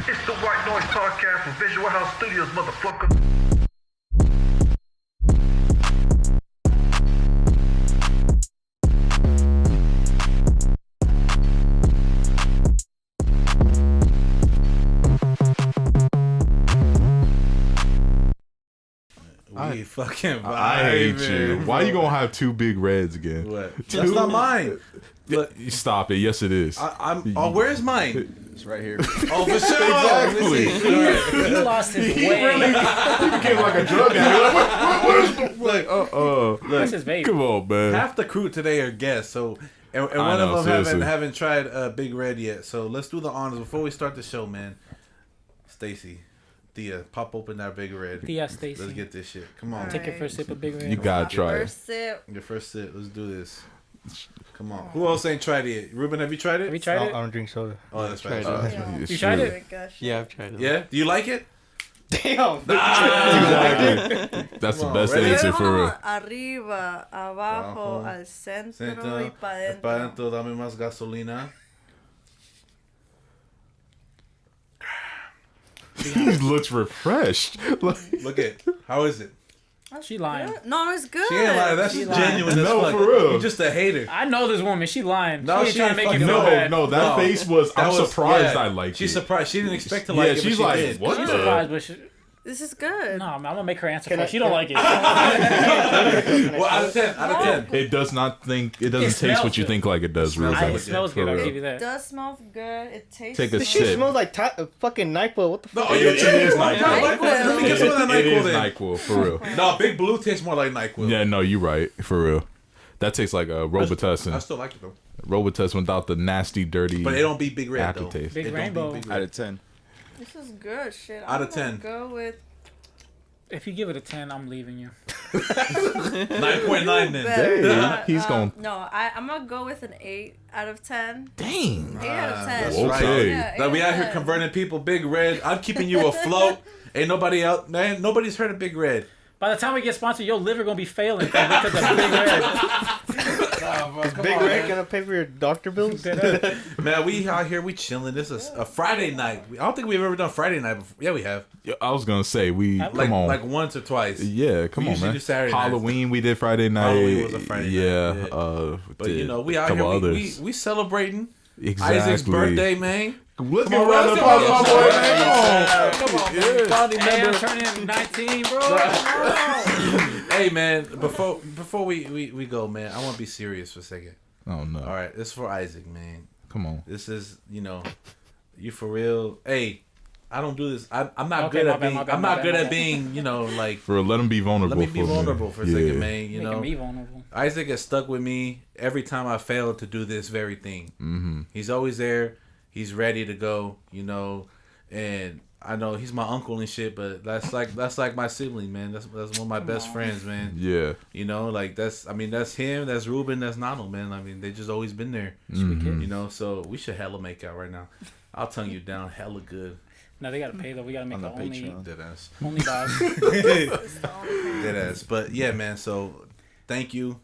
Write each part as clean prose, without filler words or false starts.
It's the White Noise Podcast from Visual House Studios, motherfucker. I hate you. Why you gonna have two big reds again? What? That's not mine. Look, stop it. Yes, it is. Oh, where's mine? It's right here. Oh, for sure. Exactly. He lost his way. He became like a drug addict. Look, That's his vape. come on, man. Half the crew today are guests, so and one of them haven't tried Big Red yet. So let's do the honors before we start the show, man. Stacey, Tia, pop open that Big Red. Tia Stacey. Let's get this shit. Come on. Take your first sip of Big Red. You gotta try it. First sip. Your first sip. Let's do this. Come on. Who else ain't tried it yet? Ruben, have you tried it? Have you tried I it? don't drink soda. Oh, that's right. You tried it? Yeah. I've tried it. Yeah? Do you like it? Damn. Exactly. That's the best ready? answer for real. Arriba, abajo, al centro y pa Pa dentro. dentro, dame más gasolina. He looks refreshed. Look at how is it? She lying. Good? No, it's good. She ain't lying. That's She genuine. lying. As No, fuck. for real. You're just a hater. I know this woman. She lying. No, she she ain't ain't trying to make you fucking- feel bad. No, that face was. That I'm was- surprised yeah. I liked She's it. surprised. She didn't expect to like it. she's but like, she did. what She's the? surprised, but she, This is good. no, I'm gonna make her answer for it. She don't like it. Well, out of 10. Out of 10. It does not think. It doesn't It taste smells what you good. think like it does. Real smells It good. like smells For good. I'll real. give you It that. does smell good. It tastes Take a This good. shit sip. smells like fucking NyQuil. What the fuck? No, It you is NyQuil. Let me get some of that It NyQuil is then. NyQuil for real. No, Big Blue tastes more like NyQuil. Yeah, no, you're right for real. That tastes like a I Robitussin. still like it though. Robitussin without the nasty, dirty. But it don't beat Big Red though. aftertaste. Big It don't Rainbow. beat Big Out Red. of 10. This is good shit. Out of I'm gonna 10. Go with If you give it a 10, I'm leaving you. 9.9 then. better. He's going. No, I'm gonna go with an 8 out of 10. Dang. 8 out of 10. That's Okay. right. Yeah, Like we 8 out out of here 10. converting people. Big Red. I'm keeping you afloat. Ain't nobody out, man. Nobody's heard of Big Red. By the time we get sponsored, your liver gonna be failing because of Big Red. Big Red gonna pay for your doctor bills? Man, we out here, we chilling. This is a Friday night. I don't think we've ever done Friday night before. Yeah, we have. Yeah, I was gonna say we. Like- Come on. Like once or twice. Yeah, come We on, usually man. do Saturday nights. Halloween we did Friday night. Halloween was a Friday yeah, night, yeah. But did you know, we a out couple here. others. We celebrating Exactly. Isaac's birthday, man. Let's Come get on, around the let's applause, go. my boy, man. Come on, Yeah. man. Founding Hey, I'm member. turning 19, bro. Hey, man. Before we go, man, I want to be serious for a second. Oh no! All right, this is for Isaac, man. Come on. This is, you for real. Hey, I don't do this. I'm not Okay, good my at bad, being. my bad, I'm my not bad, good my at bad. being. Like. Let him be vulnerable. Let me be for a minute. vulnerable for a second, man. Making me vulnerable. Isaac has stuck with me every time I failed to do this very thing. Mm-hmm. He's always there. He's ready to go, and I know he's my uncle and shit, but that's like my sibling, man. That's one of my best friends, man. Yeah. That's him, that's Ruben, that's Nano, man. I mean, they just always been there. Mhm. So we should hella make out right now. I'll tongue you down hella good. No, they gotta pay though. We gotta make On the the only Patreon. Deadass. only dog. It's the only thing. Deadass. But yeah, man, so thank you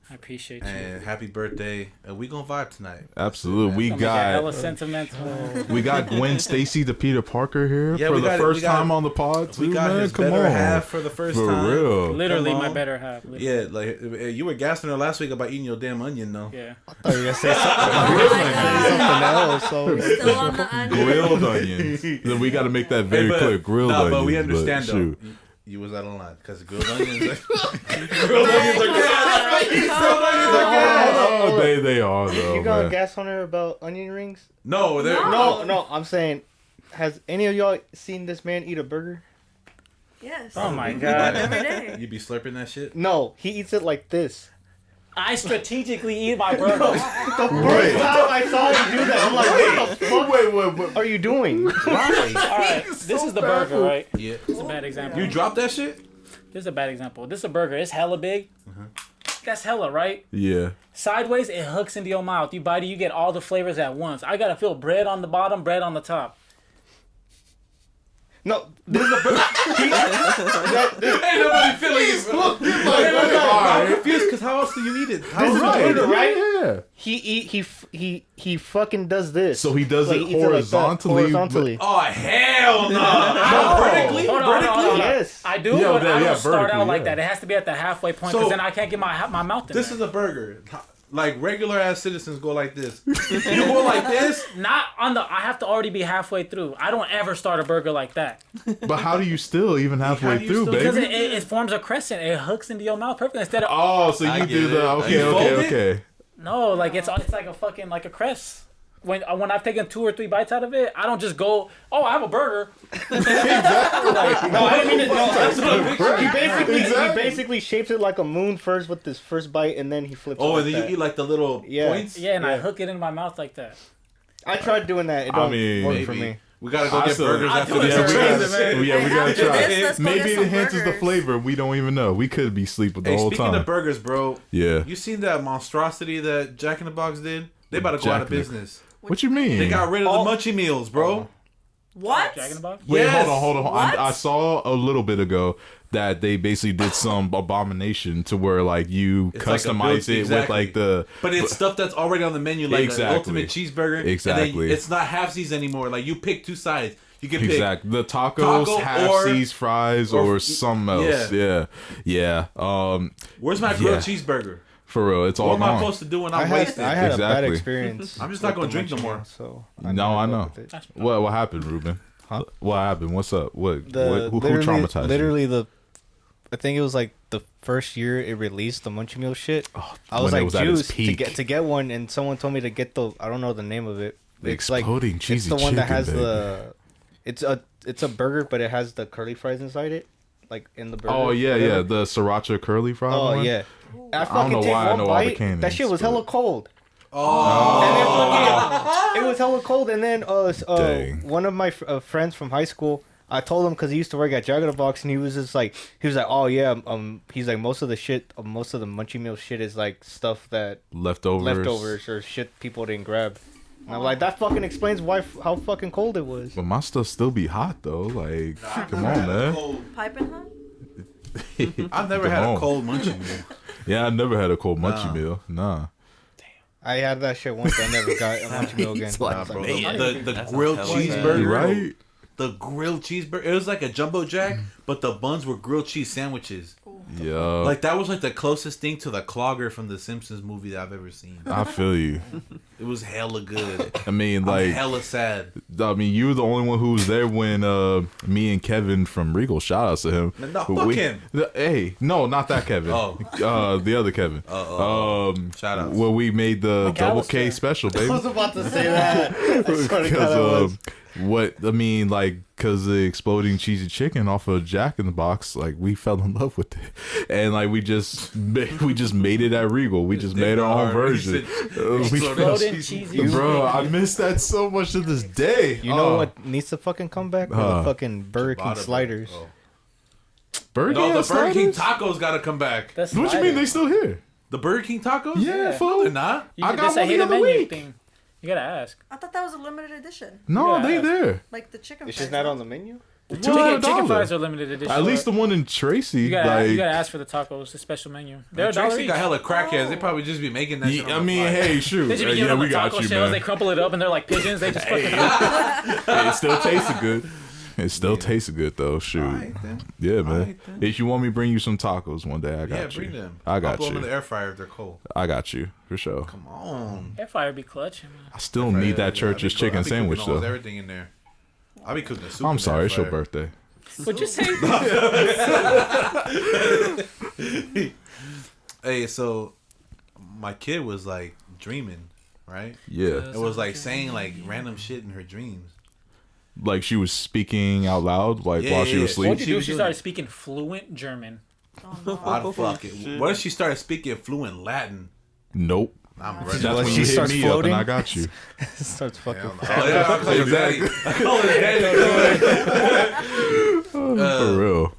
I appreciate you. and happy birthday. We gonna vibe tonight. Absolutely. We Gonna make that hella got sentimental. Gwen Stacy the Peter Parker here Yeah, for we the got it. first We got- time on the pod too, We got man. his Come better on. half for the first For time. real. Literally Come my on. better half. Literally. Yeah, like you were gassing her last week about eating your damn onion, though. Yeah. I thought you were gonna say something else. So Still on the onion. Grilled onions. Then we got to make that very Hey, but- clear. Grilled onions. but we understand though. shoot. You was out of line because grilled onions. Grilled onions are good. Oh, they are though. you got a man. gas on her about onion rings? No, they're No, I'm saying, has any of y'all seen this man eat a burger? Yes. Oh my god. Every day. You be slurping that shit. No, he eats it like this. I strategically eat my burger. The first time I saw him do that, I'm like, what the fuck Wait. are you doing? Alright, this is the burger, right? Yeah. It's a bad example. You dropped that shit? This is a bad example. This is a burger. It's hella big. That's hella, right? Yeah. Sideways, it hooks into your mouth. You bite it, you get all the flavors at once. I gotta feel bread on the bottom, bread on the top. No, this is a burger. Ain't nobody feeling it, bro. I'm confused because how else do you eat it? How This else is do you right. eat it? Right? Yeah. He fucking does this. So he does it he eats like that, horizontally. horizontally. Oh hell no! Vertically? Hold on. Yes. I do, Yeah, but I yeah, don't start vertically, out like yeah. that. It has to be at the halfway point, So- because then I can't get my mouth in This there. is a burger. Like regular ass citizens go like this. You go like this. Not on the. I have to already be halfway through. I don't ever start a burger like that But how do you still even How halfway do you through, still- because baby? it forms a crescent. It hooks into your mouth perfectly instead of Oh, so I you get do the it. okay, You fold it? okay. no, like it's like a fucking like a crest. When I've taken 2 or 3 bites out of it, I don't just go, oh, I have a burger. No, I didn't mean to. No, That's what I'm picturing. he basically shapes it like a moon first with this first bite, and then he flips. Oh, it and then like you eat like the little Yeah. points. Yeah, and I hook it in my mouth like that. I tried doing that. It I don't mean, work Maybe. for me. We gotta go I get still- burgers I after do it this. Yeah, we Crazy, gotta, man. yeah, we gotta After try. this, let's go Maybe get it some enhances the burgers. flavor. We don't even know. We could be asleep the Hey, whole speaking time. of burgers, bro, Yeah. you seen that monstrosity that Jack in the Box did? They about to go out of Jack in the- business. What you mean? They got rid of the munchie meals, bro. What? Jack in the Box? Wait, Yes. hold on. What? I saw a little bit ago that they basically did some abomination to where like you It's like a customize built- it with like the. But it's stuff that's already on the menu, like Exactly. the ultimate cheeseburger. And Exactly. then it's not halfsies anymore. Like you pick 2 sides. You can pick. Exactly. The tacos, Taco half or- C's fries, or something else. Yeah. Yeah. Where's my grilled Yeah. cheeseburger? For real, it's What all am I gone. supposed to do when I I'm had wasted? a bad Exactly. experience. I'm just not with gonna drink the no more. munchie meal, So No, never I go know. with it. What happened, Ruben? Huh? What happened? What's up? What? The Who literally- traumatized you? Literally I think it was like the first year it released the Munchie Meal shit. I was when it like was at its juiced peak. to get one, and someone told me to get the I don't know the name of it. The It's like exploding it's cheesy the one that chicken, has baby. the it's a burger, but it has the curly fries inside it, like in the burger. Oh yeah, whatever. yeah, the siracha curly fry. Oh one? yeah. I don't fucking know take why I one know all the bite. cannons, That shit was but- hella cold. Oh, And then fucking, it was hella cold. And then Dang. one of my friends from high school, I told him because he used to work at Jack in the Box, and he was like, oh yeah, he's like most of the Munchie Meal shit is like stuff that leftovers or shit people didn't grab. And I'm like, that fucking explains how fucking cold it was. But my stuff still be hot though. Like, come on, man. Piping hot? I've never Come had on. a cold munchie meal. Yeah, I never had a cold munchie meal. Nah. I had that shit once. I never got a Munchie Meal again. Nah, bro. man. The grilled hella sad. cheeseburger, Right? The grilled cheeseburger. It was like a jumbo jack, but the buns were grilled cheese sandwiches. Yeah. Like that was like the closest thing to the clogger from the Simpsons movie that I've ever seen. I feel you. It was hella good. I mean, I'm like, hella sad. I mean, you were the only one who was there when me and Kevin from Regal, shout outs to him. No, fuck him. Hey, no, not that Kevin. Oh. The other Kevin. Shout outs. Where we made the double McAllister. K special, baby. I was about to say that. I swear to God, I was. Because the exploding cheesy chicken off of Jack in the Box, like we fell in love with it, and like we just made it at Regal. We just made our own version. We Exploding cheese- cheesy. Bro, I miss that so much to this day. You know what needs to fucking come back? The fucking Burger King Ciabatta sliders. burger. Burger No, King the has Burger King sliders? tacos gotta come back. That's What you mean they still here? The Burger King tacos? Yeah, fool. They're not. I got That's a one the hidden other menu week. thing. You gotta ask. I thought that was a limited edition. No, Yeah. they there. Like the chicken It's fries. just not on the menu. Chicken $2. fries are limited edition. At least the one in Tracy. you gotta like, you gotta ask for the tacos, the special menu. They're $1 Tracy each. got hella crackheads. They probably just be making that shit. I on the mean, fly. hey, shoot. They just be giving Yeah, them we the got taco you, shells. They man. crumple it up and they're like pigeons. They just fucking. Hey, it still tasted good. It still tasted good though. Shoot. Alright, then. Yeah, man. Alright, then. If you want me to bring you some tacos one day, I got Yeah, you. bring them. I got I'll blow them in you. the air fryer if they're cold. I got you for sure. Come on. Air fryer be clutch. I still need that Church's chicken sandwich Almost though. everything in there. I'll be cooking soup. I'm in the sorry, air it's your fryer. birthday. What'd you say? Hey, so my kid was like dreaming, right? Yeah, It was like saying like random shit in her dreams. like she was speaking out loud, like Yeah, while yeah, she was yeah. asleep. What'd you She do? was She doing started it. speaking fluent German. I'd fuck it. What if she started speaking fluent Latin? Nope. I'm That's ready. when she you hit starts me floating? up and I got you. Starts fucking. Oh yeah, I call you daddy. I call her daddy. For real.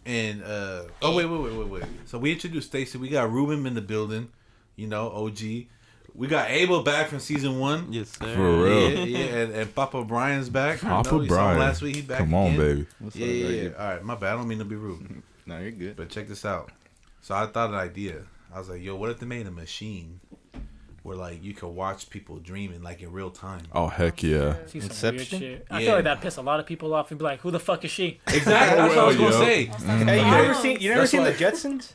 And wait. So we introduced Stacey. We got Ruben in the building. You know, OG. We got Abel back from season 1. Yes, sir. For real. Yeah. And Papa Brian's back. Papa You saw him Brian. last week. He back Come on, again. baby. Yeah. All right, my bad. I don't mean to be rude. No, you're good. But check this out. So I thought of an idea. I was like, yo, what if they made a machine where like you could watch people dreaming like in real time? Oh, heck yeah. See some Inception? weird shit. I Yeah. feel like that pissed a lot of people off and be like, who the fuck is she? Exactly. That's what I was gonna Yo. say. Hey, you never That's seen why- the Jetsons?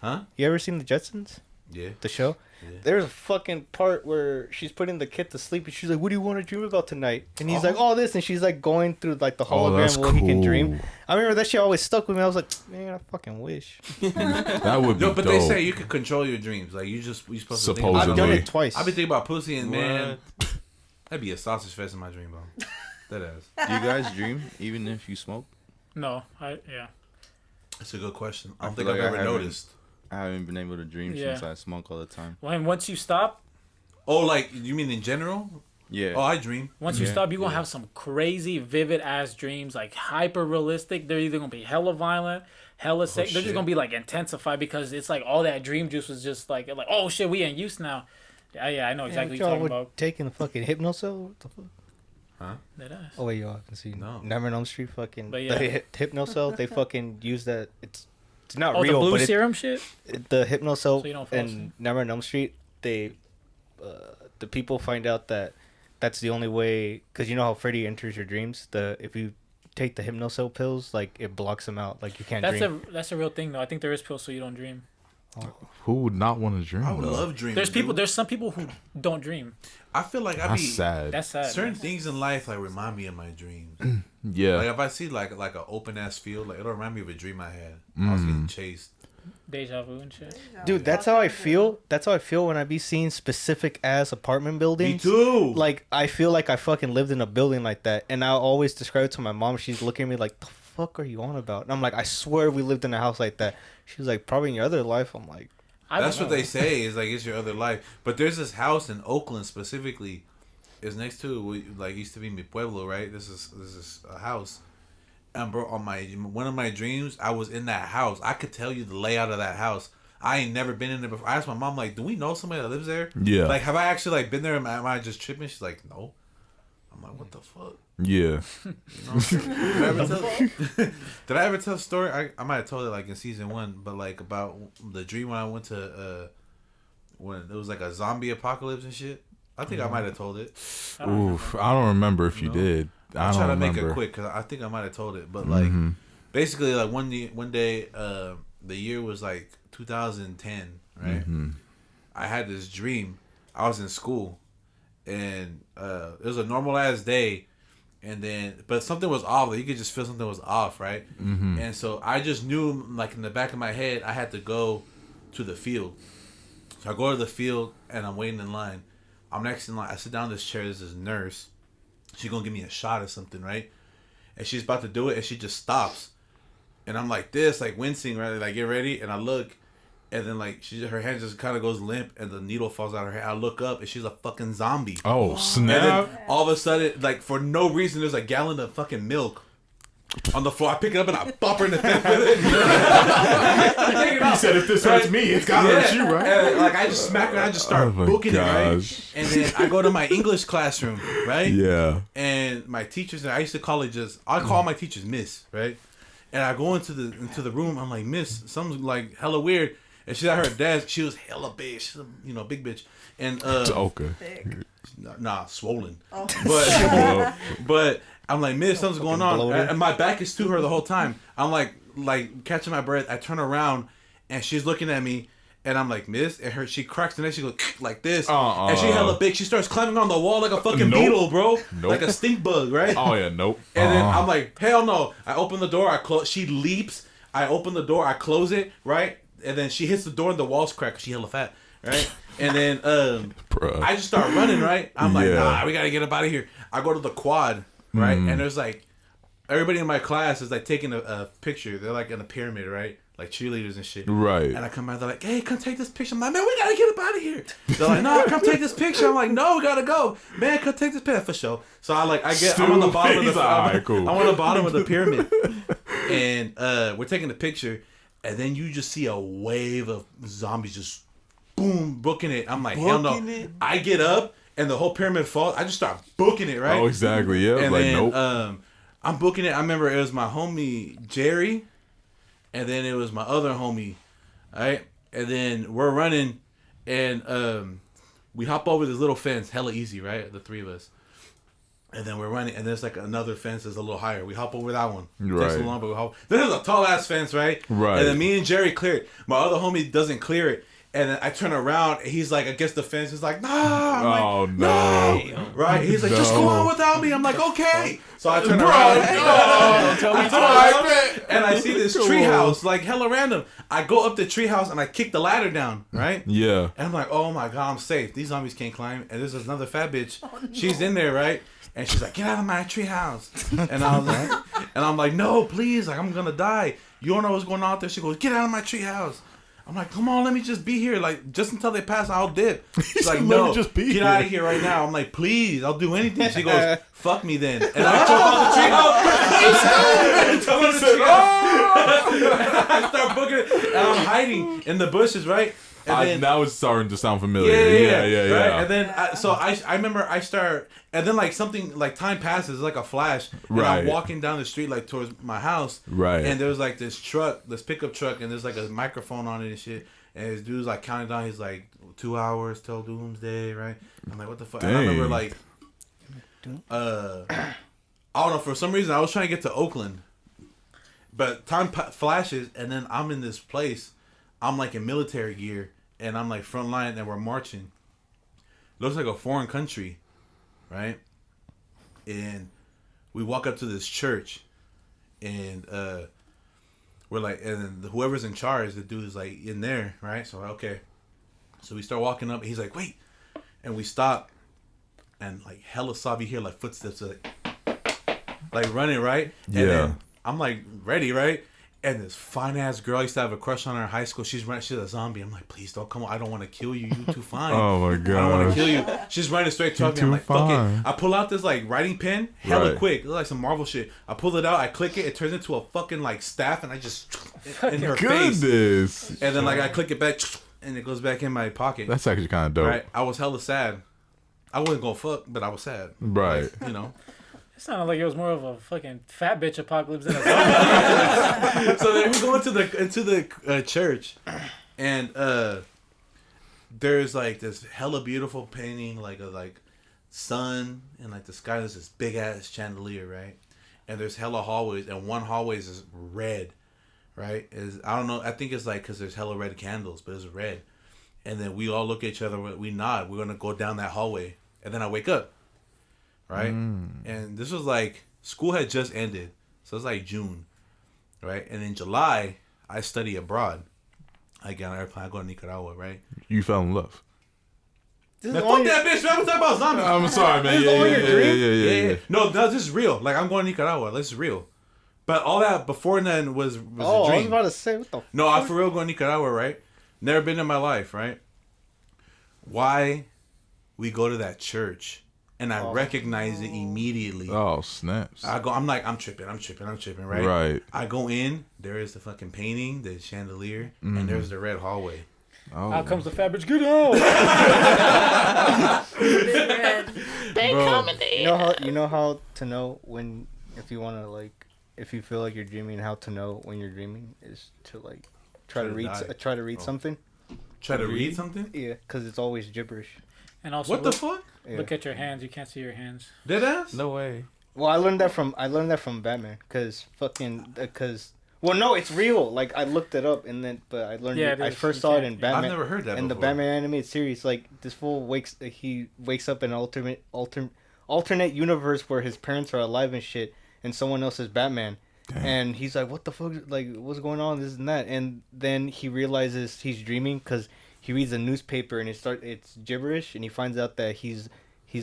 Huh? You ever seen the Jetsons? Yeah. The show? Yeah. There's a fucking part where she's putting the kid to sleep and she's like, "What do you want to dream about tonight?" And he's like, "Oh, this," and she's like going through like the hologram that's of what he can cool. dream. I remember that shit always stuck with me. I was like, man, I fucking wish. That would be No, but dope. they say you can control your dreams. Like you supposed to think about Supposedly. I've done it twice. I be thinking about pussy and man, that'd be a sausage fest in my dream, bro. That ass. Do you guys dream even if you smoke? No, That's a good question. I don't feel think I've like I ever haven't- noticed. I haven't been able to dream Yeah. since I smoke all the time. When once you stop, Oh, like you mean in general? Yeah. Oh, I dream. once you Yeah. stop, you're gonna have some crazy, vivid ass dreams, like hyper realistic. They're either gonna be hella violent, hella sick. They're shit. just gonna be like intensified because it's like all that dream juice was just like oh shit, we in use now. Yeah, I know exactly what you're talking about. Taking the fucking hypnocell? What the fuck? That ass. Oh wait, y'all can see. No. Never on Elm Street fucking. But yeah. The hypnocell, they fucking use that. It's not Oh, real, the blue but serum shit. the hypnocell So you don't fall asleep. and Never on Elm Street, they the people find out that that's the only way, because you know how Freddy enters your dreams. If you take the hypnocell pills, like it blocks them out, like you can't dream. That's a real thing though. I think there is pills so you don't dream. Who would not want to dream? I would though? love dreaming. There's dude. some people who don't dream. I feel like I'd That's be sad. That's sad. certain things in life like remind me of my dreams. Yeah. Like if I see like an open ass field, like it'll remind me of a dream I had. I was getting chased. Deja vu and shit. Dude, that's how I feel. That's how I feel when I be seeing specific ass apartment buildings. Me too. Like I feel like I fucking lived in a building like that, and I always describe it to my mom. She's looking at me like, "The fuck are you on about?" And I'm like, "I swear we lived in a house like that." She's like, "Probably in your other life." I'm like, That's what they say is like it's your other life. But there's this house in Oakland specifically. It's next to like used to be mi pueblo, right? This is a house. And bro, on one of my dreams, I was in that house. I could tell you the layout of that house. I ain't never been in there before. I asked my mom, like, do we know somebody that lives there? Yeah. Like, have I actually like been there? Am I just tripping? She's like, no. I'm like, what the fuck? Yeah. Did I ever tell a story? I might have told it like in season 1, but like about the dream when I went to when it was like a zombie apocalypse and shit. I think I might have told it. Oof. I don't remember if you did. I I'm don't trying to remember. make it quick because I think I might have told it. But like, basically, like one day, the year was like 2010, right? I had this dream. I was in school, and it was a normal ass day, but something was off. Like, you could just feel something was off, right? And so I just knew, like in the back of my head, I had to go to the field. So I go to the field, and I'm waiting in line. I'm next in line. I sit down in this chair. There's this nurse. She's gonna give me a shot or something, right? And she's about to do it, and she just stops. And I'm like this, like wincing, right? Like, get ready. And I look, and then like her hand just kind of goes limp, and the needle falls out of her hand. I look up, and she's a fucking zombie. Oh, And snap. then all of a sudden, like for no reason, there's a gallon of fucking milk on the floor. I pick it up and I bump her in the face with it. You said if this hurts me, it's gotta hurt you, right? And, like I just smack her, and I just start Oh my booking it, right? gosh. And then I go to my English classroom, right? Yeah. And my teachers, I used to call it I call my teachers Miss, right? And I go into the room. I'm like, Miss, something's like hella weird. And she's at her desk. She was hella big. She's a big bitch. And Okay. Big. nah, swollen. Oh. But I'm like, Miss, something's going on. bloated. And my back is to her the whole time. I'm like catching my breath. I turn around and she's looking at me. And I'm like, Miss, and she cracks the neck. She goes like this, and she hella big. She starts climbing on the wall like a fucking Nope. beetle, bro, Nope. like a stink bug, right? Oh yeah, nope. And then I'm like, hell no. I open the door, I close. She leaps. I open the door, I close it, right? And then she hits the door and the walls crack. She hella fat, right? And then Bruh. I just start running, right? I'm like, Yeah. nah, we gotta get up out of here. I go to the quad, right? And there's like, everybody in my class is like taking a picture. They're like in a pyramid, right? Like cheerleaders and shit. Right. And I come out, they're like, hey, come take this picture. I'm like, man, we gotta get up out of here. They're like, no, come take this picture. I'm like, no, we gotta go. Man, come take this picture for sure. So I'm on the bottom of the Alright, cool. I'm on the bottom of the pyramid. And we're taking the picture, and then you just see a wave of zombies just boom, booking it. I'm like, hell no. I get up and the whole pyramid falls. I just start booking it, right? Oh, exactly. Yeah. And like, then, nope. I'm booking it. I remember it was my homie Jerry, and then it was my other homie, right? And then we're running, and we hop over this little fence, hella easy, right? The three of us. And then we're running, and there's like another fence that's a little higher. We hop over that one. Right. Takes a long, but we hop. There's a tall ass fence, right? Right. And then me and Jerry clear it. My other homie doesn't clear it. And then I turn around, and he's like against the fence. He's like, nah. I'm like, no. Right? He's like, just go on without me. I'm like, okay. So I turn around. And I see this treehouse, like hella random. I go up the treehouse and I kick the ladder down, right? Yeah. And I'm like, oh my God, I'm safe. These zombies can't climb. And there's another fat bitch. She's in there, right? And she's like, get out of my treehouse. And I'm like, no, please. Like, I'm going to die. You don't know what's going on out there. She goes, get out of my treehouse. I'm like, come on, let me just be here. Like, just until they pass, I'll dip. She's like, no, just be get here. out of here right now. I'm like, please, I'll do anything. She goes, fuck me then. And I jump on the treehouse. I start booking it. And I'm hiding in the bushes, right? And then, now it's starting to sound familiar. Yeah. Right? And then, I remember I start, and then like something, like time passes, like a flash. And Right. I'm walking down the street, like towards my house. Right. And there was like this pickup truck, and there's like a microphone on it and shit. And this dude's like counting down, he's like 2 hours till doomsday, right? I'm like, what the fuck? And I remember like, I don't know, for some reason I was trying to get to Oakland. But time flashes, and then I'm in this place. I'm like in military gear. And I'm like front line, and we're marching. Looks like a foreign country, right? And we walk up to this church, and we're like, and whoever's in charge, the dude is like in there, right? So okay, so we start walking up, and he's like, wait, and we stop, and like hella sob, you hear like footsteps, like running, right? And then I'm like ready, right? And this fine ass girl I used to have a crush on her in high school. She's a zombie. I'm like, please don't come on. I don't want to kill you. You too fine. Oh my God. I don't want to kill you. She's running straight towards me. I'm like, fuck fine. it. I pull out this like writing pen, hella quick. It looks like some Marvel shit. I pull it out. I click it. It turns into a fucking like staff, and I just in her face. And then like I click it back, and it goes back in my pocket. That's actually kind of dope. Right. I was hella sad. I wasn't gonna fuck, but I was sad. Right. Like, you know. It sounded like it was more of a fucking fat bitch apocalypse than a zombie. So then we go into the church, and there's like this hella beautiful painting, like a sun, and like the sky. There's this big ass chandelier, right? And there's hella hallways, and one hallway is red, right? I don't know. I think it's like because there's hella red candles, but it's red. And then we all look at each other. We nod. We're gonna go down that hallway, and then I wake up. Right? And this was like, school had just ended. So it's like June. Right? And in July, I study abroad. I get on an airplane, I go to Nicaragua, right? You fell in love. Man, fuck that bitch, man. I'm talking about zombies. I'm sorry, man. Yeah. No, this is real. Like, I'm going to Nicaragua. This is real. But all that before then was a dream. I was about to say, what the fuck? No, I'm for real going to Nicaragua, right? Never been in my life, right? Why we go to that church? And I recognize it immediately. Oh, snaps. I'm tripping, right? Right. I go in, there is the fucking painting, the chandelier, and there's the red hallway. Oh. Out comes the fat bitch. Get out! Big red. They coming there. You know how to know when, if you want to like, if you feel like you're dreaming, how to know when you're dreaming is to like try to read something. Try to read something? Yeah, because it's always gibberish. And also, What the fuck? Look at your hands. You can't see your hands. Dead ass? No way. Well, I learned that from Batman, well, no, it's real. Like I looked it up, and then but I learned I first saw it in Batman. I've never heard that in before. the Batman animated series. Like this fool wakes up in an alternate universe where his parents are alive and shit, and someone else is Batman. Damn. And he's like, "What the fuck? Like, what's going on? This and that." And then he realizes he's dreaming because he reads a newspaper and it's gibberish, and he finds out that he's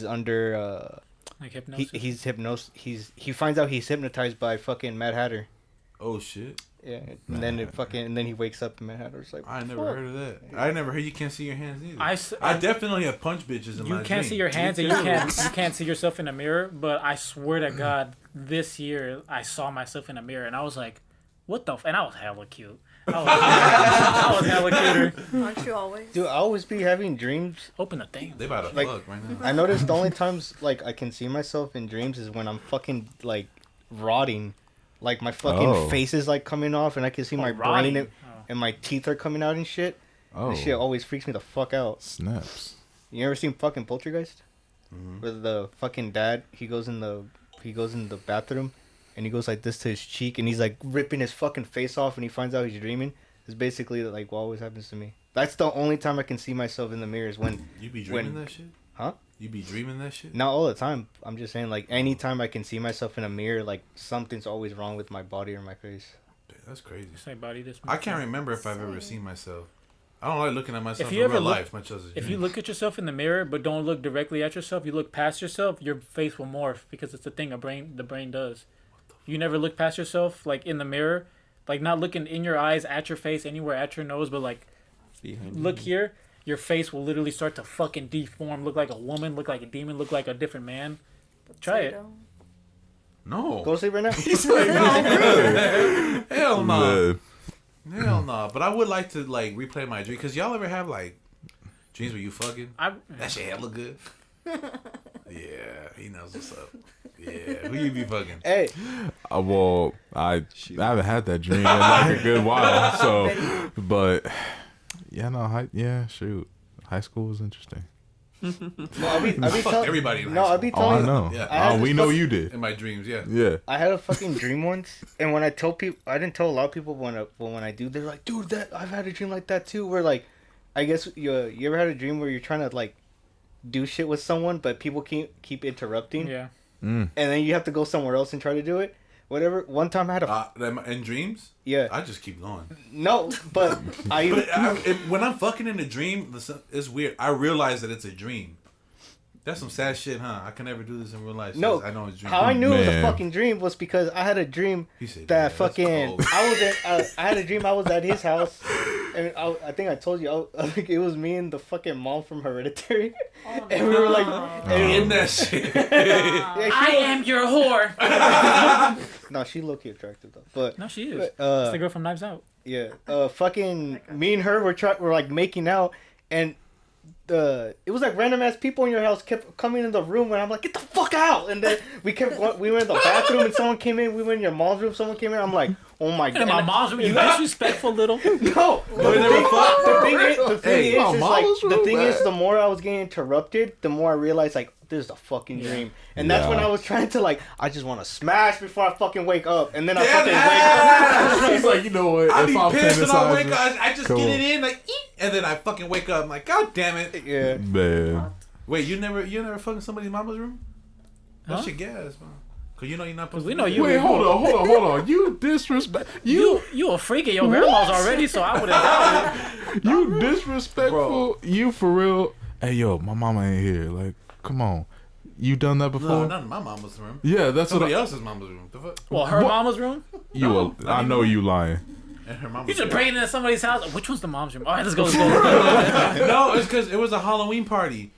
under like hypnosis. He finds out he's hypnotized by fucking Mad Hatter. Oh shit. Yeah, and then he wakes up and Mad Hatter's like, I never heard of that. I never heard you can't see your hands either. I definitely have punched bitches in my dream. You can't see your hands and you can't see yourself in a mirror, but I swear to God, this year I saw myself in a mirror and I was like, what the and I was hella cute. I was hella cuter. Aren't you always? Dude, I always be having dreams. Open the thing. They about to Like, fuck right now. I noticed the only times like I can see myself in dreams is when I'm fucking like rotting, like my fucking face is like coming off, and I can see my brain and my teeth are coming out and shit. Oh, This shit always freaks me the fuck out. snaps. You ever seen fucking Poltergeist? Mm-hmm. Where the fucking dad he goes in the bathroom, and he goes like this to his cheek, and he's like ripping his fucking face off, and he finds out he's dreaming. It's basically like what always happens to me. That's the only time I can see myself in the mirror is when You be dreaming that shit? Huh? You be dreaming that shit? Not all the time. I'm just saying, like, anytime I can see myself in a mirror, like, something's always wrong with my body or my face. Dude, that's crazy. Say body this. I can't remember if I've ever seen myself. I don't like looking at myself If you in ever real look- life much as a If dream. you look at yourself in the mirror but don't look directly at yourself, you look past yourself, your face will morph because it's a thing the brain does. You never look past yourself, like in the mirror, like not looking in your eyes, at your face, anywhere, at your nose, but like look here, your face will literally start to fucking deform, look like a woman, look like a demon, look like a different man. Try it. No. Go sleep right now. Hell no. Man. Hell no. But I would like to like replay my dream. Cause y'all ever have like dreams where you fucking? That shit hella good. Yeah, he knows what's up. Yeah, who you be fucking? Hey, Well, I haven't had that dream in like a good while. So, but yeah, no, shoot, high school was interesting. no, I'll be Fuck everybody in high I'll be school. Oh, I telling you. know. Yeah. I had We this know fuck- you did. In my dreams, yeah. Yeah. I had a fucking dream once, and when I tell people, I didn't tell a lot of people when I do, they're like, dude, that I've had a dream like that too. Where like, I guess you ever had a dream where you're trying to like do shit with someone, but people keep interrupting, Yeah. and then you have to go somewhere else and try to do it. Whatever. One time I had a In dreams, yeah. I just keep going. No, but When I'm fucking in a dream, it's weird. I realize that it's a dream. That's some sad shit, huh? I can never do this in real life. No, I know it's a dream. how I knew it was a Man. fucking dream was because I had a dream He said, that "Yeah, that's fucking cold." I had a dream I was at his house, and I think I told you it was me and the fucking mom from Hereditary, and we were like, In that shit. yeah, I am your whore. no, she low key attractive though, but No, she is. But, It's the girl from Knives Out. yeah, fucking me and her were like making out, and it was like random ass people in your house kept coming in the room, and I'm like, get the fuck out, and then we went in the bathroom, and someone came in. We went in your mom's room, someone came in. I'm like, oh my god, And my mom's room, you disrespectful little. no. The thing is, the more I was getting interrupted, the more I realized like this is a fucking dream, and that's when I was trying to like, I just want to smash before I fucking wake up, and then I fucking wake up. He's like, you know what? I if be I'm pissed when I wake fantasizing- up. I just Come get on. it in like, eek, and then I fucking wake up. I'm like, God damn it! Yeah. Man. Wait, you never fucking somebody's mama's room? That Huh? shit gas, man. Cause you know you're not supposed We to know do you. Wait, hold on. You disrespect. You a freak at your grandma's already, so I would have doubt it. You disrespectful. Bro. You for real. Hey, yo, my mama ain't here. Like, come on. You done that that. before? No, not in my mama's room. Yeah, that's Somebody what else's mama's room. The fuck? Well, her What? mama's room. I know you lying. And her mama's You just room. breaking into somebody's house. Which one's the mom's room? All right, let's go. Let's go. No, it's because it was a Halloween party.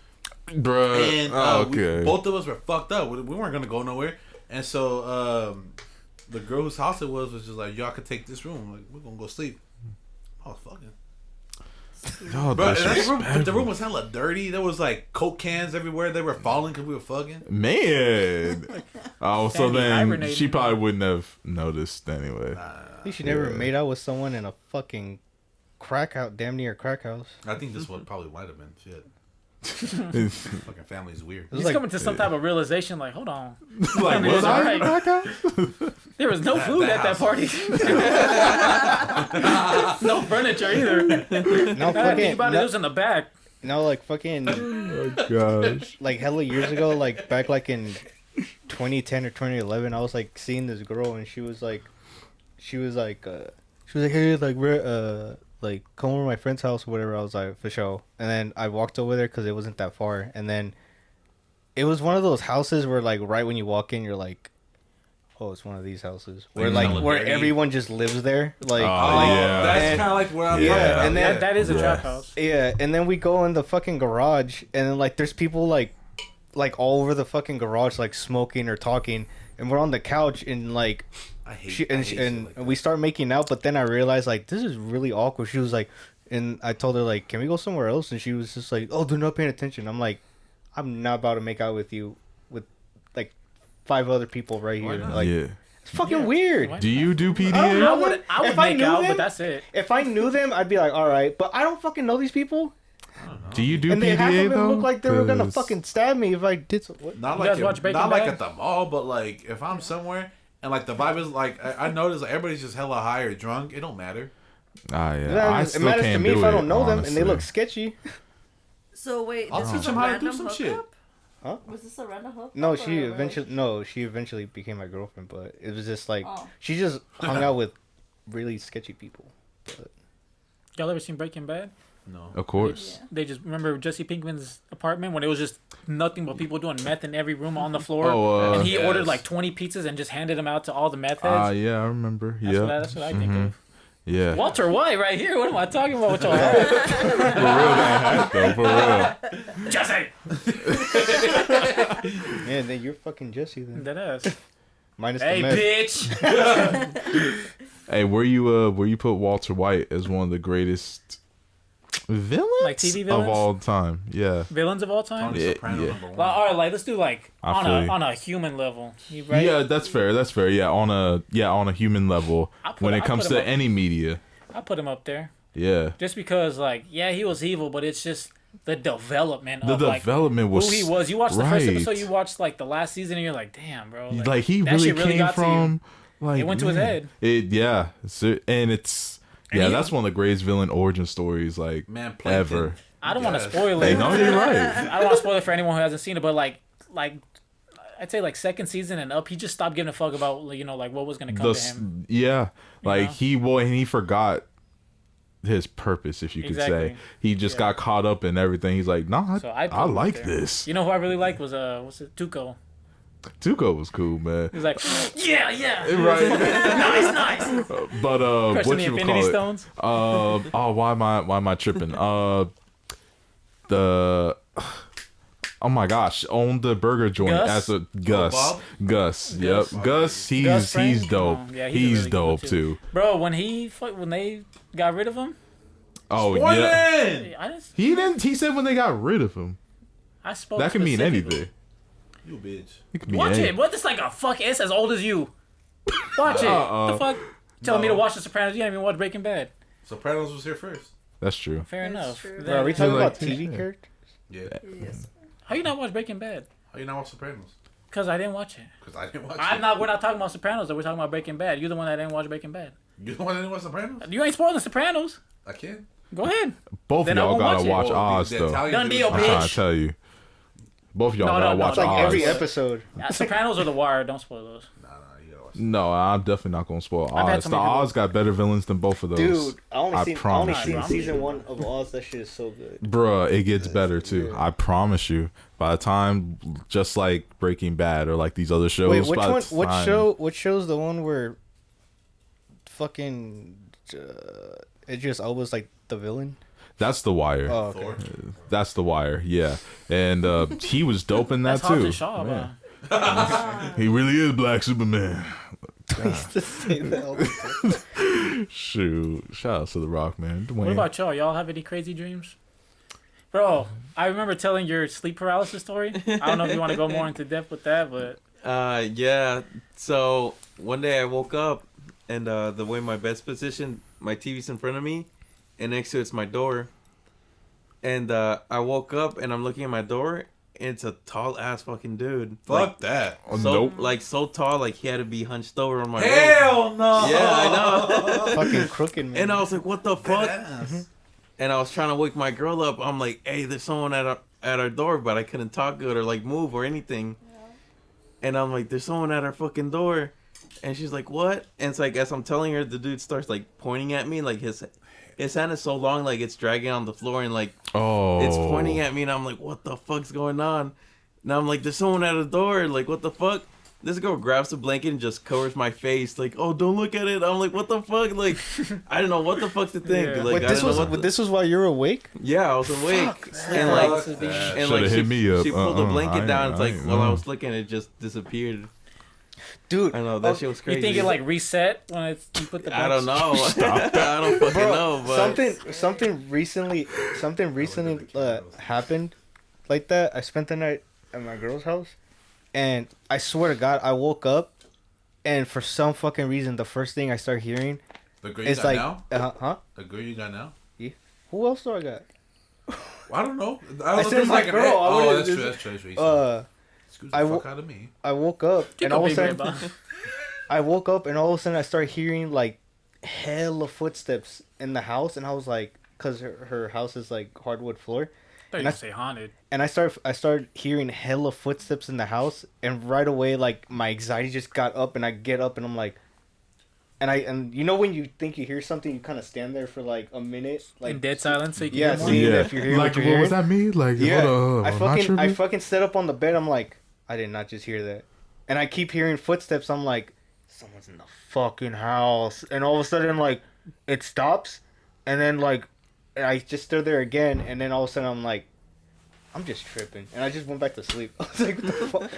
Bruh. And okay. both of us were fucked up. We weren't gonna go nowhere. And so the girl whose house it was just like, y'all could take this room. Like, we're gonna go sleep. I was fucking. Y'all Bro, and that room, disrespectful. but the room was hella dirty. There was like Coke cans everywhere. They were falling because we were fucking. Man. Oh, so Sandy then hibernating. she probably wouldn't have noticed anyway. At least you never made out with someone in a fucking crack house, damn near crack house. I think this one probably might have been shit. Fucking family's weird. It was He's like, coming to some type of realization. Like, hold on. Like, was was I I in in the crack There was no food that at that party. No furniture either. no Now that I think fucking, about it, it was in the back. no like fucking, Oh, gosh. like hella years ago, like back like in 2010 or 2011, I was like seeing this girl, and she was like, hey, like we're like come over to my friend's house or whatever. I was like, for sure. And then I walked over there because it wasn't that far, and then it was one of those houses where like right when you walk in, you're like, oh, it's one of these houses where Like, like where dirty. everyone just lives there, like Oh, like, yeah. That's and- kind of like where I'm Yeah, talking about. and then- That, that is a Yeah. trap house. Yeah, and then we go in the fucking garage, and then like there's people like all over the fucking garage, like smoking or talking, and we're on the couch, and like, I hate she and like we start making out, but then I realized like this is really awkward. She was like, and I told her like, can we go somewhere else? And she was just like, oh, they're not paying attention. I'm like, I'm not about to make out with you with like 5 other people right here. Like, yeah. it's fucking weird. Do you do I don't PDA? know. I would If I make knew out, them- but that's it. If I knew them, I'd be like, all right, but I don't fucking know these people. Do you do And they half PDA of them though? look like they were gonna 'Cause- fucking stab me if I did so. What? Not You like guys watch Breaking not like Bad? at the mall, but like if I'm somewhere and like the vibe is like I notice like everybody's just hella high or drunk. It don't matter. Ah, yeah. That- I it still matters to can't me do if I it, don't know them and honestly. they look sketchy. So wait, I'll this teach was him a how to do random some hookup? shit. Was this a random hookup? No, or she a eventually became my girlfriend, but it was just like Oh. she just hung out with really sketchy people. But Y'all ever seen Breaking Bad? No. Of course. They just remember Jesse Pinkman's apartment when it was just nothing but people doing meth in every room on the floor, Oh, and he yes. ordered like 20 pizzas and just handed them out to all the meth heads. Yeah, I remember. That's what I think of. Yeah. Walter White right here. What am I talking about with y'all? For real, that hat though. For real. Jesse. yeah, then you're fucking Jesse then. That ass. Minus Hey, the meth. bitch. Hey, where you put Walter White as one of the greatest villains, Like TV of villains? all time? Yeah. Villains of all time. Tony Yeah, Soprano yeah. number one. Like, all right, like let's do like I feel you. on a human level. Right? Yeah, that's fair. That's fair. Yeah, on a human level, when it comes to any media. I put him up there Yeah. just because, like, yeah, he was evil, but it's just the development The of like development was who he was. You watched the first right. episode, you watched like the last season, and you're like, damn, bro. Like he that really shit came got to you. from like It went to his man. head. Yeah. So, and it's And yeah, he- that's one of the greatest villain origin stories like Man, Plankton. ever. I don't want to Yes. spoil Hey, it. no, you're right. I don't want to spoil it for anyone who hasn't seen it, but like I'd say like second season and up, he just stopped giving a fuck about like what was gonna come to him. Yeah, like know? he forgot his purpose, if you could say. Exactly. He just got caught up in everything. He's like, nah, So I put him up like there. this. You know who I really liked was what's it, Tuco. Tuco was cool, man. He was like, yeah, Right. nice. But Crushing what the you Infinity call it? Stones. Why am I tripping? The oh my gosh, on the burger joint Gus? as a Gus. Bob? Gus. Yep. Gus. Gus, Gus Fring? he's dope. Oh, yeah, he's a really good dope one, too. Bro, when they got rid of him, Oh yeah. Spoiling! I just He said when they got rid of him. I spoke. That can mean specifically. anything. You bitch. It can mean Watch anything. it. What? This like a fuck ass as old as you. Watch it. The fuck? Telling me to watch The Sopranos. You didn't even watch Breaking Bad. Sopranos was here first. That's true. Fair That's enough. true. Bro, are we Then- talking like about TV yeah. characters? Yeah. Yes. How you not watch Breaking Bad? How you not watch Sopranos? Because I didn't watch it. Because I didn't watch I'm it. not. We're not talking about Sopranos. Though. We're talking about Breaking Bad. You're the one that didn't watch Breaking Bad. You don't want to watch Sopranos? You ain't spoiling Sopranos. I can. Go ahead. Both Then of I y'all won't gotta watch it. watch Well, Oz the though. Italian Done dude- deal, I'm trying bitch. to tell you. Both of y'all No, gotta no, no, watch It's like Oz. every Oz. episode. Sopranos or The Wire. Don't spoil those. Nah, you gotta watch it. No, I'm definitely not gonna spoil I've had Oz. so The many people- Oz got better villains than both of those. Dude, I only promise seen you. season 1 of Oz. That shit is so good. Bruh, it gets better too. I promise you. By the time, just like Breaking Bad or like these other shows. Wait, which by the one? time- What show's the one where fucking Idris Elba's like the villain? That's The Wire. Oh, okay. Thor. That's The Wire. Yeah, and he was dope in that That's Hobbs too. and Shaw, Yeah. bro. He really is Black Superman. I used to say that all the time. Shoot, shout out to The Rock, man. What about y'all? Y'all have any crazy dreams? Bro, I remember telling your sleep paralysis story. I don't know if you want to go more into depth with that, but Yeah. So one day I woke up and the way my bed's positioned, my TV's in front of me, and next to it's my door. And I woke up and I'm looking at my door, and it's a tall ass fucking dude. Fuck that. So like so tall, like he had to be hunched over on my bed. Hell no. Yeah, I know. Fucking crooked man. And I was like, what the fuck? Ass. And I was trying to wake my girl up. I'm like, hey, there's someone at our door, but I couldn't talk good or like move or anything. And I'm like, there's someone at our fucking door. And she's like, what? And it's like, as I'm telling her, the dude starts like pointing at me. Like his hand is so long, like it's dragging on the floor and like Oh, it's pointing at me. And I'm like, what the fuck's going on? And I'm like, there's someone at the door. Like, what the fuck? This girl grabs the blanket and just covers my face. Like, oh, don't look at it. I'm like, what the fuck? Like, I don't know what the fuck to think. Yeah. Like, Wait, I this don't know was what this was while you were awake? yeah, I was awake, and like, that. and Shoulda like hit me up. she pulled the blanket I down. It's like ain't while I know. was looking, it just disappeared. Dude, I know that shit was crazy. You think it like reset when you put the I don't know. I don't fucking know. But something recently happened like that. I spent the night at my girl's house, and I swear to God, I woke up, and for some fucking reason, the first thing I start hearing The girl you is got now. now? The girl you got now? Yeah. Who else do I got? I don't know. I said my girl. Oh, that's true. Excuse the fuck out of me. I woke up and all of a sudden, all of a sudden I start hearing like hella footsteps in the house, and I was like, cause her house is like hardwood floor. I say haunted. And I started hearing hella footsteps in the house, and right away like my anxiety just got up, and I get up and I'm like, and you know when you think you hear something, you kind of stand there for like a minute, like in dead silence, so you can hear more? see if you're hearing like, what you're was that me? Like, yeah, I fucking stood up on the bed. I'm like, I did not just hear that, and I keep hearing footsteps. I'm like, someone's in the fucking house, and all of a sudden like it stops, and then like I just stood there again, and then all of a sudden I'm like, I'm just tripping, and I just went back to sleep. I was like, what the fuck?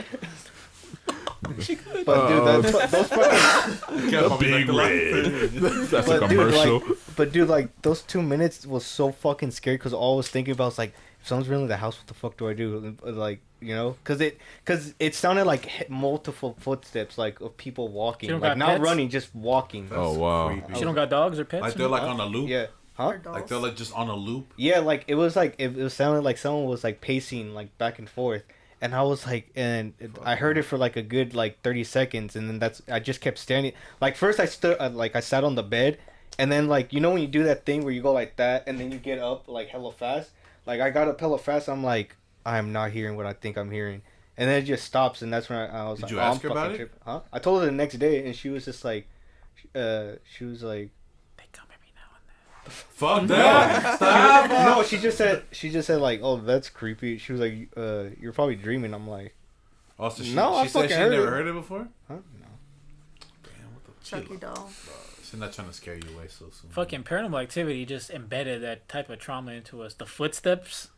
But dude, those fucking big red. That's a commercial. But dude, like those 2 minutes was so fucking scary because all I was thinking about was like, if someone's really in the house, what the fuck do I do? Like, you know, because it sounded like multiple footsteps, like of people walking, like not pets? running, just walking. Oh wow! Creepy. She don't got dogs or pets? Like they're like on a loop. Yeah. Huh? Like they're like just on a loop. Yeah, like it was like it was sounding like someone was like pacing like back and forth, and I was like, I heard it for like a good like 30 seconds, and then I just kept standing. Like first I stood like I sat on the bed, and then like you know when you do that thing where you go like that, and then you get up like hella fast. Like I got up hella fast. I'm like, I'm not hearing what I think I'm hearing, and then it just stops, and that's when I was Did like, you oh, ask I'm her about fucking it? tripping. Huh? I told her the next day, and she was just like, she was like. They come at me now and then. Fuck that. Stop. No, she just said like, oh, that's creepy. She was like, you're probably dreaming. I'm like, Oh, so she I said fucking she heard never it. heard it before? huh? No. Damn, what the Chucky doll. She's not trying to scare you away so soon. Fucking Paranormal Activity just embedded that type of trauma into us. The footsteps.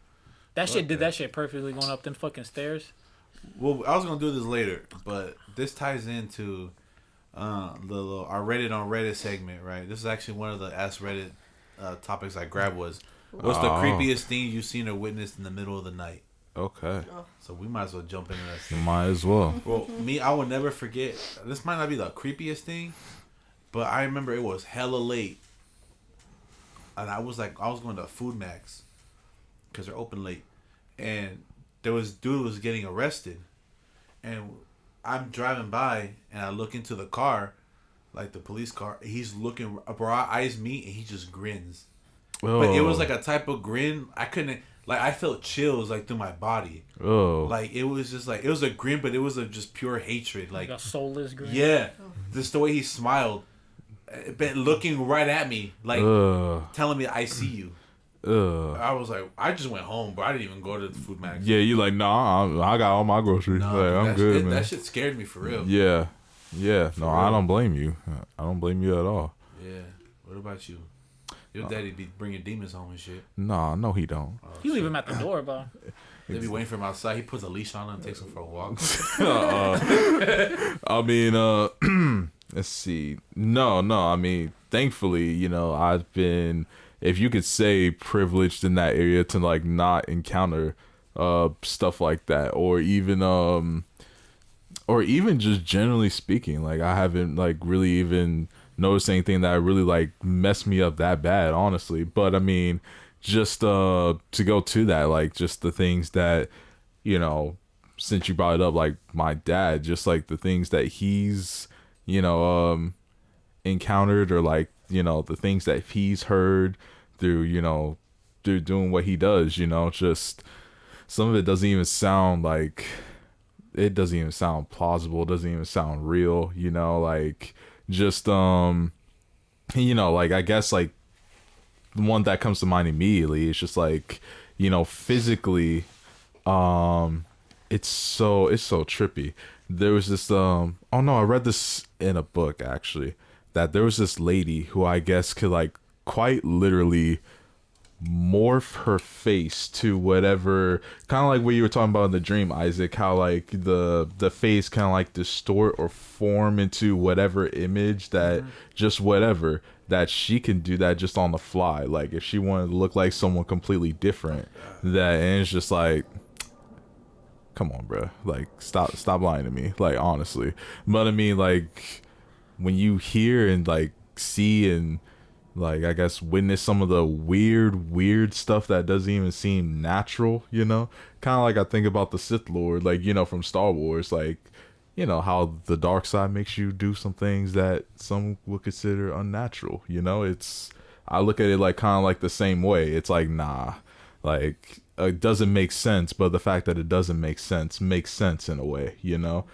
That shit did that shit perfectly going up them fucking stairs. Well, I was gonna do this later, but this ties into our Reddit on Reddit segment, right? This is actually one of the Ask Reddit topics I grabbed was, what's the creepiest thing you've seen or witnessed in the middle of the night? Okay, So we might as well jump into that thing. might as well. Well, I will never forget. This might not be the creepiest thing, but I remember it was hella late, and I was going to Food Max because they're open late, and dude was getting arrested, and I'm driving by and I look into the car, like the police car. He's looking, bro. Eyes me and he just grins, but it was like a type of grin I couldn't. Like I felt chills like through my body. Oh, Like it was just like it was a grin, but it was just pure hatred. Like a soulless grin. yeah, just the way he smiled, but looking right at me, like telling me I see you. I was like, I just went home, but I didn't even go to the Food Max. yeah. You like, nah, I got all my groceries. No, like, I'm good, man. That shit scared me for real. Yeah. No, I don't blame you. I don't blame you at all. Yeah. What about you? Your daddy be bringing demons home and shit. Nah, no, he don't. You leave him at the door, bro. They be waiting for him outside. He puts a leash on him and takes him for a walk. I mean, let's see. No. I mean, thankfully, you know, I've been, if you could say, privileged in that area to like not encounter stuff like that, or even just generally speaking, like I haven't like really even noticed anything that really like messed me up that bad, honestly. But I mean, just to go to that, like just the things that, you know, since you brought it up, like my dad, just like the things that he's, you know, encountered, or like, you know, the things that he's heard through, you know, through doing what he does, you know, just some of it doesn't even sound like, it doesn't even sound plausible, it doesn't even sound real, you know, like just you know, like I guess like the one that comes to mind immediately is just like, you know, physically it's so trippy. There was this oh no, I read this in a book actually, that there was this lady who I guess could like quite literally morph her face to whatever, kind of like what you were talking about in the dream, Isaac, how like the face kind of like distort or form into whatever image that just whatever that she can do that just on the fly. Like if she wanted to look like someone completely different, that, and it's just like, come on, bro, like stop lying to me, like honestly. But I mean, like when you hear and like see and like I guess witness some of the weird stuff that doesn't even seem natural, you know, kind of like I think about the Sith Lord, like, you know, from Star Wars, like, you know, how the dark side makes you do some things that some would consider unnatural, you know. It's, I look at it like kind of like the same way. It's like, nah, like it doesn't make sense, but the fact that it doesn't make sense makes sense in a way, you know.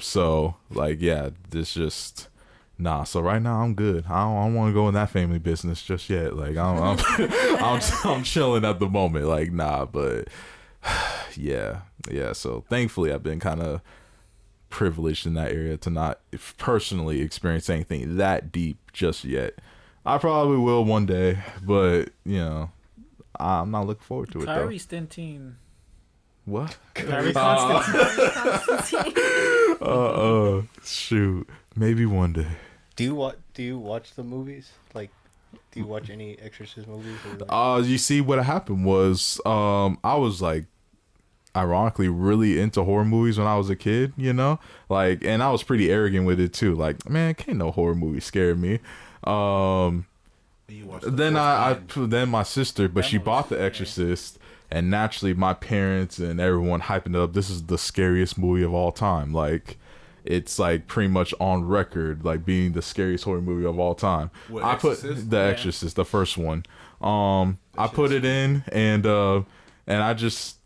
So like, yeah, this just, nah. So right now I'm good. I don't want to go in that family business just yet. Like I'm chilling at the moment. Like nah, but yeah. So thankfully I've been kind of privileged in that area to not personally experience anything that deep just yet. I probably will one day, but you know, I'm not looking forward to it though. Kyrie Stentine. What? Kyrie Constantine. Shoot. Maybe one day. Do you watch the movies? Like, do you watch any Exorcist movies? Or like... You see, what happened was, I was like, ironically, really into horror movies when I was a kid. You know, like, and I was pretty arrogant with it too. Like, man, can't no horror movie scare me. Then then my sister, but she bought The Exorcist, and naturally, my parents and everyone hyping it up. This is the scariest movie of all time. Like. It's like pretty much on record, like being the scariest horror movie of all time. What, I put The Exorcist, the first one. I put it in, and I just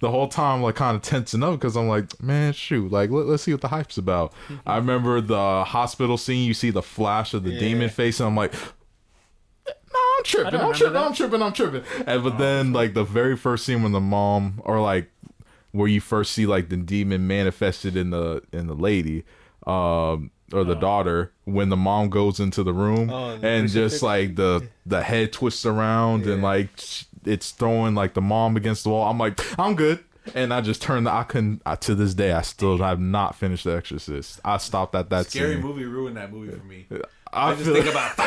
the whole time like kind of tensing up because I'm like, man, shoot, like let's see what the hype's about. I remember the hospital scene. You see the flash of the demon face, and I'm like, no, I'm tripping. And but then like the very first scene when the mom, or like where you first see like the demon manifested in the lady, or the daughter, when the mom goes into the room and just like the head twists around and like it's throwing like the mom against the wall. I'm like, I'm good. And I just turned to this day, I still have not finished The Exorcist. I stopped at that scary scene. movie ruined that movie for me. I just think about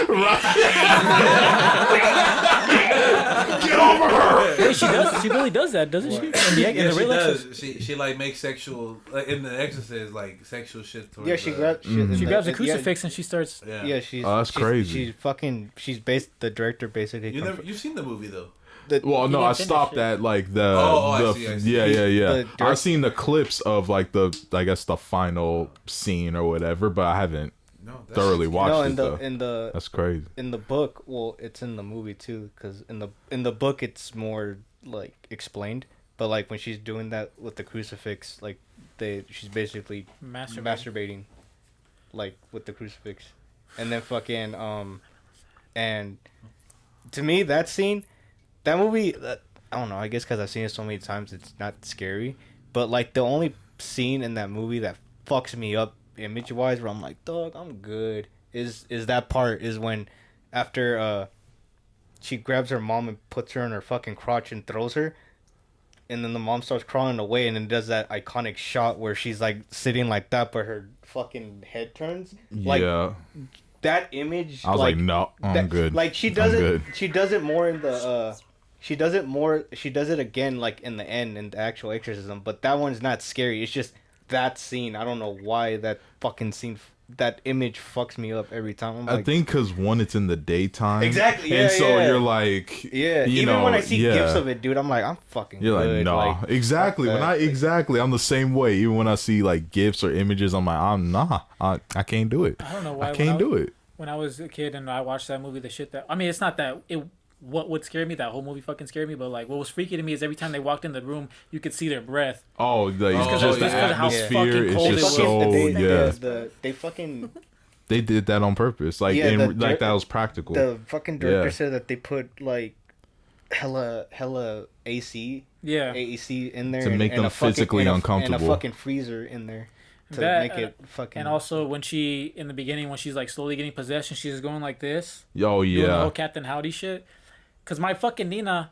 get over her. Wait, she does. She really does that, doesn't she? In the real does. She like makes sexual, like in The Exorcist, like sexual shit towards. Yeah, she grabs a crucifix and she starts. Yeah, that's crazy. The director basically. You've seen the movie though. Well, no, I stopped at like the. I see. Yeah. I've seen the clips of like I guess the final scene or whatever, but I haven't thoroughly watched it though. That's crazy. In the book, well, it's in the movie too, because in the book it's more like explained, but like when she's doing that with the crucifix, like she's basically masturbating, like with the crucifix, and then fucking and to me that scene. That movie, I don't know, I guess because I've seen it so many times, it's not scary. But, like, the only scene in that movie that fucks me up image-wise, where I'm like, dog, I'm good, is that part, is when after she grabs her mom and puts her in her fucking crotch and throws her, and then the mom starts crawling away, and then does that iconic shot where she's, like, sitting like that, but her fucking head turns. Like, yeah. That image... I was like no, I'm good. Like, she does it more in the... She does it again, like, in the end, in the actual exorcism, but that one's not scary. It's just that scene. I don't know why that fucking scene, that image fucks me up every time. I think because, one, it's in the daytime. Exactly, yeah, and so you're like... Yeah, even when I see gifs of it, dude, I'm like, I'm fucking You're good. like, nah. Like, exactly. I'm the same way. Even when I see, like, gifs or images, I'm like, I can't do it. I don't know why. I can't do it. When I was a kid and I watched that movie, the shit that... I mean, it's not that... What would scare me? That whole movie fucking scared me. But like, what was freaky to me is every time they walked in the room, you could see their breath. Oh, just the atmosphere. It's just so They did that on purpose. Like, like that was practical. The fucking director said that they put like hella AC. Yeah. AEC in there to make them physically uncomfortable. And a fucking freezer in there. To make it fucking... And also when she, in the beginning, when she's like slowly getting possessed and she's going like this. Oh yeah. Doing the whole Captain Howdy shit. Cause my fucking Nina,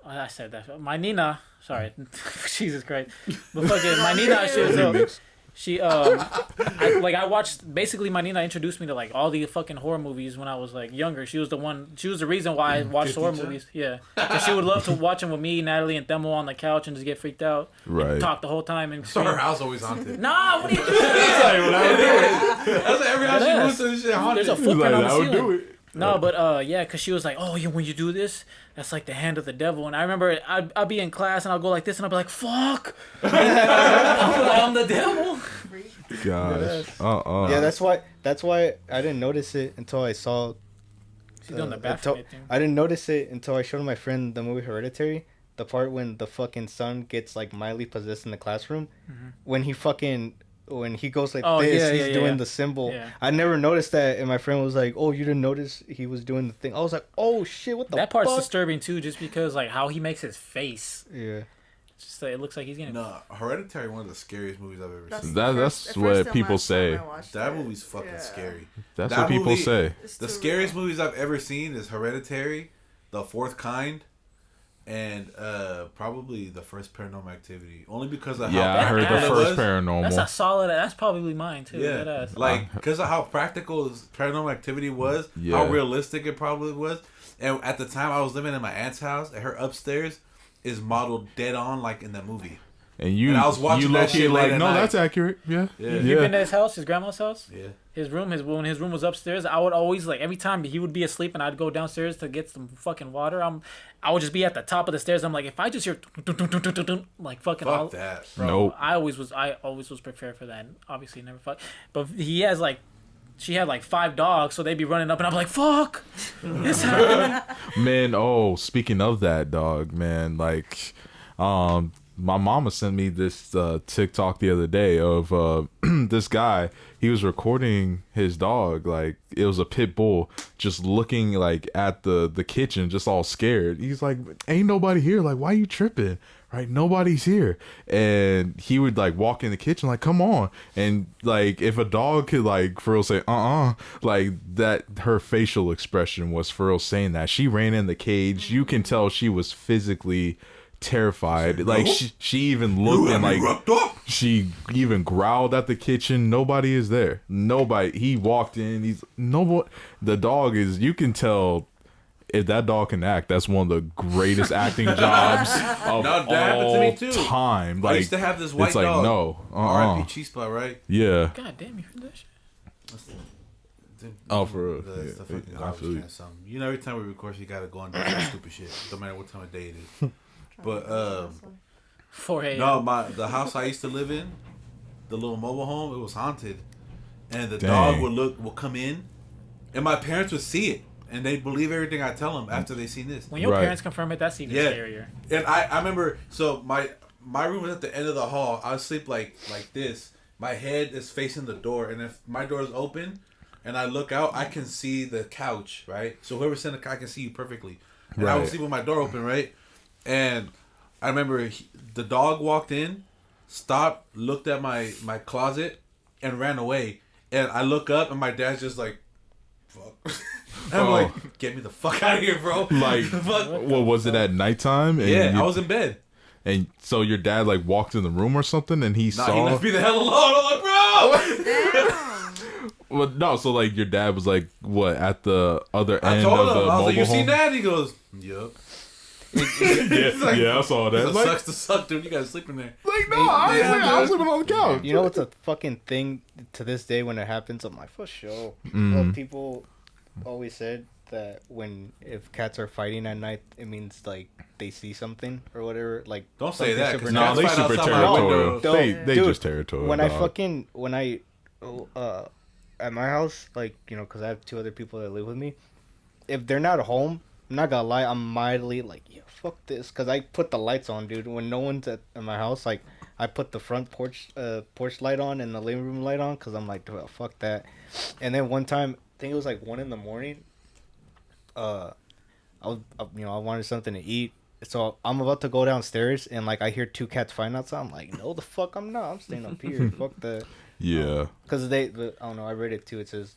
I said that. My Nina, sorry, Jesus Christ, but fucking my Nina, I watched basically my Nina introduced me to like all the fucking horror movies when I was like younger. She was the reason why I watched horror movies. Yeah, cause she would love to watch them with me, Natalie, and Themo on the couch and just get freaked out. Right. And talk the whole time and. So her house always haunted. Nah, what are you doing? That's like every house she moves to, this shit haunted. There's a footprint on the I would ceiling. do it. No, but yeah, cause she was like, "Oh, yeah, when you do this, that's like the hand of the devil." And I remember I'd be in class and I'll go like this and I'll be like, "Fuck," I'm the devil. Gosh, Yeah, that's why I didn't notice it until I saw. She's doing the bathroom thing. I didn't notice it until I showed my friend the movie Hereditary. The part when the fucking son gets like mildly possessed in the classroom, when he goes like this, he's doing the symbol. Yeah. I never noticed that, and my friend was like, "Oh, you didn't notice he was doing the thing?" I was like, "Oh shit, what the?" That part's fuck? disturbing too, just because like how he makes his face. Yeah. It's just it looks like he's getting. No, Hereditary, one of the scariest movies I've ever seen. That's what people say. That movie's fucking scary. That's what people say. The scariest movies I've ever seen is Hereditary, The Fourth Kind, and probably the first Paranormal Activity. Only because of how I heard the first Paranormal. That's a solid. That's probably mine too. Yeah, like because of how practical Paranormal Activity was, how realistic it probably was, and at the time I was living in my aunt's house, and her upstairs is modeled dead on like in that movie. And I was watching that shit like, no, that's accurate. Yeah. You been to his house, his grandma's house? Yeah. When his room was upstairs, I would always like every time he would be asleep and I'd go downstairs to get some fucking water. I would just be at the top of the stairs. I'm like, if I just hear like fucking fuck that, bro. Nope. I always was prepared for that. And obviously never fuck. But she had like 5 dogs, so they'd be running up and I'm like, fuck. It's happening. Man, speaking of that, dog, man, like my mama sent me this TikTok the other day of this guy. He was recording his dog, like it was a pit bull, just looking like at the kitchen, just all scared. He's like, "Ain't nobody here. Like, why you tripping? Right? Nobody's here." And he would like walk in the kitchen, like, "Come on!" And like, if a dog could like for real say, like that, her facial expression was for real saying that. She ran in the cage. You can tell she was physically terrified. Like she even looked and like she even growled at the kitchen. Nobody is there. Nobody. He walked in. The dog is. You can tell if that dog can act. That's one of the greatest acting jobs of all time. Like, I used to have this white it's like, dog. No. R.I.P. Cheese Spot, right? Yeah. God damn, you heard that shit. Oh, for real. The fucking garbage can or something. You know, every time we record, you gotta go on that stupid shit. No matter what time of day it is. But 4 a.m. No, the house I used to live in, the little mobile home, it was haunted, and the dog would come in, and my parents would see it, and they'd believe everything I tell them after they seen this. When your parents confirm it, that's even scarier. And I remember, so my room was at the end of the hall. I would sleep like this. My head is facing the door, and if my door is open, and I look out, I can see the couch, right? So whoever's in the couch, I can see you perfectly. And I would sleep with my door open, right? And I remember the dog walked in, stopped, looked at my closet, and ran away. And I look up, and my dad's just like, fuck. I'm like, get me the fuck out of here, bro. Like, what was it at nighttime? And I was in bed. And so your dad like walked in the room or something, and he saw. He left me the hell alone. I'm like, bro. Damn. Well, no. So like your dad was like, what, at the other end I told of him, the I was mobile like, you home? seen that? He goes, yup. Like, I saw that. Like, sucks to suck, dude. You gotta sleep in there. Like, no, I was sleeping on the couch. You know what's a fucking thing to this day when it happens? I'm like, for sure. People always said that if cats are fighting at night, it means like they see something or whatever. Like, don't say that. No, they super territorial. They just territorial. When I at my house, like, you know, because I have 2 other people that live with me. If they're not home, I'm not gonna lie, I'm mildly like, yeah, fuck this, because I put the lights on, dude. When no one's at my house, like, I put the front porch light on and the living room light on, because I'm like, well, fuck that. And then one time, I think it was like 1 a.m, I wanted something to eat, so I'm about to go downstairs, and like I hear 2 cats fighting outside. I'm like, no, the fuck, I'm not. I'm staying up here. Fuck that. Yeah. Because I don't know. I read it too. It says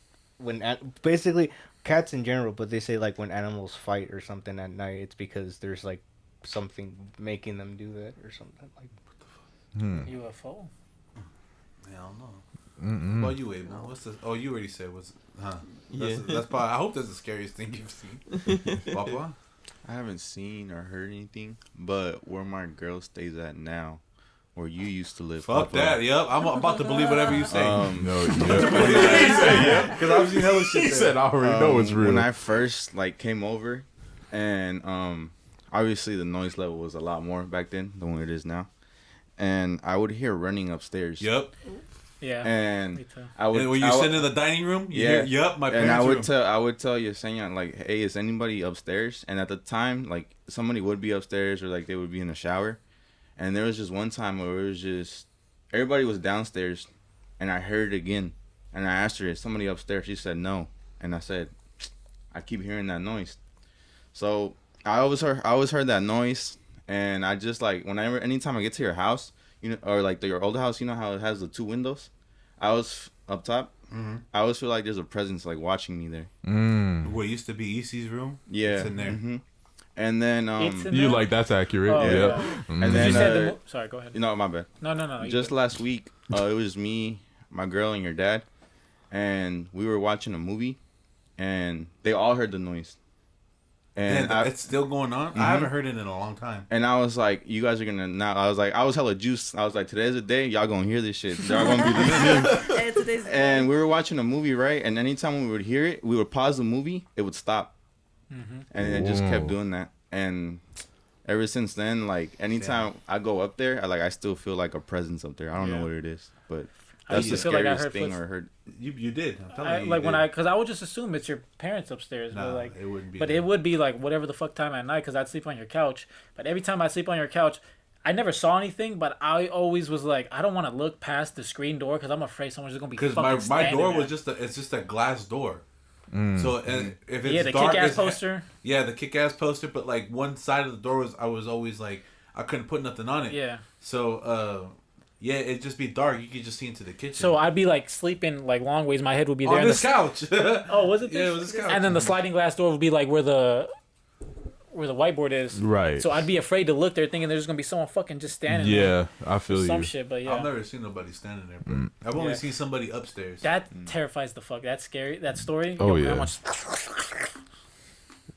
basically cats in general, but they say like when animals fight or something at night, it's because there's like something making them do that or something like. UFO. Hell no. What about you, Abel? What's the? Oh, you already said what's? Huh? That's probably. I hope that's the scariest thing you've seen. Papa? I haven't seen or heard anything, but where my girl stays at now, where you used to live. Fuck that. Yep. I'm about to believe whatever you say. No, Yeah. Because I've seen hella shit. he said, "I already know it's real." When I first like came over, and obviously the noise level was a lot more back then than what it is now, and I would hear running upstairs. Yep. Yeah. And Me too. I would. And when you sitting in the dining room, you hear, yep, my parents' And room. I would tell Yesenia, like, hey, is anybody upstairs? And at the time, like, somebody would be upstairs or like they would be in the shower. And there was just one time where it was just everybody was downstairs, and I heard it again. And I asked her, is somebody upstairs? She said no. And I said, I keep hearing that noise. So I always heard that noise, and I just like anytime I get to your house, you know, or like your old house, you know how it has the 2 windows. I was up top. Mm-hmm. I always feel like there's a presence like watching me there. What used to be EC's room? Yeah, it's in there. Mm-hmm. And then you like that's accurate. Oh, yeah. yeah. And then You said sorry, go ahead. you know, my bad. No. Just last week, it was me, my girl, and your dad, and we were watching a movie, and they all heard the noise. And it's still going on. I haven't heard it in a long time. And I was like, you guys are gonna now. I was hella juiced. I was like, today's the day. Y'all gonna hear this shit. Y'all gonna be listening. And we were watching a movie, right? And anytime we would hear it, we would pause the movie. It would stop. And it just kept doing that. And ever since then, like anytime I go up there, I still feel like a presence up there. I don't know what it is, but that's the scariest thing I heard. You did. I'm telling you. Like when because I would just assume it's your parents upstairs. Nah, but like it wouldn't be. But it would be like whatever the fuck time at night because I'd sleep on your couch. But every time I sleep on your couch, I never saw anything. But I always was like, I don't want to look past the screen door because I'm afraid someone's just gonna be fucking because my door there. was just a glass door. So and if it's the dark, kick-ass poster. Yeah, the kick-ass poster. But like one side of the door I was always like I couldn't put nothing on it. Yeah. So yeah, it'd just be dark. You could just see into the kitchen. So I'd be like sleeping like long ways. My head would be there on this couch. Oh, was it? Yeah, it was this couch. And then the sliding glass door would be like where the whiteboard is. Right. So I'd be afraid to look there, thinking there's gonna be someone fucking just standing there. Yeah, I feel Some you. shit, but yeah. I've never seen nobody standing there, but I've only seen somebody upstairs. That terrifies the fuck. That's scary. That story. Oh, Yo, yeah.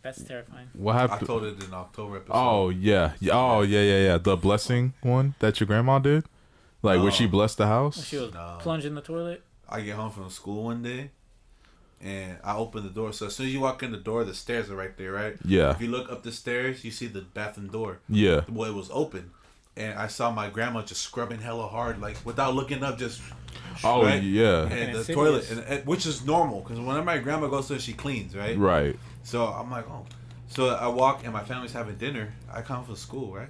That's terrifying. What I happened? told it in October episode. Oh yeah. Oh yeah. The blessing one that your grandma did, like where she blessed the house. She was plunging in the toilet. I get home from school one day, and I open the door. So as soon as you walk in the door, the stairs are right there, right? Yeah. If you look up the stairs, you see the bathroom door. Yeah. Well, it was open, and I saw my grandma just scrubbing hella hard, like without looking up, just. Oh right? yeah. And the Insidious. toilet, and which is normal because whenever my grandma goes there, she cleans, right? Right. So I'm like, oh. So I walk, and my family's having dinner. I come from school, right?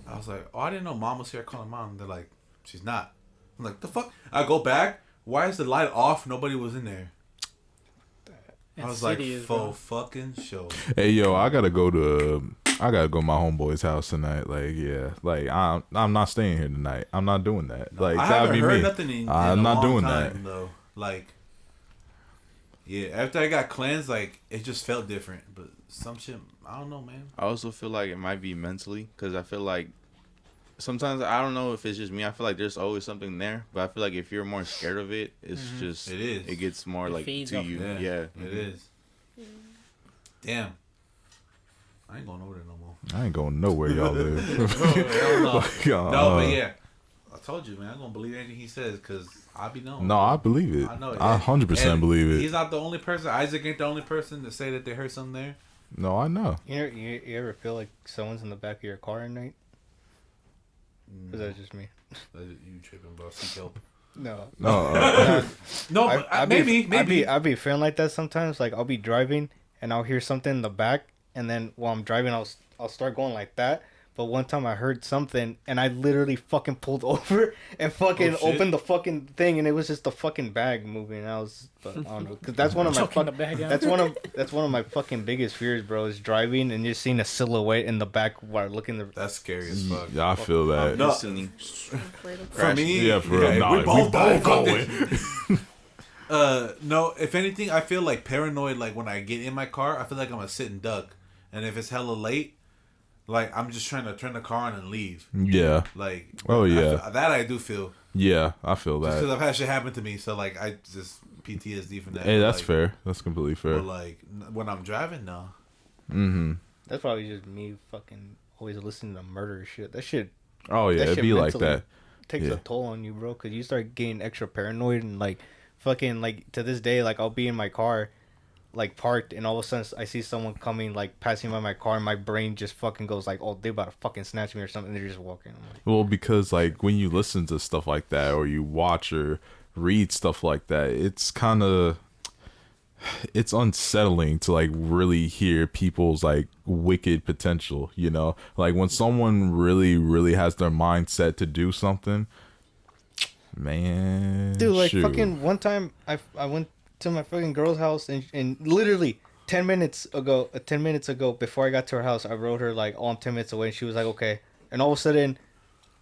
I was like, oh, I didn't know mom was here. I call her mom. They're like, she's not. I'm like, the fuck? I go back. Why is the light off? Nobody was in there. I was like, faux fucking show. Hey yo, I gotta go to my homeboy's house tonight. Like yeah, like I'm not staying here tonight. I'm not doing that. Like I that'd haven't be heard me. nothing in I'm a not long doing time, that. though. Like, yeah, after I got cleansed, like it just felt different. But some shit, I don't know, man. I also feel like it might be mentally because I feel like sometimes I don't know if it's just me. I feel like there's always something there, but I feel like if you're more scared of it, it's just It is. It gets more It like feeds to off you. Yeah, Yeah, it is. Damn. I ain't going over there no more. I ain't going nowhere, y'all live. Hell no. Uh, No, but yeah. I told you, man. I'm going to believe anything he says because I be knowing. No, I believe it. I know. I 100% believe it. He's not the only person. Isaac ain't the only person to say that they heard something there. No, I know. You ever feel like someone's in the back of your car at night? Is that just me? You tripping, bro. Seek help. No. No. No, but maybe. I'd be feeling like that sometimes. Like I'll be driving and I'll hear something in the back, and then while I'm driving, I'll start going like that. But one time I heard something, and I literally fucking pulled over and fucking opened the fucking thing, and it was just the fucking bag moving. And but I don't know, because that's one of my that's one of my fucking biggest fears, bro. Is driving and just seeing a silhouette in the back while looking the. That's scary as fuck. Yeah, I feel that. No. Instantly. For me, Yeah, for real. yeah, Nah, we both going. No. If anything, I feel like paranoid. Like when I get in my car, I feel like I'm a sitting duck, and if it's hella late, like I'm just trying to turn the car on and leave. Yeah. Like. Oh yeah. That I do feel. Yeah, I feel that. Because I've had shit happen to me, so like I just PTSD from that. Hey, that's like, fair. That's completely fair. But like when I'm driving, no. Mm-hmm. That's probably just me fucking always listening to murder shit. That shit. Oh yeah, it'd be like that. Takes a toll on you, bro. Cause you start getting extra paranoid and like fucking like to this day, like I'll be in my car, like parked, and all of a sudden I see someone coming like passing by my car, and my brain just fucking goes like, oh, they about to fucking snatch me or something. And they're just walking. I'm like, well, because like when you listen to stuff like that or you watch or read stuff like that, it's unsettling to like really hear people's like wicked potential, you know, like when someone really has their mind set to do something, man. dude, like shoot. fucking one time I went to my fucking girl's house and literally 10 minutes ago before I got to her house, I wrote her like, oh, I'm 10 minutes away, and she was like, okay. And all of a sudden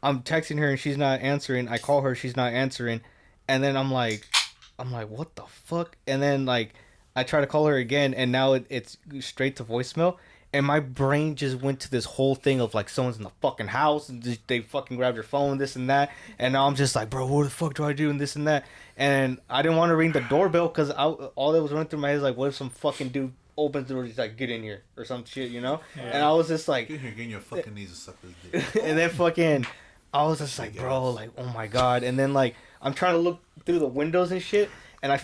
I'm texting her and she's not answering. I call her, she's not answering, and then I'm like what the fuck? And then like I try to call her again, and now it's straight to voicemail. And my brain just went to this whole thing of like someone's in the fucking house and they fucking grabbed your phone, this and that. And now I'm just like, bro, what the fuck do I do and this and that? And I didn't want to ring the doorbell because all that was running through my head is like, what if some fucking dude opens the door, he's like, get in here or some shit, you know? Yeah. And I was just like, get in here, get in your fucking knees and suck this dick. And then fucking, I was just like, bro, like, oh my god. And then like I'm trying to look through the windows and shit. And I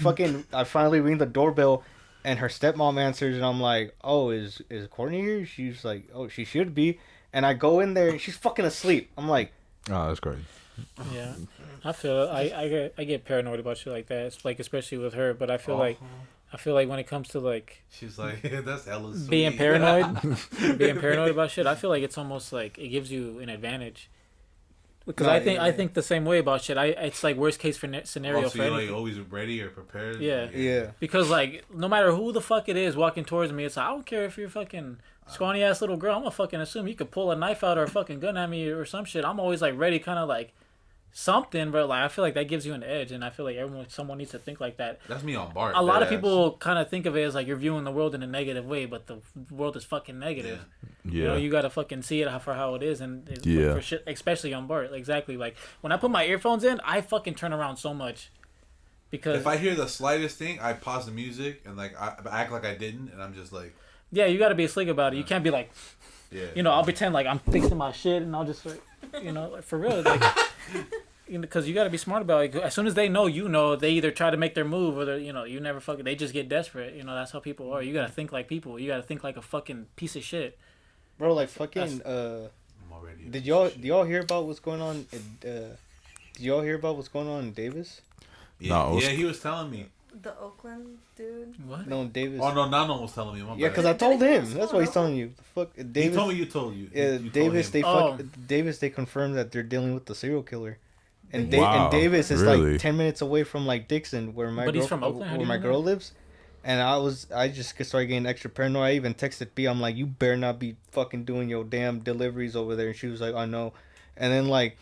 finally ring the doorbell, and her stepmom answers, and I'm like, oh, is Courtney here? She's like, oh, she should be. And I go in there, and she's fucking asleep. I'm like, oh, that's crazy. Yeah, I feel I get paranoid about shit like that. It's like especially with her, but I feel like when it comes to like, she's like, that's hella sweet. being paranoid about shit, I feel like it's almost like it gives you an advantage. Because I think the same way about shit. It's like worst case scenario so for you're anything. like always ready or prepared. Yeah. yeah. Because like no matter who the fuck it is walking towards me, it's like I don't care if you're fucking scrawny ass little girl. I'm gonna fucking assume you could pull a knife out or a fucking gun at me or some shit. I'm always like ready, kind of like something, but like I feel like that gives you an edge, and I feel like someone needs to think like that. That's me on bar. A lot of people kind of think of it as like you're viewing the world in a negative way, but the world is fucking negative. Yeah. You know, you gotta fucking see it for how it is, and for shit, especially on Bart. Exactly. Like when I put my earphones in, I fucking turn around so much because if I hear the slightest thing, I pause the music and like I act like I didn't, and I'm just like, yeah, you gotta be slick about it. You can't be like, you know, I'll pretend like I'm fixing my shit, and I'll just like, you know, like, for real, like. Because you got to be smart about it. As soon as they know, you know, they either try to make their move or they, you know, you never fucking. They just get desperate. You know, that's how people are. You got to think like people. You got to think like a fucking piece of shit. Bro, like fucking. Did y'all hear about what's going on? Did y'all hear about what's going on in Davis? Yeah, he was telling me. The Oakland dude. What? No, Davis. Oh no, Nano was telling me. Yeah, because I told him. That's why he's telling you. The fuck, Davis. He told me you told you. Yeah, you Davis. Davis. They confirmed that they're dealing with the serial killer. And and Davis is like 10 minutes away from like Dixon, where my he's from Oakland? where my girl lives. And I just started getting extra paranoid. I even texted B. I'm like, you better not be fucking doing your damn deliveries over there. And she was like, I know. And then like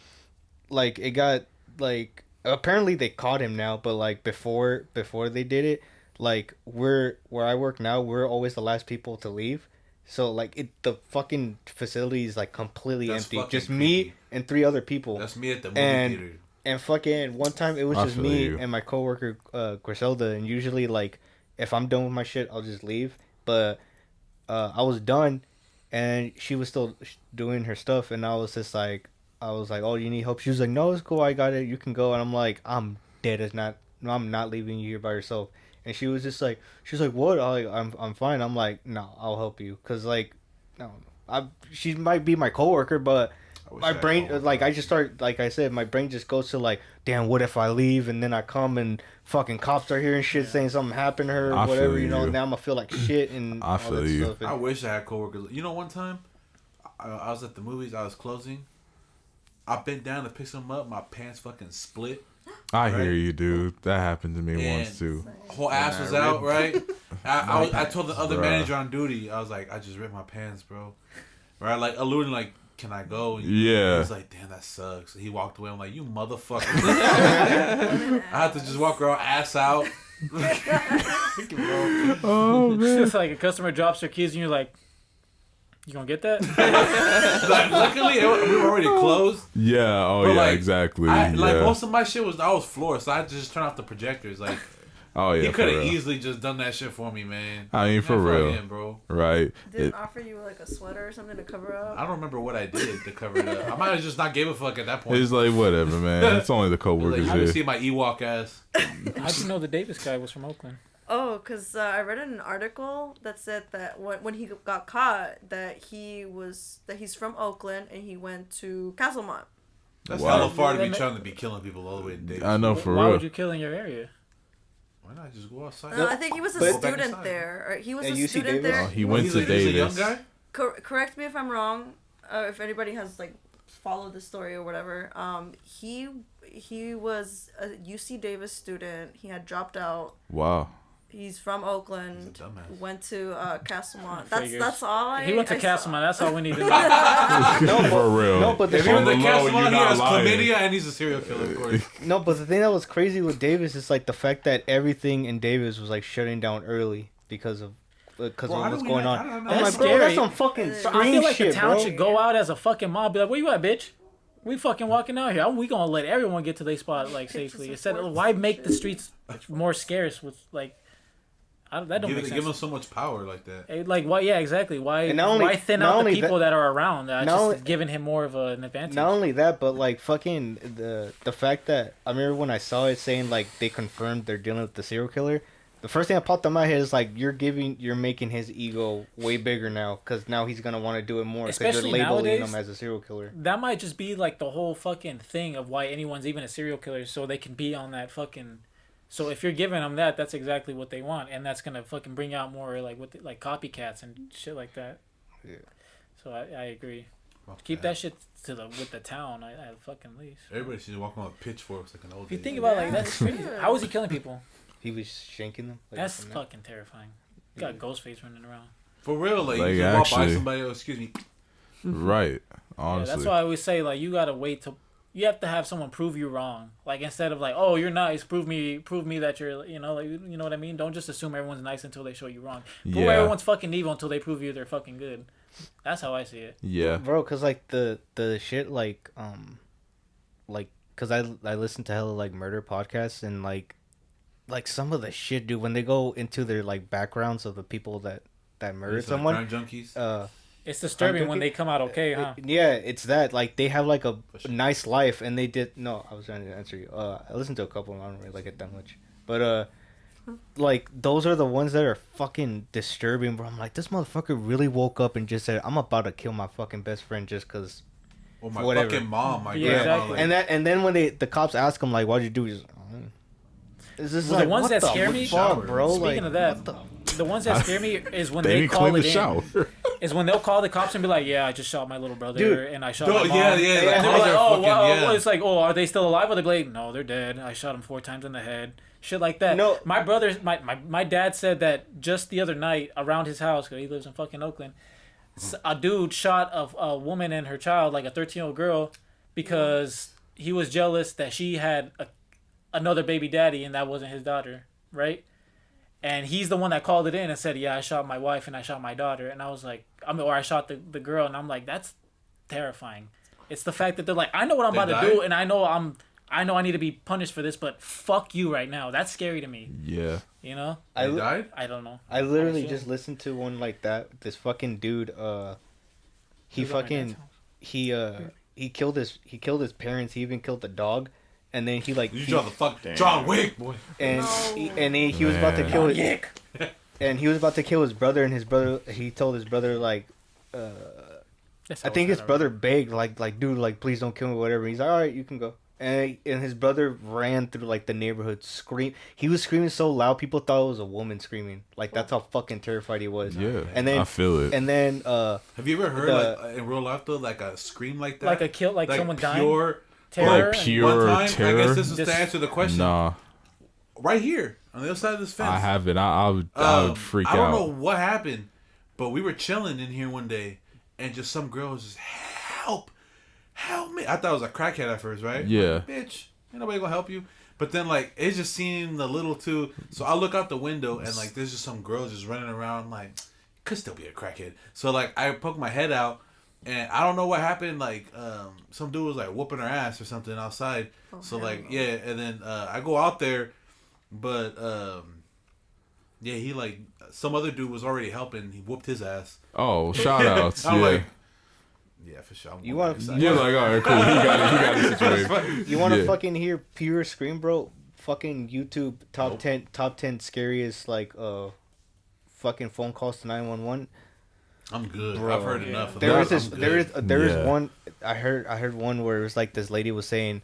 it got like apparently they caught him now, but like before they did it, like where I work now, we're always the last people to leave. So like the fucking facility is like completely empty. Just creepy. Me and 3 other people. That's me at the movie theater. And fucking one time it was just me and my coworker Griselda. And usually like if I'm done with my shit, I'll just leave. But I was done, and she was still doing her stuff. And I was like, oh, you need help? She was like, no, it's cool. I got it. You can go. And I'm like, I'm dead as not. No, I'm not leaving you here by yourself. And she was just like, what? I'm fine. I'm like, no, I'll help you. Cause like, no, she might be my coworker, but my brain, like, I just start, like I said, my brain just goes to like, damn, what if I leave and then I come and fucking cops are here and shit saying something happened to her or whatever, you know, and now I'm gonna feel like shit and I all that stuff. I wish I had coworkers. You know, one time, I was at the movies, I was closing, I bent down to pick something up, my pants fucking split. I hear you, dude. That happened to me once too. Whole ass was out, right? I told the other manager on duty, I was like, I just ripped my pants, bro. Right? Like, alluding, like, can I go? And he was like, damn, that sucks. He walked away. I'm like, you motherfucker. I had to just walk around ass out. Oh man. It's like a customer drops their keys and you're like, you gonna get that? Like, luckily, we were already closed. Yeah. Oh But, yeah. like, Exactly. Like yeah. most of my shit was I was floored, so I just turned off the projectors. Like Oh yeah. he for could have real. easily just done that shit for me, man. I mean, for Man, fuck real. him, bro. Right. Didn't offer you like a sweater or something to cover up. I don't remember what I did to cover it up. I might have just not gave a fuck at that point. It's like whatever, man. It's only the Like, coworkers I haven't here. seen my Ewok ass. How'd you know the Davis guy was from Oakland? Oh, because I read in an article that said that when he got caught, that he's from Oakland and he went to Castlemont. That's Wow. hella far to be Yeah, trying to be killing people all the way in Davis. I know for Why real. would you kill in your area? Why not just go outside? I think he was a But- student Go back there. Or he was At a UC student Davis? there. Oh, he went He's to a young Davis. guy? Correct me if I'm wrong. If anybody has like followed the story or whatever, he was a UC Davis student. He had dropped out. Wow. He's from Oakland. He's a dumbass. Went to Castlemont. Figures. That's all. He went to I Castlemont. That's all we need to know. For real. No, but the If he thing, was On a the low, Castlemont, you're he not has lying. chlamydia and he's a serial killer, of course. no, but the thing that was crazy with Davis is like the fact that everything in Davis was like shutting down early because of Well, of how what's do we going not- on. I don't know. I'm That's like, bro, that's scary. some fucking Bro, screen I feel like shit, the town bro. should go out as a fucking mob. Be like, where you at, bitch? We fucking walking out here. We gonna let everyone get to their spot like safely. Instead, why make the streets more scarce with like? That don't make Give sense. them so much power like that. Like why? Yeah, exactly. Why? And not only- why thin not out the only people that are around? not Just only- giving him more of an advantage. Not only that, but like fucking the fact that I remember when I saw it saying like they confirmed they're dealing with the serial killer. The first thing that popped in my head is like you're making his ego way bigger now because now he's gonna want to do it more because you're Especially labeling nowadays. him as a serial killer. That might just be like the whole fucking thing of why anyone's even a serial killer, so they can be on that fucking. So if you're giving them that, that's exactly what they want, and that's gonna fucking bring out more like like copycats and shit like that. Yeah. So I agree. Keep that shit with the town. I fucking least. Everybody should walk around with pitchforks like an old. If you lady. think about like that's crazy. How is he killing people? He was shanking them. Like, That's from that. fucking terrifying. You got Ghostface running around. For real, like, Like, you just walk by actually. somebody. Oh, excuse me. Right. Yeah, Honestly. that's why I always say like you gotta wait till you have to have someone prove you wrong. Like instead of like, oh, you're nice, prove me that you're, like you know what I mean. Don't just assume everyone's nice until they show you wrong. Prove Yeah. everyone's fucking evil until they prove you they're fucking good. That's how I see it. Yeah. Bro, cause like the shit like cause I listen to hella like murder podcasts and like some of the shit, dude, when they go into their like backgrounds of the people that murdered Some someone. crime junkies. It's disturbing when cooking? they come out okay, huh? Yeah, it's that like they have like a nice life and they did. No, I was trying to answer you. I listened to a couple and I don't really like it that much, but like those are the ones that are fucking disturbing, bro. I'm like, this motherfucker really woke up and just said, I'm about to kill my fucking best friend just cause. Or my whatever. fucking mom, my Yeah, grandma. exactly. Like, And then when the cops ask him like, why'd you do? He's like, it's just Well, like, the ones what that the scare me- fuck, bro. Speaking like, of that, what the ones that scare me is when They they didn't call clean it the in. shower. Is when they'll call the cops and be like, yeah, I just shot my little brother Dude. and I shot Oh, my mom. yeah. And Like, they're calls like, are oh, fucking, well, yeah. it's like, oh, are they still alive? Or they be like, no, they're dead. I shot them 4 times in the head. Shit like that. No. My brother, my dad said that just the other night around his house, because he lives in fucking Oakland, a dude shot a woman and her child, like a 13-year-old girl, because he was jealous that she had another baby daddy and that wasn't his daughter, right? And he's the one that called it in and said, yeah, I shot my wife and I shot my daughter. And I was like, or I shot the girl. And I'm like, that's terrifying. It's the fact that they're like, I know what I'm They about to do. died? And I know I need to be punished for this, but fuck you right now. That's scary to me. Yeah. You know? they died? I don't know. I literally Shit. just listened to one like that. This fucking dude, he He was at my fucking dad's he killed his parents. He even killed the dog, and then he like You draw the fuck John Wick, boy. and No. he was about to Man. kill his and he was about to kill his brother, and his brother he told his brother like That's I how think it's his kinda brother begged like dude, like please don't kill me, whatever. He's like, all right, you can go. And his brother ran through like the neighborhood, he was screaming so loud people thought it was a woman screaming. Like that's how fucking terrified he was. Yeah. And then I feel it. and then Have you ever heard, The- like, in real life, though, like a scream like that? Like a kill, like someone dying. pure, Terror. Like and- pure One time, terror. I guess this is Just- to answer the question. Nah, Right here, on the other side of this fence. I haven't. I would freak I don't know out. what happened, but we were chilling in here one day, and just some girl was just, help me. I thought it was a crackhead at first, right? Yeah. Like, bitch, ain't nobody gonna help you. But then like it just seemed a little too. So I look out the window and like there's just some girls just running around. Like could still be a crackhead. So like I poke my head out and I don't know what happened. Like some dude was like whooping her ass or something outside. So like yeah, and then I go out there, but yeah, he like some other dude was already helping. He whooped his ass. Oh, shout outs. I'm yeah. like, yeah, for sure. You want? You're like, all right, cool. He got it situated. You want to fucking hear pure scream, bro? Fucking YouTube top 10 scariest like fucking phone calls to 911. I'm good. Bro, I've heard enough of there that. There is one. I heard one where it was like this lady was saying,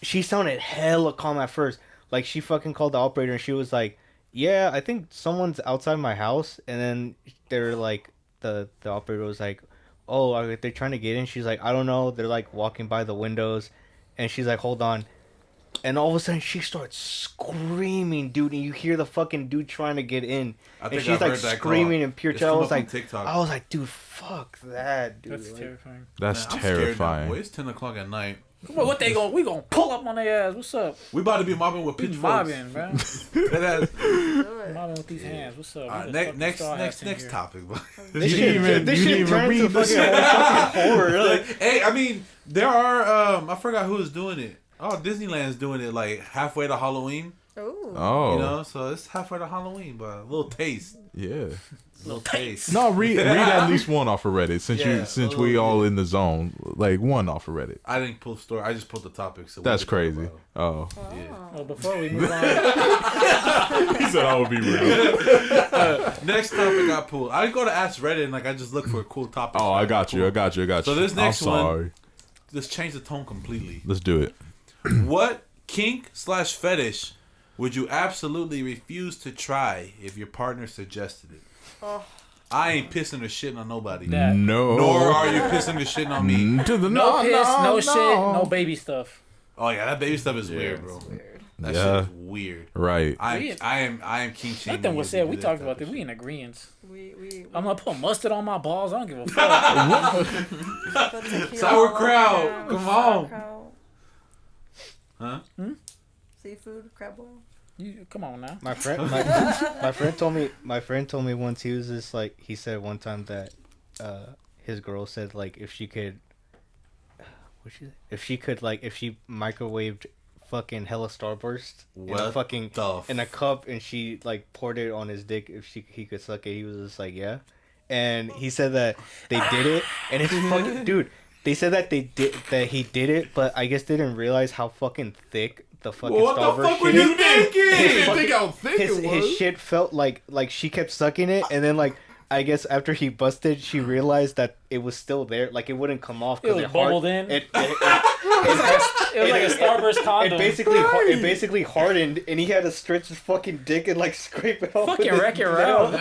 she sounded hella calm at first. Like she fucking called the operator and she was like, "Yeah, I think someone's outside my house." And then they're like, the operator was like, "Oh, are they trying to get in?" She's like, "I don't know. They're like walking by the windows," and she's like, "Hold on." And all of a sudden, she starts screaming, dude, and you hear the fucking dude trying to get in, and she's like screaming in pure terror. I was like, dude, fuck that, dude. That's terrifying. That's Man, terrifying. It's 10 o'clock at night. Come on, we gonna pull up on their ass. What's up? We about to be mobbing with We pitchforks. mobbing, bro. Mobbing with these hands. What's up? All right, next topic. Bro. This shit turned into fucking horror. Like, hey, I mean, there are. I forgot who was doing it. Oh, Disneyland's doing it like halfway to Halloween. Oh, you know, so it's halfway to Halloween, but a little taste. Yeah. Little taste. No, read at least one off of Reddit since we all in the zone. Like one off of Reddit. I didn't pull story. I just pulled the topic. So that's crazy. Oh. Yeah. Well, before we move on, He said I would be real. Next topic I pulled. I go to Ask Reddit and like I just look for a cool topic. Oh, I got you. So this next I'm sorry. one, just change the tone completely. Let's do it. What kink / fetish would you absolutely refuse to try if your partner suggested it? I ain't pissing or shitting on nobody. That. No. Nor are you pissing or shitting on me. no piss, no shit, no baby stuff. Oh yeah, that baby stuff is weird, bro. That shit is weird. Right. I am kink shaming. Nothing was you said. to We do talked that about type this. of We shit. in agreement. We I'm gonna put mustard on my balls. I don't give a fuck. Sauerkraut. Come on. Sauerkraut. Huh? Seafood, crab boil. You, come on now. My friend told me once he was just like, he said one time that his girl said like if she microwaved fucking hella Starburst in a cup and she like poured it on his dick if he could suck it, he was just like yeah. And he said that they did it and it's fucking dude, they said that he did it, but I guess they didn't realize how fucking thick the fucking Starburst shit is. Think how thick it was. His shit felt like she kept sucking it, and then like I guess after he busted, she realized that it was still there, like it wouldn't come off It because was bubbled in. It was like a Starburst condom. it basically hardened, and he had to stretch his fucking dick and like scrape it off. Fucking wreck it around.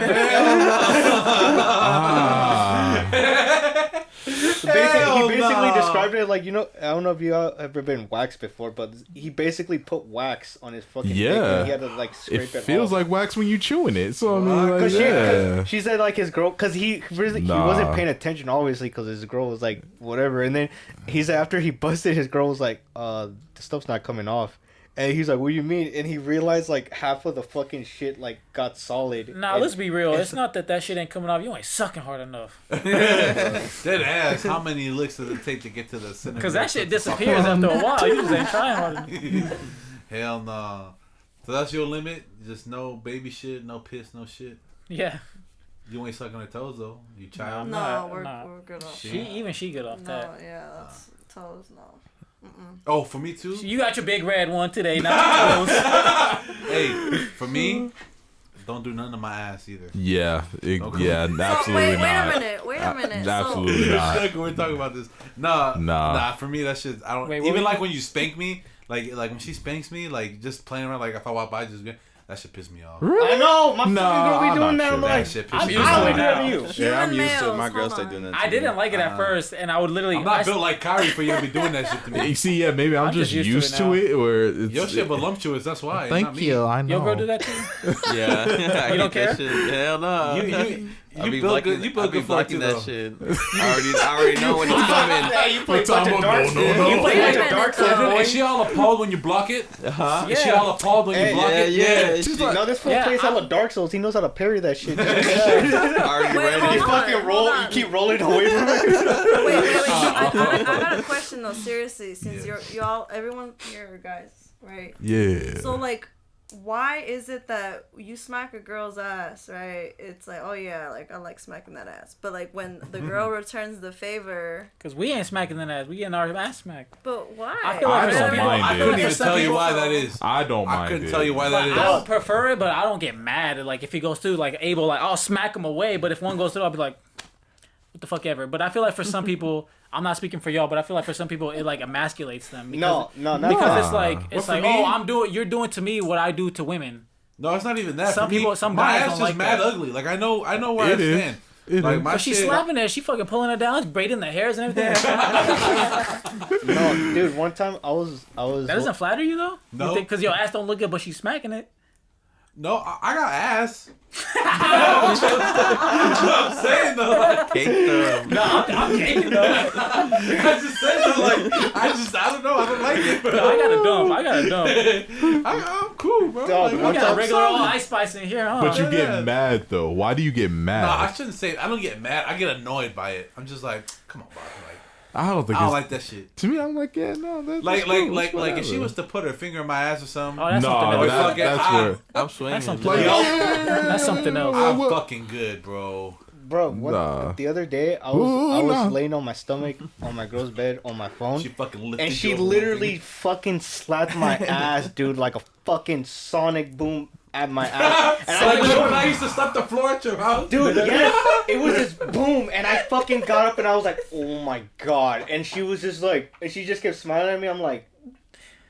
He basically described it like, you know, I don't know if you have ever been waxed before, but he basically put wax on his fucking dick and he had to like scrape it off. It feels like wax when you chewing it. So I mean, like, she said like his girl, because he wasn't paying attention obviously because his girl was like whatever, and then he said after he busted, his girl was like the stuff's not coming off. And he's like, what do you mean? And he realized like half of the fucking shit like got solid. Nah, let's be real. It's not that shit ain't coming off. You ain't sucking hard enough. Dead ass. How many licks does it take to get to the center? Because that shit disappears after a while. You just ain't trying hard enough. Hell no. So that's your limit? Just no baby shit, no piss, no shit? Yeah. You ain't sucking her toes though. You child. No, we're good off that. She good off that. No, yeah, that's toes, no. Oh, for me too? You got your big red one today, not your toes. Hey, for me, don't do nothing to my ass either. Yeah, yeah, So, absolutely not. Wait a minute. Absolutely not. We're talking about this. Nah. For me, that shit. I don't. Wait, even like when you spank me, like when she spanks me, like just playing around. Like if I walk by, just that shit piss me off. I know my fucking girl be I'm doing not that. sure. I'm like, That shit piss I'm me used off. to it now. Yeah, I'm used to it. My Human girl males, started doing that. I didn't like it at first, and I would literally. I'm not built like Kyrie for you to be doing that shit to me. You see, yeah, maybe I'm just used to it, or it's, Your shit voluptuous. That's why. Thank not me. you. I know. Your girl do that too? Yeah. You don't care? Hell no. You built good. You built good for it too, that though. shit. I already know when it's coming. Yeah, you play a bunch of dark no. You play a bunch of Wait a dark minute, souls. Is she all appalled when you block it? Uh-huh. Is she all appalled when you block it? Yeah. She's like, no, this fool Yeah, plays hella Dark Souls. He knows how to parry that shit. Already Wait, ready. hold You on, fucking roll. hold on. You keep rolling away from it. Wait. I got a question though. Seriously, since y'all, everyone here are guys, right? Yeah. So like, why is it that you smack a girl's ass, right? It's like, oh yeah, like I like smacking that ass. But like when the girl returns the favor, Because we ain't smacking that ass. We getting our ass smacked. but why? I feel like I for some don't people, mind I it. couldn't for even some tell you people- why that is. I don't mind I couldn't it. tell you why Like, that is. I don't prefer it, but I don't get mad. Like if he goes through, like Abel, like I'll smack him away. But if one goes through, I'll be like, what the fuck ever. But I feel like for some people, I'm not speaking for y'all, but I feel like for some people it like emasculates them. Because, No, not because that. it's like But for me- you're doing to me what I do to women. No, it's not even that. Some For me, people- some my guys ass don't just like mad that. ugly. Like I know where It I is. stand. It Like is. my But she's shit. slapping it. She fucking pulling it down, braiding the hairs and everything. No, dude. One time I was. That doesn't flatter you though. No. Because your ass don't look good, but she's smacking it. No, I got ass. I'm saying though. Cake them. No, I'm caking though. I just said that, like I don't know. I don't like it. But No, I got a dump. I'm cool, bro. Dog, Like, one We got time- a regular old ice spice in here, huh? But you Yeah. get mad though. Why do you get mad? no, I shouldn't say. I don't get mad. I get annoyed by it. I'm just like, come on, bro. Like I don't think I don't it's, like that shit. to me, I'm like, yeah, no, that's Like cool, like if whatever. she was to put her finger in my ass or something, Oh, that's something No, else. fuck it. that's where. I'm swinging. That's something Like, else. yeah, That's something else. I'm fucking good, bro. Bro, Nah. the other day I Ooh, was nah. laying on my stomach on my girl's bed on my phone, She fucking lifted and she your literally fucking slapped my ass, dude, like a fucking sonic boom at my ass. And Like I when I used to slap the floor at your house, dude, yes, it was just boom, and I fucking got up and I was like, oh my god, and she was just like, and she just kept smiling at me. I'm like,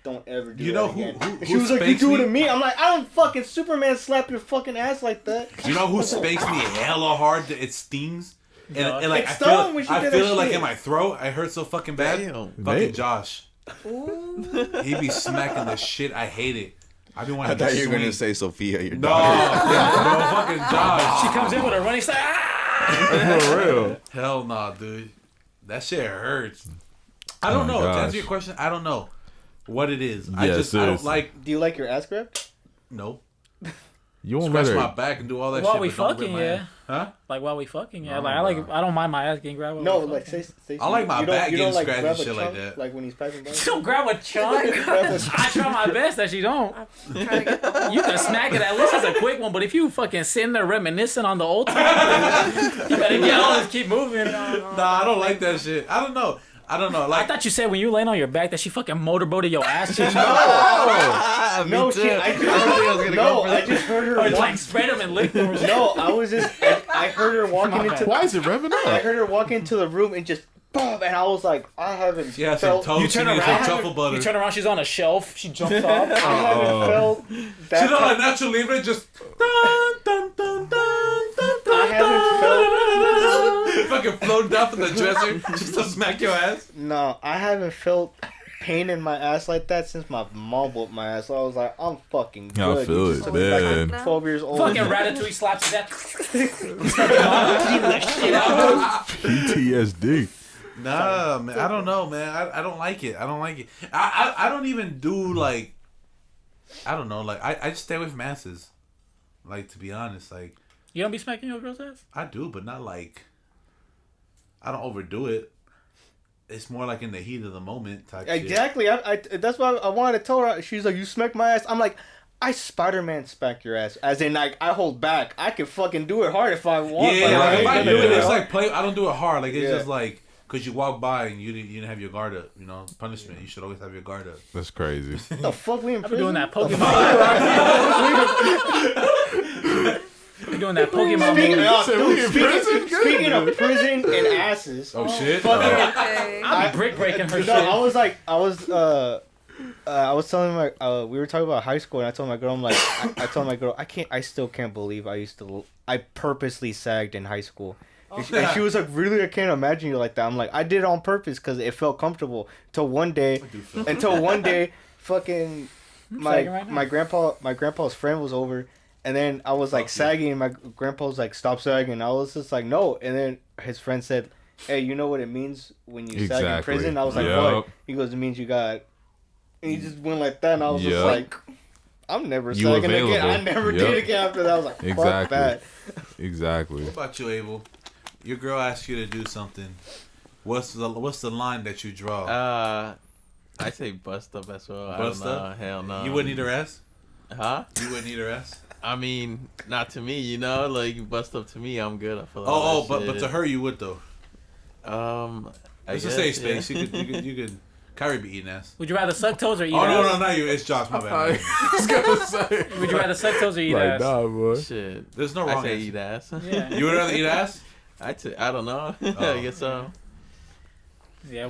don't ever do You that know who- again. who- And who she was like, you spanks do it me? to me. I'm like, I don't fucking Superman slap your fucking ass like that. You know who spanks me hella hard that it stings? And like It I stung feel when she I did feel that it like shit. in my throat. I hurt so fucking bad. Damn. Fucking Mate. Josh. Ooh. He be smacking the shit. I hate it. I've been I wanting thought to you were gonna swing. say Sophia, your No, daughter. no, fucking Josh. She comes in with a running style. Ah! For real. Hell nah, dude. That shit hurts. I don't Oh my know. To gosh. answer your question, I don't know what it is. I Yeah, just I don't seriously. like. Do you like your ass grabbed? No. You won't let Scratch her. my back and do all that While shit. we but don't rip fucking, my yeah. ass. Huh? Like while we fucking, yeah. No, Like bro. I don't mind my ass getting grabbed. while No, we like fucking. say I like my you don't- back you don't, getting like, scratched grab and a shit like chunk, that. Like when he's piping by. She don't grab a chunk. I try my best that she don't. Trying to get the whole You can smack it at least as a quick one, but if you fucking sitting there reminiscing on the old time, you better get on and keep moving. Nah, I don't like that shit. I don't know. I Like thought you said when you laying on your back that she fucking motorboated your ass. Shit. No too. shit. I just heard her. Or walk- like spread them and lick them. Or No, I was just. I heard her walking My into. Why is it revving I up? heard her walk into the room and just. Boom, and I was like, I haven't she has some felt. toast. You turn She needs around, some truffle butter. you turn around, she's on a shelf. She jumps off. I haven't felt that. She's on a type- natural libre, just dun, dun, dun, dun, dun, I haven't felt. fucking float down from the dresser just to smack your ass. No, I haven't felt pain in my ass like that since my mom whooped my ass. So I was like, I'm fucking good. Yeah, I feel You it, just look like man. I'm 12 years old. Fucking Ratatouille slaps you that. PTSD. Nah, man, I don't know, man. I don't like it. I don't like it. I don't even do like. I don't know. Like I just stay away from asses. Like to be honest, like You don't be smacking your girl's ass? I do, but not like. I don't overdo it. It's more like in the heat of the moment type shit. Exactly. I that's why I wanted to tell her. She's like, you smack my ass. I'm like, I Spider-Man smack your ass. As in, like, I hold back. I can fucking do it hard if I want. Yeah, but like, if I ain't do gonna it, it's hard. like play. I don't do it hard. Like it's Yeah. just like because you walk by and you didn't have your guard up. You know, punishment. You should always have your guard up. That's crazy. What the fuck we in I've been prison? doing that The Pokemon. You're doing that Pokemon Speaking, move. speaking of prison and asses, Oh shit! fucking, Okay. I be brick breaking her no, shit. I was telling my we were talking about high school, and I told my girl, I'm like, I told my girl, I still can't believe I purposely sagged in high school. And she was like, really? I can't imagine you like that. I'm like, I did it on purpose because it felt comfortable. Until one day, fucking sagging right now. my grandpa's friend was over, And then I was like sagging, and my grandpa was like, "Stop sagging." I was just like, "No." And then his friend said, "Hey, you know what it means when you sag in prison?" I was like, "What?" He goes, "It means you got." And he just went like that, and I was just like, "I'm never sagging again." I never did again after that. I was like, "Fuck that." Exactly. What about you, Abel? Your girl asks you to do something. What's the line that you draw? I say bust up as well. Bust up? Hell no. You wouldn't eat her ass? Huh? You wouldn't eat her ass? I mean, not to me, you know. Like, you bust up to me, I'm good. I feel like but to her you would though. Let's just say space. You could. Kyrie be eating ass. Would you rather suck toes or eat ass? ass? No, not you. It's Josh. My bad. I was gonna say. Would you rather suck toes or eat like, ass? Nah, boy. Shit. There's no wrong I say answer. eat ass. Yeah. You would rather eat ass? I don't know. I guess so. Yeah,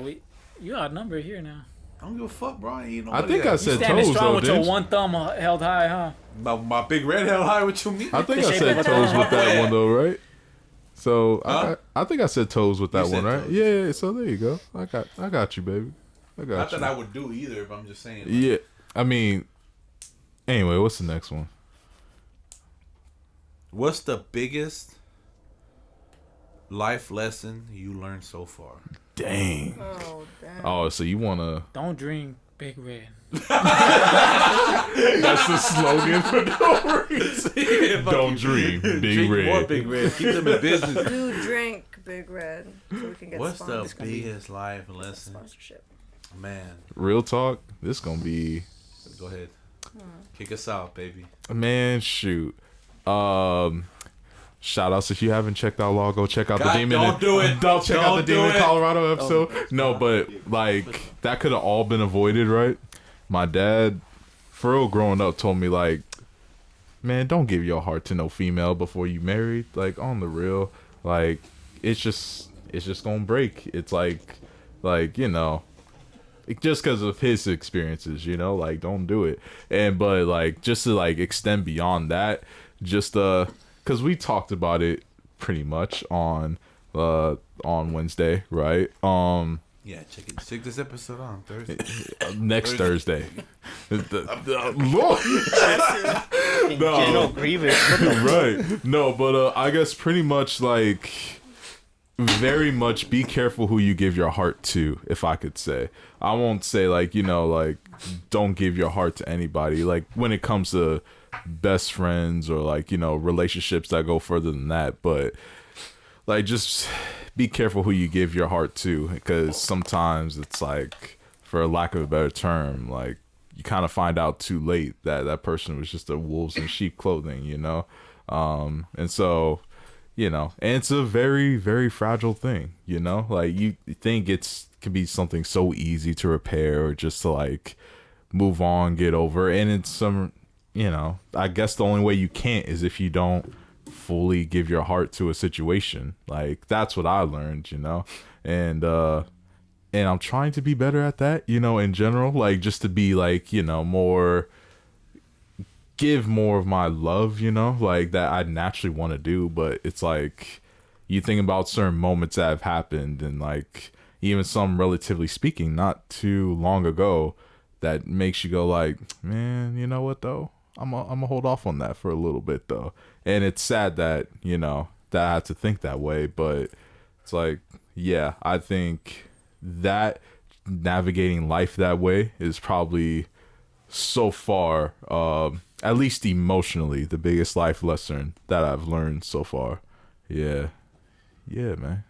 you outnumbered here now. I don't give a fuck, bro. I ain't eating I think I said Standing toes strong though, with your didn't one thumb held high, huh? My big red held high. What you mean? I think The I shape said of a toes thumb. with that one though, right? So Huh? I think I said toes with that You one, said right? toes. Yeah. So there you go. I got you, baby. I got Not you. that I would do either, but I'm just saying. Like, Yeah. I mean. Anyway, what's the next one? What's the biggest life lesson you learned so far? Dang. Oh, damn. Oh, so you wanna? Don't drink Big Red. That's the slogan for no reason. Don't dream, big Drink red. more Big Red. Keep them in business. Do drink Big Red so we can get What's the sponsored. biggest life lesson? Sponsorship. Man, Real talk. This gonna be. go ahead. Kick us out, baby. Man, shoot. Shout outs if you haven't checked out Law, go check out God, the Demon. don't do it. Don't check out the Don't do Demon it. Colorado episode. No, but like that could have all been avoided, right? My dad, for real, growing up, told me like, man, don't give your heart to no female before you married. Like on the real, like it's just gonna break. It's like you know. Just because of his experiences, you know, like don't do it. But like just to like extend beyond that, just because we talked about it pretty much on Wednesday, right? Yeah, check this episode on Thursday. Next Thursday. Lord. General Grievous. Right. No, but I guess pretty much like very much be careful who you give your heart to, if I could say. I won't say like, you know, like don't give your heart to anybody. Like when it comes to best friends or like, you know, relationships that go further than that, but like just be careful who you give your heart to, because sometimes it's like, for lack of a better term, like you kind of find out too late that that person was just a wolves in sheep clothing, you know? And so, you know, and it's a very, very fragile thing, you know? Like you think can be something so easy to repair or just to like move on, get over. And it's some, you know, I guess the only way you can't is if you don't fully give your heart to a situation. Like that's what I learned, you know? And I'm trying to be better at that, you know, in general, like just to be like, you know, give more of my love, you know, like that I naturally want to do. But it's like you think about certain moments that have happened, and like even some, relatively speaking, not too long ago, that makes you go like, man, you know what though, I'm gonna hold off on that for a little bit though. And it's sad that, you know, that I have to think that way, but it's like, yeah, I think that navigating life that way is probably so far, at least emotionally, the biggest life lesson that I've learned so far. Yeah, man.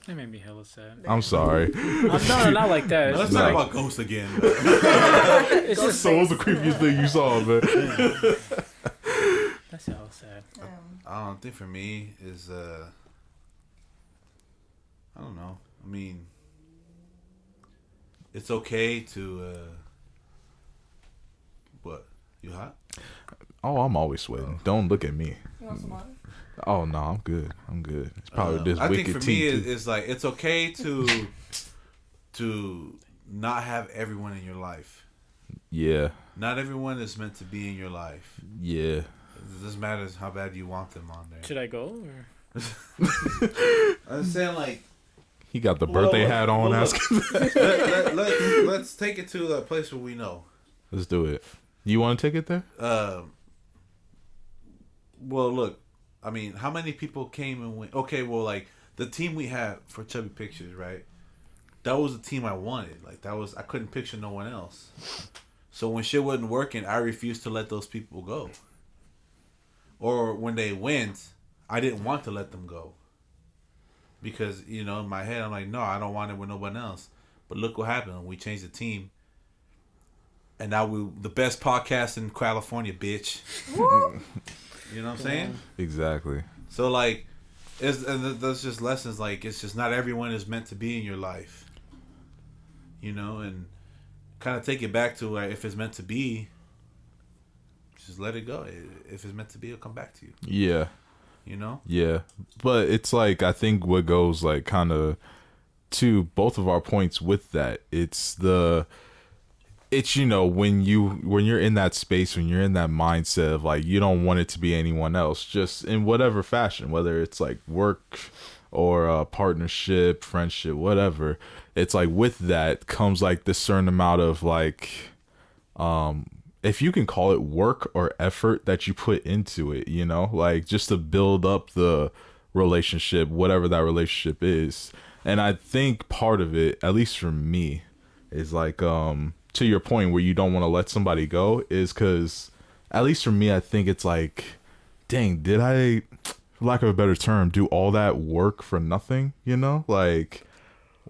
That made me hella sad. I'm sorry. No, not like that. It's Let's just talk like, about ghosts again. it's just So what's the creepiest thing you saw, man? that's hella sad. I don't think for me is I don't know. I mean, it's okay to what? You hot? Oh, I'm always sweating. Don't look at me. You want some water? Oh no, I'm good. It's probably this I wicked think for me tea. too. it's like it's okay to not have everyone in your life. Yeah, Not everyone is meant to be in your life. yeah. It doesn't matter how bad you want them on there. Should I go? Or? I'm saying like He got the birthday hat on. well, Asking. let's take it to a place where we know. Let's do it. You want to take it there? Well, look, I mean, how many people came and went? Okay, well, like the team we had for Chubby Pictures, right? That was the team I wanted. Like I couldn't picture no one else. So when shit wasn't working, I refused to let those people go. Or when they went, I didn't want to let them go. Because, in my head, I'm like, no, I don't want it with no one else. But look what happened. We changed the team. And now we the best podcast in California, bitch. You know what I'm saying? Exactly. So, like, that's just lessons. Like, it's just not everyone is meant to be in your life. And kind of take it back to if it's meant to be, just let it go. If it's meant to be, it'll come back to you. Yeah. Yeah. But it's like, I think what goes like kind of to both of our points with that, it's when you're in that space, when you're in that mindset of like, you don't want it to be anyone else, just in whatever fashion, whether it's like work or a partnership, friendship, whatever. It's like with that comes like this certain amount of like, if you can call it work or effort that you put into it, like just to build up the relationship, whatever that relationship is. And I think part of it, at least for me, is like, to your point where you don't want to let somebody go, is because, at least for me, I think it's like, dang, did I, for lack of a better term, do all that work for nothing? Like,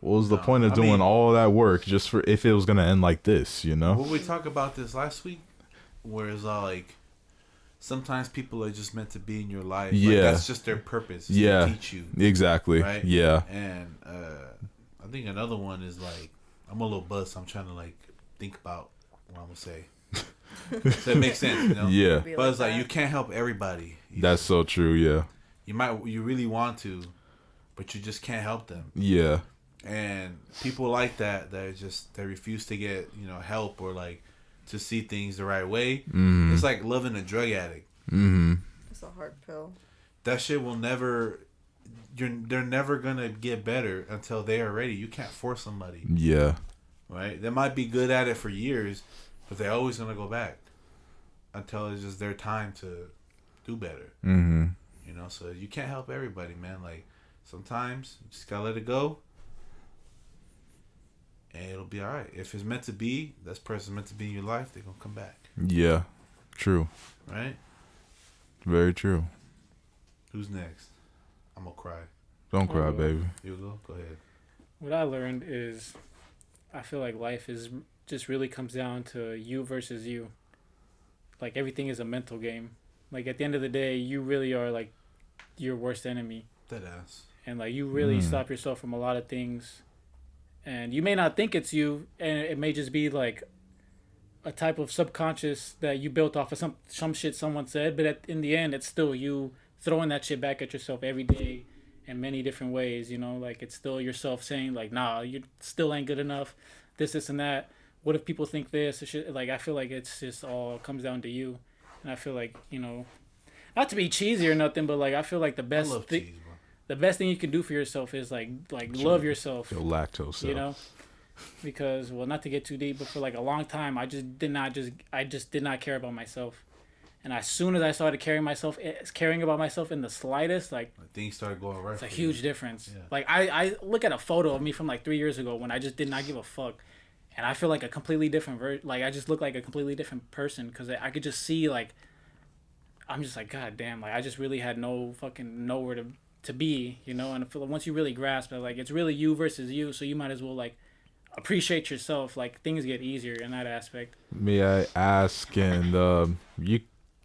what was the point of doing all that work just for if it was gonna end like this? Well, we talked about this last week, where it's all like, sometimes people are just meant to be in your life. Yeah, like, that's just their purpose. Is to teach you exactly. Right? Yeah, and I think another one is like, I'm a little buzzed. So I'm trying to like think about what I'm gonna say. So it makes sense, Yeah, but it's like you can't help everybody. That's so true. Yeah, you really want to, but you just can't help them. Yeah. And people like that they refuse to get help or like to see things the right way. It's like loving a drug addict. It's a hard pill. That shit will never. They're never gonna get better until they are ready. You can't force somebody. Yeah. Right. They might be good at it for years, but they're always gonna go back until it's just their time to do better. So you can't help everybody, man. Like sometimes you just gotta let it go. And it'll be all right. If it's meant to be, that person's meant to be in your life, they're going to come back. Yeah. True. Right? Very true. Who's next? I'm going to cry. Don't cry, baby. You go ahead. What I learned is I feel like life is just really comes down to you versus you. Like everything is a mental game. Like at the end of the day, you really are like your worst enemy. That ass. And like you really stop yourself from a lot of things. And you may not think it's you, and it may just be like a type of subconscious that you built off of some shit someone said. But in the end, it's still you throwing that shit back at yourself every day in many different ways. Like it's still yourself saying like, nah, you still ain't good enough. This, and that. What if people think this? Like I feel like it's just all comes down to you. And I feel like not to be cheesy or nothing, but like I feel like the best thing. The best thing you can do for yourself is like love yourself. Your lactose self. Because not to get too deep, but for like a long time, I just did not care about myself. And as soon as I started caring about myself in the slightest, like things started going right. It's a huge difference. Yeah. Like I look at a photo of me from like 3 years ago when I just did not give a fuck, and I feel like a completely different like I just look like a completely different person because I could just see like I'm just like god damn, like I just really had nowhere to be, and I feel like once you really grasp it, like it's really you versus you, so you might as well like appreciate yourself. Like things get easier in that aspect. May I ask, and you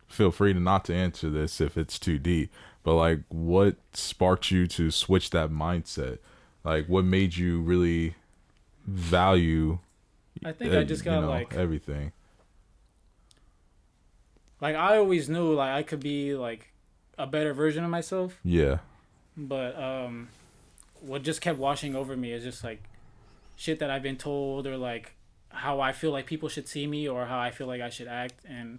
feel free to not to answer this if it's too deep, but like what sparked you to switch that mindset? Like what made you really value I think I just got like everything. Like I always knew like I could be like a better version of myself. Yeah. But what just kept washing over me is just like shit that I've been told or like how I feel like people should see me or how I feel like I should act. And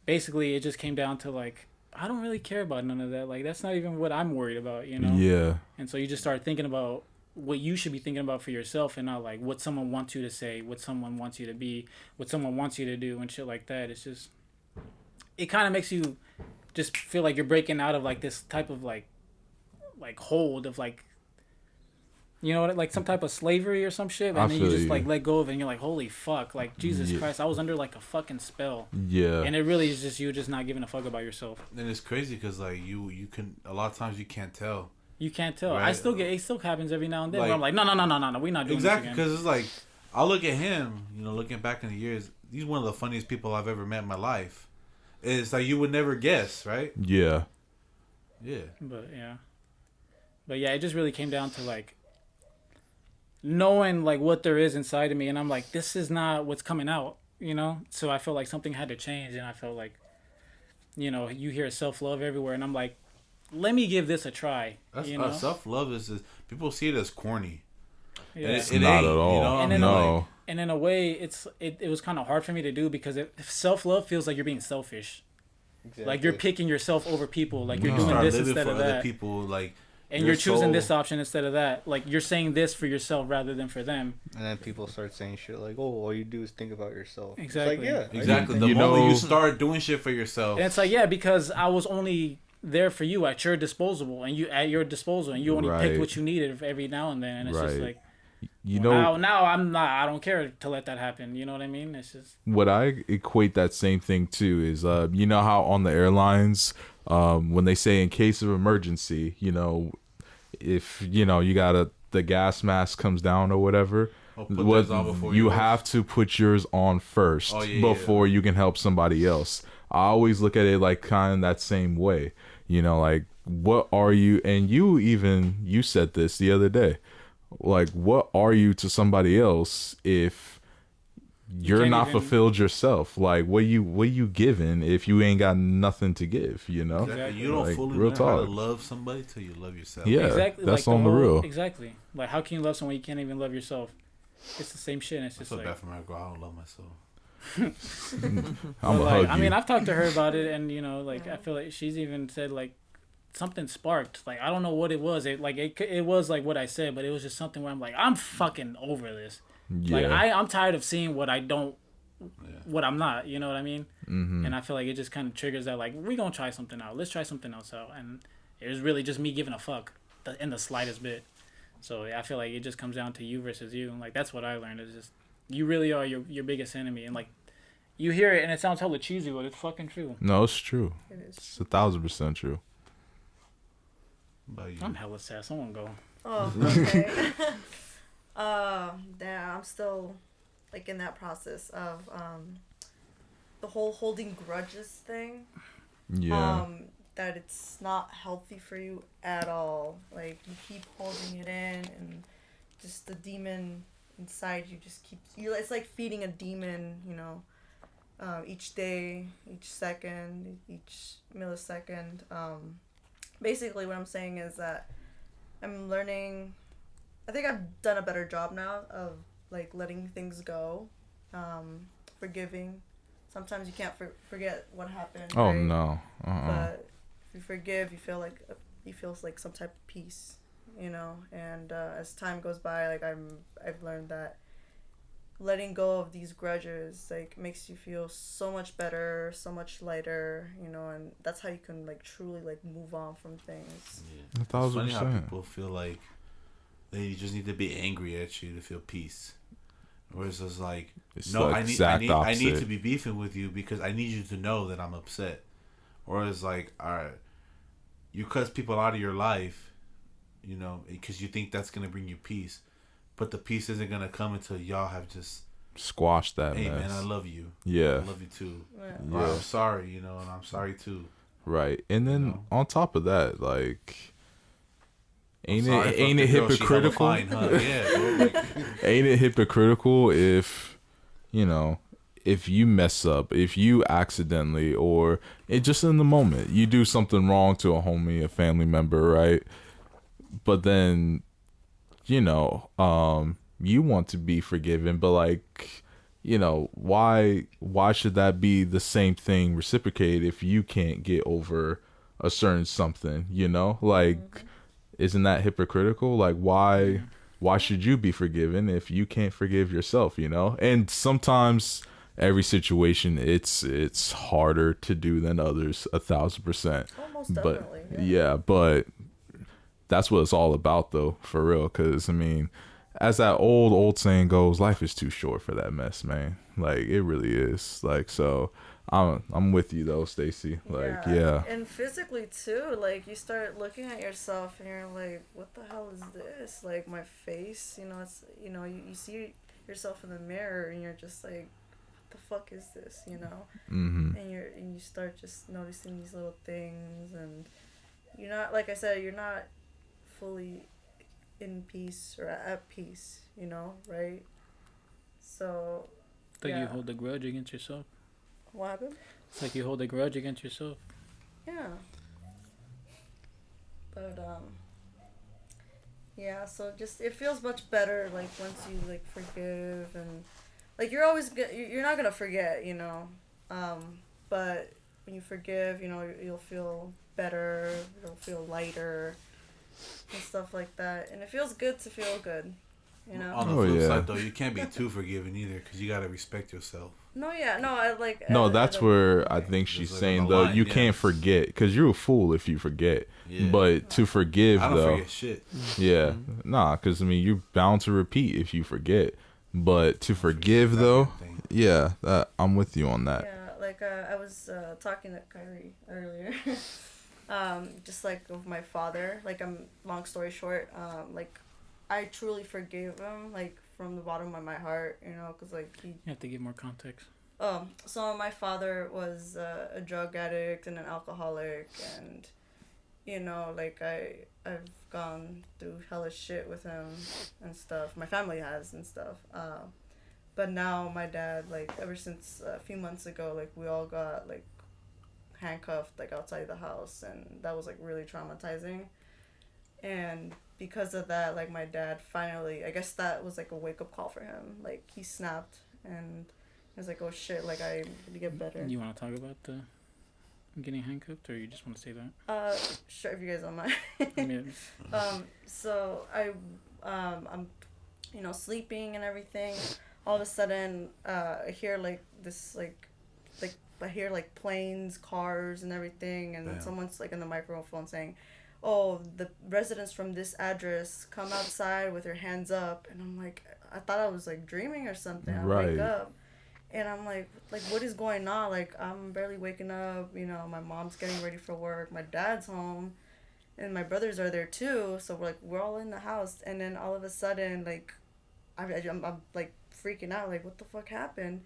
basically it just came down to like, I don't really care about none of that. Like that's not even what I'm worried about, Yeah. And so you just start thinking about what you should be thinking about for yourself, and not like what someone wants you to say, what someone wants you to be, what someone wants you to do, and shit like that. It's just, it kind of makes you just feel like you're breaking out of like this type of like hold of like, you know, like some type of slavery or some shit, and then you just like let go of it, and you're like, holy fuck, like Jesus Christ, I was under like a fucking spell. Yeah. And it really is just you just not giving a fuck about yourself. And it's crazy because like you can, a lot of times you can't tell. You can't tell. Right. It still happens every now and then. Like, Where I'm like, no, we're not doing exactly, this again. because it's like, I look at him, you know, looking back in the years, he's one of the funniest people I've ever met in my life. It's like you would never guess, right? Yeah. Yeah. But yeah, it just really came down to like knowing like what there is inside of me, and I'm like, this is not what's coming out, you know. So I felt like something had to change, and I felt like, you know, you hear self-love everywhere, and I'm like, let me give this a try. That's, you know, self-love is people see it as corny. yeah. It's not at all. You know? And in, No. and in a way, it was kind of hard for me to do because self-love feels like you're being selfish. Exactly. Like you're picking yourself over people. Like you're You doing start this living instead for of other that. people, like, And you're choosing this option instead of that. Like you're saying this for yourself rather than for them. And then people start saying shit like, "Oh, all you do is think about yourself." Exactly. It's like, yeah, exactly. The You moment know- you start doing shit for yourself, And it's like, yeah, because I was only there for you at your disposal, and you at your disposal, and you only Right. picked what you needed every now and then, and it's just Right. like, You know, now I'm not. I don't care to let that happen. You know what I mean? It's just what I equate that same thing to is, you know how on the airlines, when they say in case of emergency, you know, if you know you the gas mask comes down or whatever, put theirs on before you yours. have to put yours on first before you can help somebody else. I always look at it like kind of that same way, you know, like what are you? And you said this the other day, like what are you to somebody else if you're can't not even- fulfilled yourself? Like what you giving if you ain't got nothing to give, you know? exactly. You don't Like, fully real learn how to talk. love somebody till you love yourself. Yeah, exactly that's like on the real. Exactly. Like how can you love someone you can't even love yourself? It's the same shit. And it's I just feel like, bad for my girl. I don't love myself. I'm but, gonna like, hug I you. mean, I've talked to her about it, and you know, like I feel like she's even said like something sparked. Like I don't know what it was. It was like what I said, but it was just something where I'm like, I'm fucking over this. Like Yeah. I'm tired of seeing what I don't, what I'm not. You know what I mean? Mm-hmm. And I feel like it just kind of triggers that. Like we gonna try something out. Let's try something else out. And it was really just me giving a fuck in the slightest bit. So I feel like it just comes down to you versus you. And like that's what I learned is just you really are your biggest enemy. And like you hear it and it sounds hella cheesy, but it's fucking true. No, it's true. It is. It's 1,000% true. But you, I'm hella sad. Someone go. Oh, okay. Damn, I'm still like in that process of the whole holding grudges thing. Yeah. That it's not healthy for you at all. Like you keep holding it in, and just the demon inside you just keeps you. It's like feeding a demon, you know. Each day, each second, each millisecond. Basically, what I'm saying is that I'm learning. I think I've done a better job now of like letting things go, forgiving. Sometimes you can't forget what happened. Oh right? no. But if you forgive, you feel like some type of peace, you know. And as time goes by, like I've learned that letting go of these grudges like makes you feel so much better, so much lighter, you know. And that's how you can like truly like move on from things. yeah. It's funny how 1,000%. people feel like they just need to be angry at you to feel peace. Whereas it's like, It's no, the I need exact I need opposite. to be beefing with you because I need you to know that I'm upset. Or it's like, all right, you cut people out of your life, you know, because you think that's gonna bring you peace, but the peace isn't gonna come until y'all have just, Squash that hey mess. man, I love you. Yeah. I love you too. Yeah. Or Yeah. I'm sorry, you know, and I'm sorry too. Right. And then know? on top of that, like ain't Sorry, it fuck ain't the it girl, she hella hypocritical? fine, huh? Yeah, bro, like, Ain't it hypocritical if, you know, if you mess up, if you accidentally or it just in the moment, you do something wrong to a homie, a family member, right? But then, you know, you want to be forgiven, but like, you know, why should that be the same thing reciprocated if you can't get over a certain something, you know? Like, isn't that hypocritical? Like, why why should you be forgiven if you can't forgive yourself, you know? And sometimes every situation it's harder to do than others, 1,000%. Almost But definitely. yeah, but that's what it's all about though, for real. Because I mean, as that old saying goes, life is too short for that mess, man. Like it really is. Like, so I'm with you though, Stacey. Like, yeah. And physically too, like you start looking at yourself and you're like, what the hell is this? Like my face, you know, it's, you know, you see yourself in the mirror and you're just like, what the fuck is this, you know? Mm-hmm. And you start just noticing these little things, and you're not, like I said, you're not fully in peace or at peace, you know, right? So It's like you hold a grudge against yourself. What happened? It's like you hold a grudge against yourself. Yeah. But yeah, so just it feels much better like once you like forgive, and like you're not gonna forget, you know, but when you forgive, you know, you'll feel better, you'll feel lighter and stuff like that, and it feels good to feel good, you know. On the flip side though, you can't be too forgiving either, because you gotta respect yourself. That's where I think she's saying though, you can't forget, because you're a fool if you forget. But to forgive, I don't though, forget shit. Yeah, nah, because I mean you're bound to repeat if you forget. But to forgive though, yeah, I'm with you on that. Yeah, like I was talking to Kyrie earlier, just like with my father. Like long story short, like I truly forgave him, like from the bottom of my heart, you know, because like You have to give more context. So my father was a drug addict and an alcoholic, and you know, like I've gone through hella shit with him and stuff. My family has and stuff. But now my dad, like ever since a few months ago, like we all got like handcuffed like outside the house, and that was like really traumatizing. And because of that, like my dad finally, I guess that was like a wake up call for him. Like he snapped and he was like, oh shit, like I need to get better. You want to talk about the getting handcuffed, or you just want to say that? Sure, if you guys don't mind. So I'm, you know, sleeping and everything. All of a sudden, I hear like this, like I hear like planes, cars, and everything, and Damn. Someone's like in the microphone saying, "Oh, the residents from this address, come outside with your hands up." And I'm like, I thought I was like dreaming or something. I wake up. And I'm like, what is going on? Like, I'm barely waking up. You know, my mom's getting ready for work. My dad's home. And my brothers are there, too. So, we're all in the house. And then all of a sudden, like, I'm like, freaking out. Like, what the fuck happened?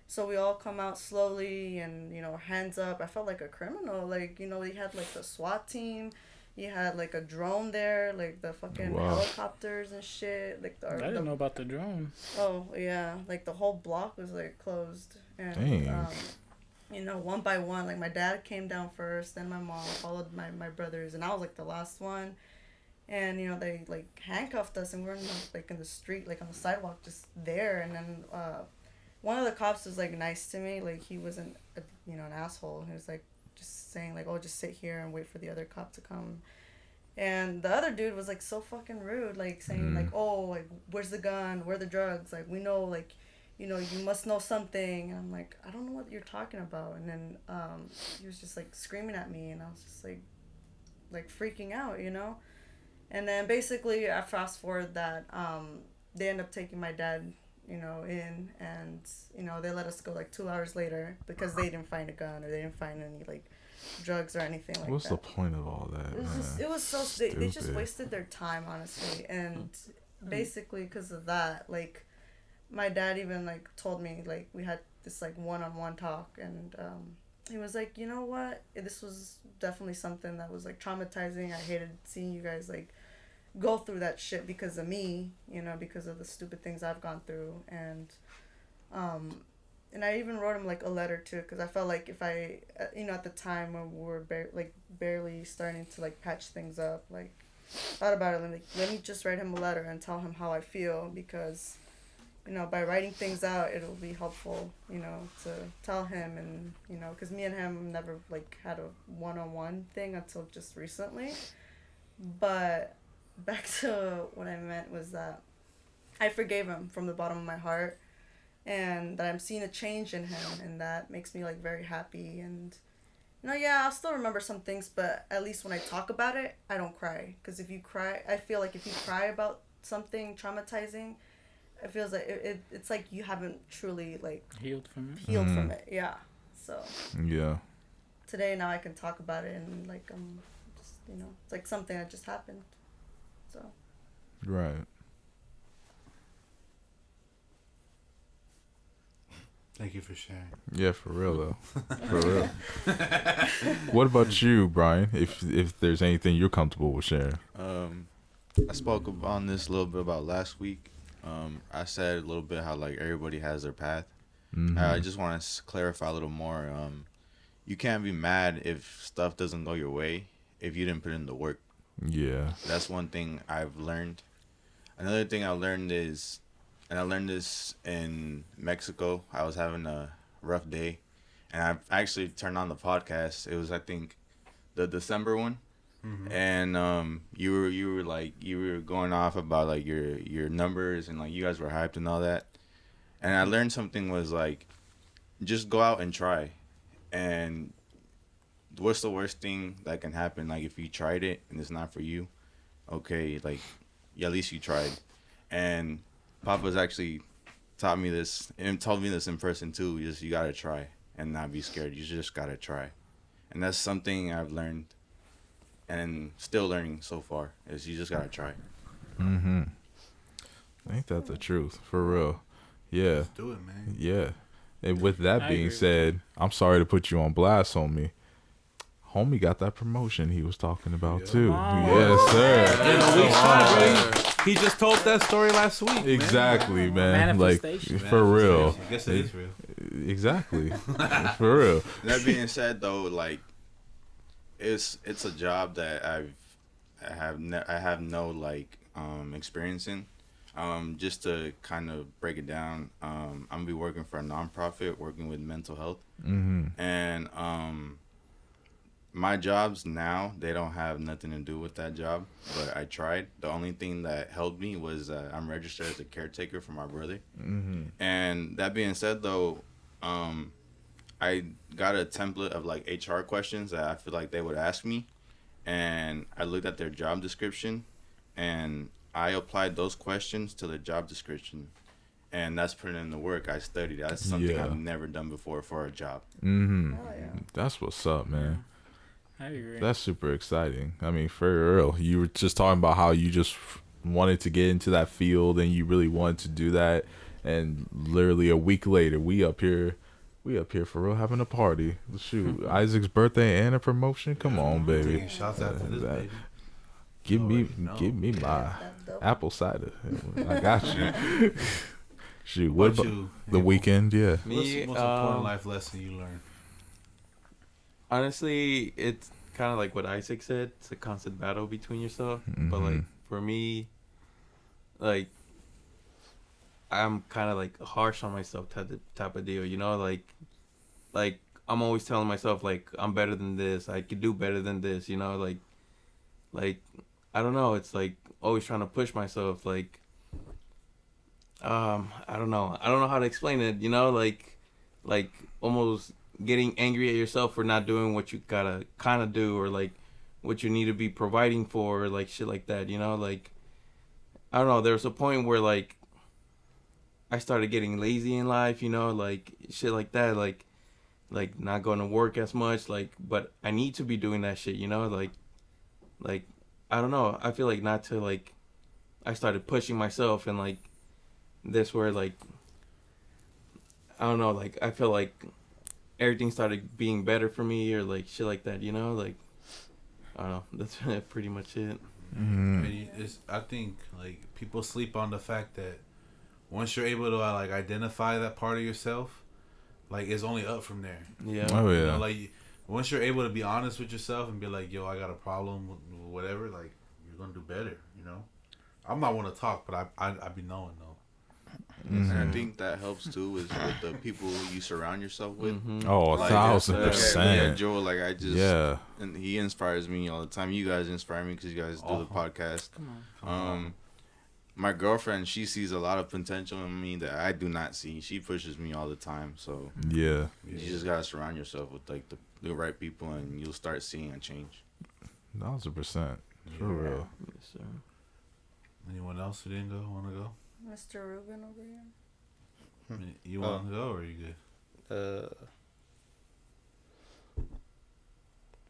So, we all come out slowly and, you know, hands up. I felt like a criminal. Like, you know, we had, like, the SWAT team. You had, like, a drone there, like, the fucking helicopters and shit. Like, I didn't know about the drone. Oh, yeah. Like, the whole block was, like, closed. And, you know, one by one, like, my dad came down first, then my mom, followed my brothers, and I was, like, the last one. And, you know, they, like, handcuffed us, and we were, in the street, like, on the sidewalk, just there. And then one of the cops was, like, nice to me. Like, he wasn't, an asshole. He was, like, just saying like, oh, just sit here and wait for the other cop to come. And the other dude was like so fucking rude, like saying like, oh, like, where's the gun, where are the drugs, like, we know, like, you know, you must know something. And I'm like, I don't know what you're talking about. And then he was just like screaming at me, and I was just like freaking out, you know. And then basically I fast forward that they end up taking my dad, you know, in, and, you know, they let us go like 2 hours later because they didn't find a gun or they didn't find any like drugs or anything like What's that. What's the point of all that? It was so they just wasted their time, honestly. And basically because of that, like, my dad even like told me, like, we had this like one-on-one talk, and he was like, you know what, this was definitely something that was like traumatizing. I hated seeing you guys like go through that shit because of me, you know, because of the stupid things I've gone through. And I even wrote him like a letter too, because I felt like if I, you know, at the time when we were barely starting to like patch things up, like, thought about it, like, let me just write him a letter and tell him how I feel, because, you know, by writing things out, it'll be helpful, you know, to tell him. And, you know, because me and him never like had a one-on-one thing until just recently. But back to what I meant was that I forgave him from the bottom of my heart, and that I'm seeing a change in him, and that makes me like very happy. And yeah, I'll still remember some things, but at least when I talk about it, I don't cry. Because if you cry, I feel like if you cry about something traumatizing, it feels like it's like you haven't truly like healed from it. Yeah. So Yeah. today now I can talk about it, and like just it's like something that just happened. So Right. Thank you for sharing. Yeah, for real though. For real. What about you, Brian? If there's anything you're comfortable with sharing. I spoke on this a little bit about last week. I said a little bit how like everybody has their path. Mm-hmm. I just want to clarify a little more. You can't be mad if stuff doesn't go your way if you didn't put in the work. Yeah. That's one thing I've learned. Another thing I learned is, and I learned this in Mexico. I was having a rough day, and I actually turned on the podcast. It was, I think, the December one. Mm-hmm. And you were going off about like your numbers, and like you guys were hyped and all that. And I learned something was like, just go out and try. And what's the worst thing that can happen? Like if you tried it and it's not for you, okay, like at least you tried. And Papa's actually taught me this and told me this in person too. You gotta try and not be scared. You just gotta try. And that's something I've learned and still learning so far, is you just gotta try. Mm-hmm. Ain't that the truth? For real. Yeah. Let's do it, man. Yeah. And with that I being agree. said, I'm sorry to put you on blast, homie. Homie got that promotion he was talking about too. on. Yes, sir. In a week's time, bro. He just told that story last week. Exactly, man. Like Manifestation. for real. I guess it is real. Exactly. For real. That being said, though, like it's a job that I have no like experience in. Just to kind of break it down, I'm gonna be working for a nonprofit working with mental health, and my jobs now, they don't have nothing to do with that job, but I tried. The only thing that helped me was I'm registered as a caretaker for my brother. And that being said, though, I got a template of like HR questions that I feel like they would ask me, and I looked at their job description, and I applied those questions to the job description, and that's putting in the work. I studied. That's something I've never done before for a job. Mm-hmm. Oh, yeah. That's what's up, man. I agree. That's super exciting. I mean, for real, you were just talking about how you just wanted to get into that field and you really wanted to do that, and literally a week later, we up here for real having a party. Shoot, Isaac's birthday and a promotion. Come on, baby. Taking shots out to this, baby. Give me my That's dope. apple cider. I got you. Shoot, what about you, the Abel? weekend? Yeah. What's the most important life lesson you learned? Honestly, it's kind of like what Isaac said. It's a constant battle between yourself. But like for me, like I'm kind of like harsh on myself type of deal. You know, like I'm always telling myself like I'm better than this. I could do better than this. You know, like I don't know. It's like always trying to push myself. Like I don't know how to explain it. You know, like almost getting angry at yourself for not doing what you gotta kind of do, or like what you need to be providing for, or like shit like that, you know. Like I don't know, there was a point where like I started getting lazy in life, you know, like shit like that, like not going to work as much, like, but I need to be doing that shit, you know, like I don't know, I feel like not to, like, I started pushing myself, and like this where like I don't know, like I feel like everything started being better for me, or like shit like that, you know, like I don't know, that's pretty much it. I think like people sleep on the fact that once you're able to like identify that part of yourself, like it's only up from there. Yeah. Oh yeah. You know, like once you're able to be honest with yourself and be like, yo, I got a problem with whatever, like you're gonna do better, you know. I'm not one to talk, but I be knowing though. And I think that helps too is with the people you surround yourself with. Oh, 1,000%. Yeah, Joe, like I just and he inspires me all the time. You guys inspire me because you guys do the podcast. My girlfriend, she sees a lot of potential in me that I do not see. She pushes me all the time. So you just gotta surround yourself with like the right people, and you'll start seeing a change. 1,000%. For real. Yes, sir. Anyone else who didn't want to go? Mr. Ruben over here. You want to go, or are you good? I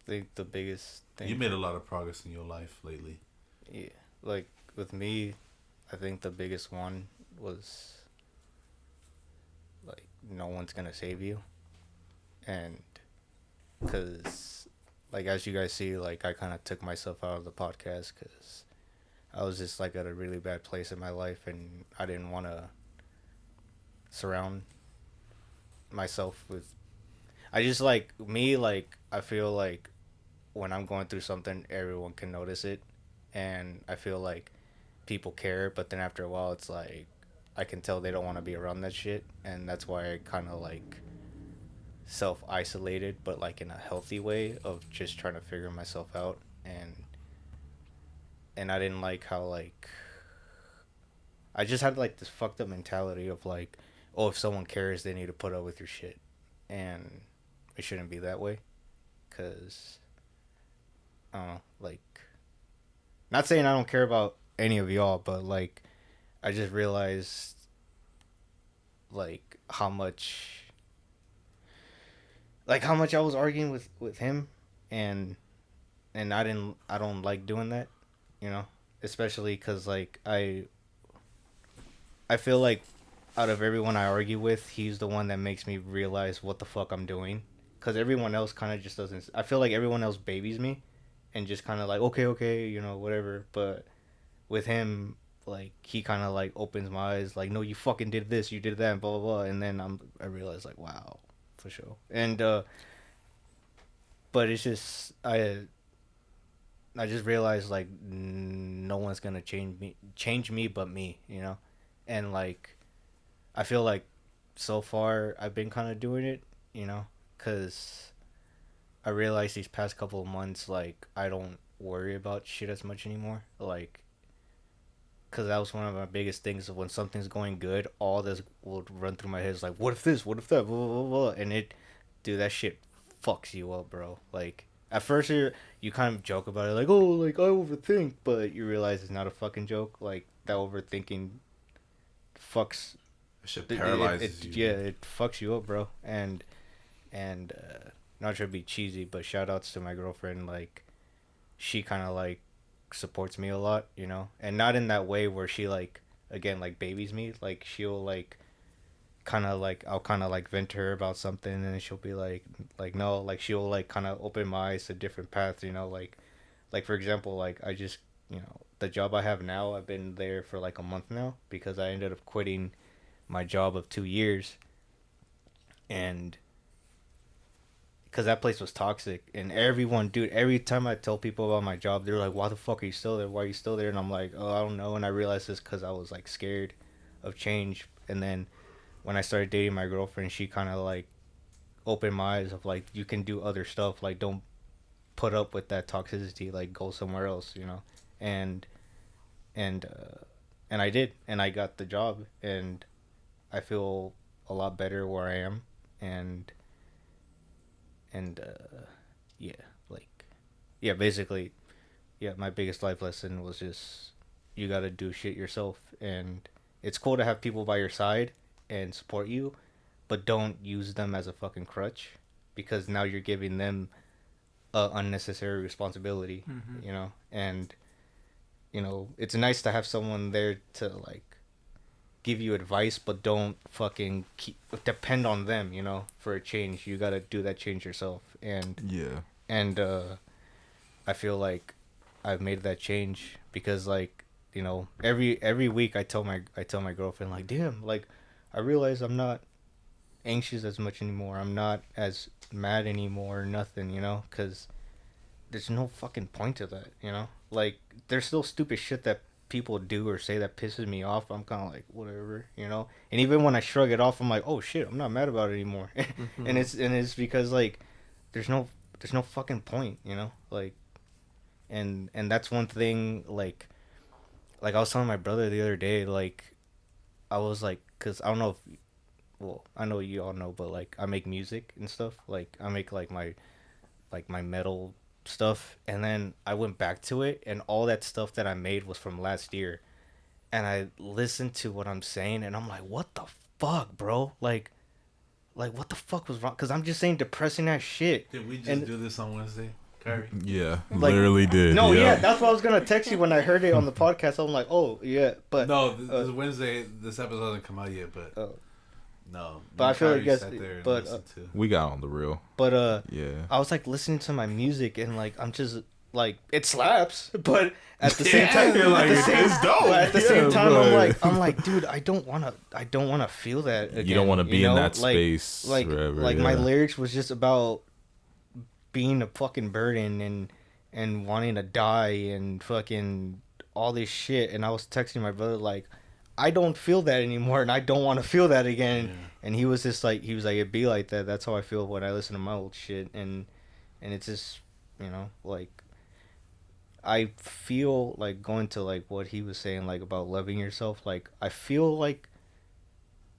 think the biggest thing. You made a lot of progress in your life lately. Yeah, like with me, I think the biggest one was like no one's gonna save you, and because like as you guys see, like I kind of took myself out of the podcast because I was just like at a really bad place in my life, and I didn't want to surround myself with. I just like me, like I feel like when I'm going through something, everyone can notice it, and I feel like people care, but then after a while it's like I can tell they don't want to be around that shit, and that's why I kind of like self-isolated, but like in a healthy way of just trying to figure myself out. And I didn't like how like I just had like this fucked up mentality of like, oh, if someone cares they need to put up with your shit, and it shouldn't be that way, because I don't know, like, not saying I don't care about any of y'all, but like I just realized like how much I was arguing with him, and I don't like doing that, you know, especially because like I feel like out of everyone I argue with, he's the one that makes me realize what the fuck I'm doing, because everyone else kind of just doesn't. I feel like everyone else babies me and just kind of like okay, you know, whatever, but with him, like he kind of like opens my eyes, like, no, you fucking did this, you did that, and blah blah blah, and then I realize like, wow, for sure. And but it's just I just realized like no one's gonna change me but me, you know. And like I feel like so far I've been kind of doing it, you know, because I realized these past couple of months like I don't worry about shit as much anymore, like, because that was one of my biggest things. Of when something's going good, all this will run through my head is like, what if this, what if that, blah blah blah, and dude, that shit fucks you up, bro. Like at first you kind of joke about it, like, oh, like I overthink, but you realize it's not a fucking joke. Like that overthinking fucks. It shit paralyzes you. Yeah, it fucks you up, bro. And not trying to be cheesy, but shout outs to my girlfriend. Like she kind of like supports me a lot, you know, and not in that way where she like, again, like babies me. Like she'll like kind of like, I'll kind of like vent to her about something, and then she'll be like no, like she'll like kind of open my eyes to different paths, you know, like for example, like I just, you know, the job I have now, I've been there for like a month now because I ended up quitting my job of 2 years, and because that place was toxic, and everyone, dude, every time I tell people about my job, they're like, why the fuck are you still there, why are you still there? And I'm like, oh, I don't know. And I realized it's because I was like scared of change. And then when I started dating my girlfriend, she kind of like opened my eyes of like, you can do other stuff, like don't put up with that toxicity, like go somewhere else, you know. And I did, and I got the job, and I feel a lot better where I am. And basically, my biggest life lesson was just, you gotta do shit yourself. And it's cool to have people by your side and support you, but don't use them as a fucking crutch, because now you're giving them a unnecessary responsibility, you know. And you know, it's nice to have someone there to like give you advice, but don't fucking depend on them, you know, for a change. You gotta do that change yourself. And I feel like I've made that change, because like, you know, every week I tell my girlfriend like, damn, like I realize I'm not anxious as much anymore, I'm not as mad anymore, nothing, you know, because there's no fucking point to that, you know. Like there's still stupid shit that people do or say that pisses me off, I'm kind of like, whatever, you know. And even when I shrug it off, I'm like, oh shit, I'm not mad about it anymore. and it's because like there's no fucking point, you know, like. And that's one thing, like I was telling my brother the other day, like, I was like, because I don't know if, well, I know you all know, but, like, I make music and stuff. Like, I make, like, my metal stuff. And then I went back to it, and all that stuff that I made was from last year. And I listened to what I'm saying, and I'm like, what the fuck, bro? Like what the fuck was wrong? Because I'm just saying depressing ass shit. Did we just do this on Wednesday? Kyrie? Yeah, like, literally did. No, yeah, that's what I was gonna text you when I heard it on the podcast. I'm like, oh yeah, but no, this Wednesday. This episode hasn't come out yet, but no. But I feel like yes, but we got on the real. But yeah, I was like listening to my music and like I'm just like it slaps, but at the same time, like, it's dope. At the same time, I'm like, dude, I don't wanna feel that again. You don't want to be in that like, space, like forever, my lyrics was just about being a fucking burden and wanting to die and fucking all this shit. And I was texting my brother like, I don't feel that anymore and I don't want to feel that again. Yeah. And he was just like, it'd be like that. That's how I feel when I listen to my old shit. And it's just, you know, like, I feel like going to like what he was saying, like about loving yourself. Like, I feel like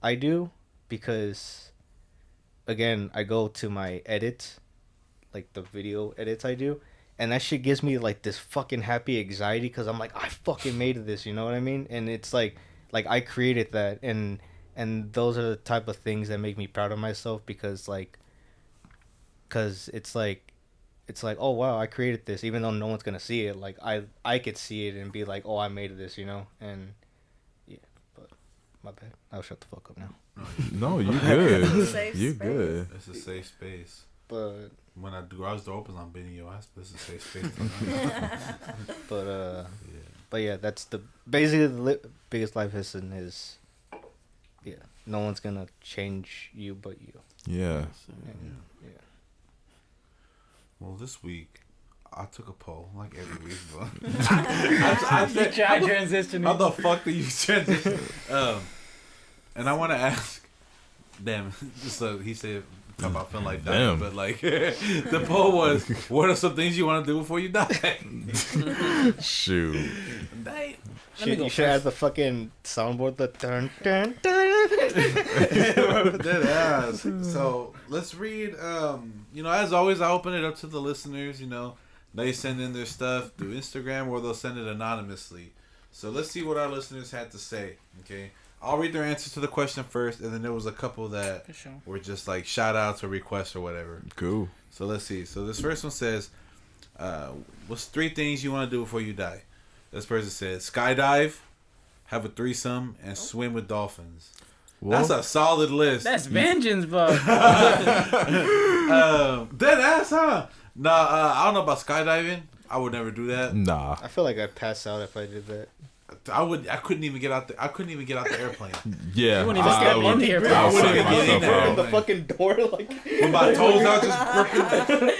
I do because, again, I go to my edits, like the video edits I do, and that shit gives me like this fucking happy anxiety because I'm like, I fucking made this, you know what I mean? And it's like I created that, and those are the type of things that make me proud of myself because it's like, oh wow, I created this, even though no one's gonna see it. Like I could see it and be like, oh, I made this, you know? And yeah, but my bad. I'll shut the fuck up now. No, you good. You good. It's a safe space. But when the garage door opens, I'm beating your ass. But it's a safe space. But yeah, that's basically the biggest life lesson is, yeah, no one's gonna change you but you. Yeah. Yeah. Well, this week I took a poll like every week, but I tried transitioning. How the fuck do you transition? And I want to ask, damn, so he said. Talk about feeling like dying, but like the poll was, what are some things you want to do before you die? Shoot. You should add the fucking soundboard, the dun dun dun. So let's read. You know, as always, I open it up to the listeners. You know, they send in their stuff through Instagram or they'll send it anonymously. So let's see what our listeners had to say. Okay. I'll read their answers to the question first, and then there was a couple that were just like shout outs or requests or whatever. Cool. So let's see. So this first one says, what's 3 things you want to do before you die? This person says skydive, have a threesome, and swim with dolphins. Well, that's a solid list. That's vengeance, bro. Dead ass, huh? Nah, I don't know about skydiving. I would never do that. Nah. I feel like I'd pass out if I did that. I couldn't even get out the airplane. Yeah. You wouldn't even step in the airplane. I wouldn't even get in there. The fucking door, like with my toes out, just gripping.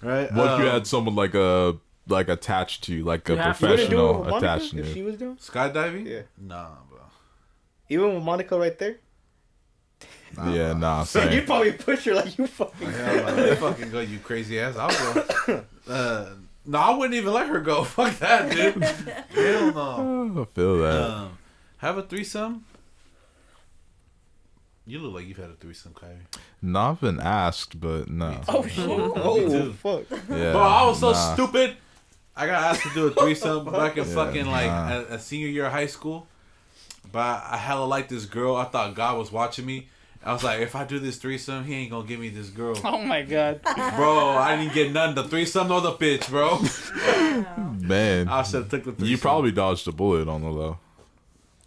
Right. What if you had someone like attached to you, like a professional attached to you? If she was doing skydiving? Yeah. Nah, bro. Even with Monica right there. Nah. So you probably push her like you fucking. Hell, fucking go, you crazy ass. I'll go. No, I wouldn't even let her go. Fuck that, dude. Hell no. I feel that. Have a threesome? You look like you've had a threesome, Kyrie. No, I've been asked, but no. Oh, shit. Oh, fuck. Yeah, bro, I was so stupid. I got asked to do a threesome back in fucking a senior year of high school. But I hella liked this girl. I thought God was watching me. I was like, if I do this threesome, he ain't gonna give me this girl. Oh my god. Bro, I didn't get none. The threesome or the bitch, bro. Man. I should have took the threesome. You probably dodged a bullet on the low.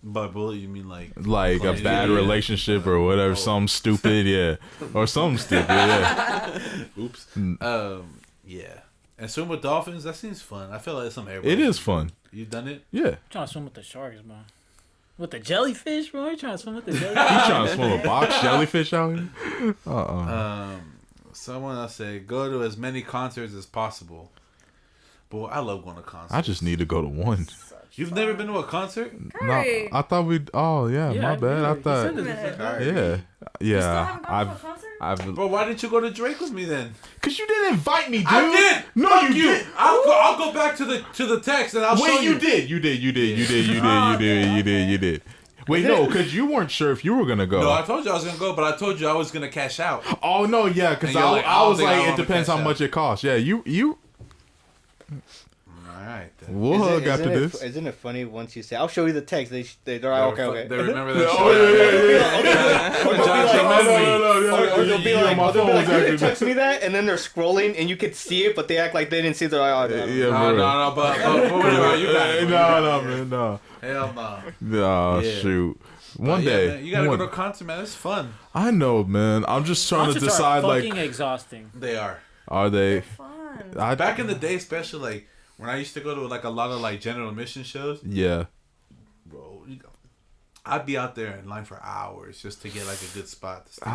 By bullet, you mean like a bad relationship or whatever, something stupid, yeah. Or something stupid, yeah. Oops. Yeah. And swim with dolphins, that seems fun. I feel like it's something everybody. It is fun. You've done it? Yeah. I'm trying to swim with the sharks, bro. With the jellyfish, bro? You trying to swim with the jellyfish? You trying to swim a box jellyfish out here? Someone else said, go to as many concerts as possible. Boy, I love going to concerts. I just need to go to one. You've never been to a concert? No, I thought we'd. Oh yeah, my bad. I thought. Yeah. I've. Bro, why didn't you go to Drake with me then? Cause you didn't invite me, dude. I did. No, Fuck you did. I'll go back to the text and I'll show you. You did. You did. Wait, no, because you weren't sure if you were gonna go. No, I told you I was gonna go, but I told you I was gonna cash out. Oh no, yeah, because I was like, it depends how much it costs. Yeah, you. All right, then. We'll hug after this. Isn't it funny once you say, "I'll show you the text"? They're like, okay. They remember that Or they'll be like, you didn't text me that, and then they're scrolling, and you could see it, but they act like they didn't see it. They're like, No, but whatever, you got it. No, man, no. Hell no. Oh, shoot. One day. Man, you gotta go to a concert, man. It's fun. I know, man. I'm just trying to decide, are fucking exhausting. They are. Are they? Fun. Back in the day, especially, like, when I used to go to, like, a lot of, like, general admission shows. Yeah. Bro, I'd be out there in line for hours just to get, like, a good spot to stay.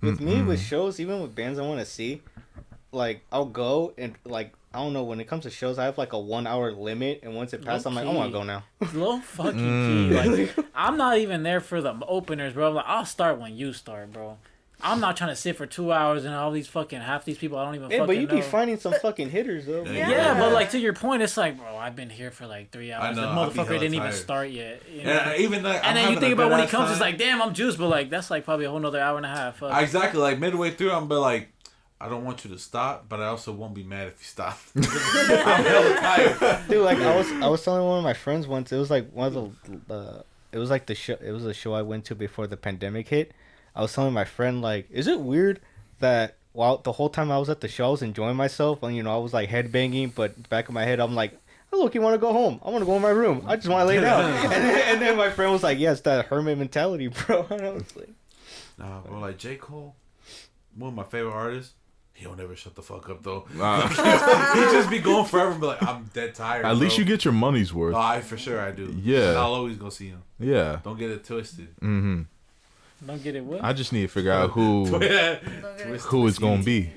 With me, with shows, even with bands I want to see, like, I'll go and, like, I don't know, when it comes to shows, I have like a 1 hour limit, and once it passes, I'm like, I want to go now. Low fucking key. Like, I'm not even there for the openers, bro. Like, I'll start when you start, bro. I'm not trying to sit for 2 hours and all these fucking half these people I don't even fucking know. But you be finding some fucking hitters though. Yeah, but like to your point, it's like, bro, I've been here for like 3 hours. The motherfucker didn't even start yet. You know? Yeah, even like, and then you think about when he comes, it's like, damn, I'm juiced, but like that's like probably a whole nother hour and a half. Exactly, like midway through, I'm be like, I don't want you to stop, but I also won't be mad if you stop. I'm hella tired, dude. Like I was telling one of my friends once, it was like one of the it was like the show. It was a show I went to before the pandemic hit. I was telling my friend, like, is it weird that while the whole time I was at the show, I was enjoying myself, and I was like headbanging, but back in my head, I'm like, oh, look, you want to go home? I want to go in my room. I just want to lay down. and then my friend was like, yeah, it's that hermit mentality, bro. And I was like, nah, bro, like J. Cole, one of my favorite artists. He don't ever shut the fuck up though. He just be going forever and be like, I'm dead tired. At least you get your money's worth. Oh, for sure I do. Yeah. And I'll always go see him. Yeah. Don't get it twisted. Mm-hmm. Don't get it what? I just need to figure out who it's gonna be.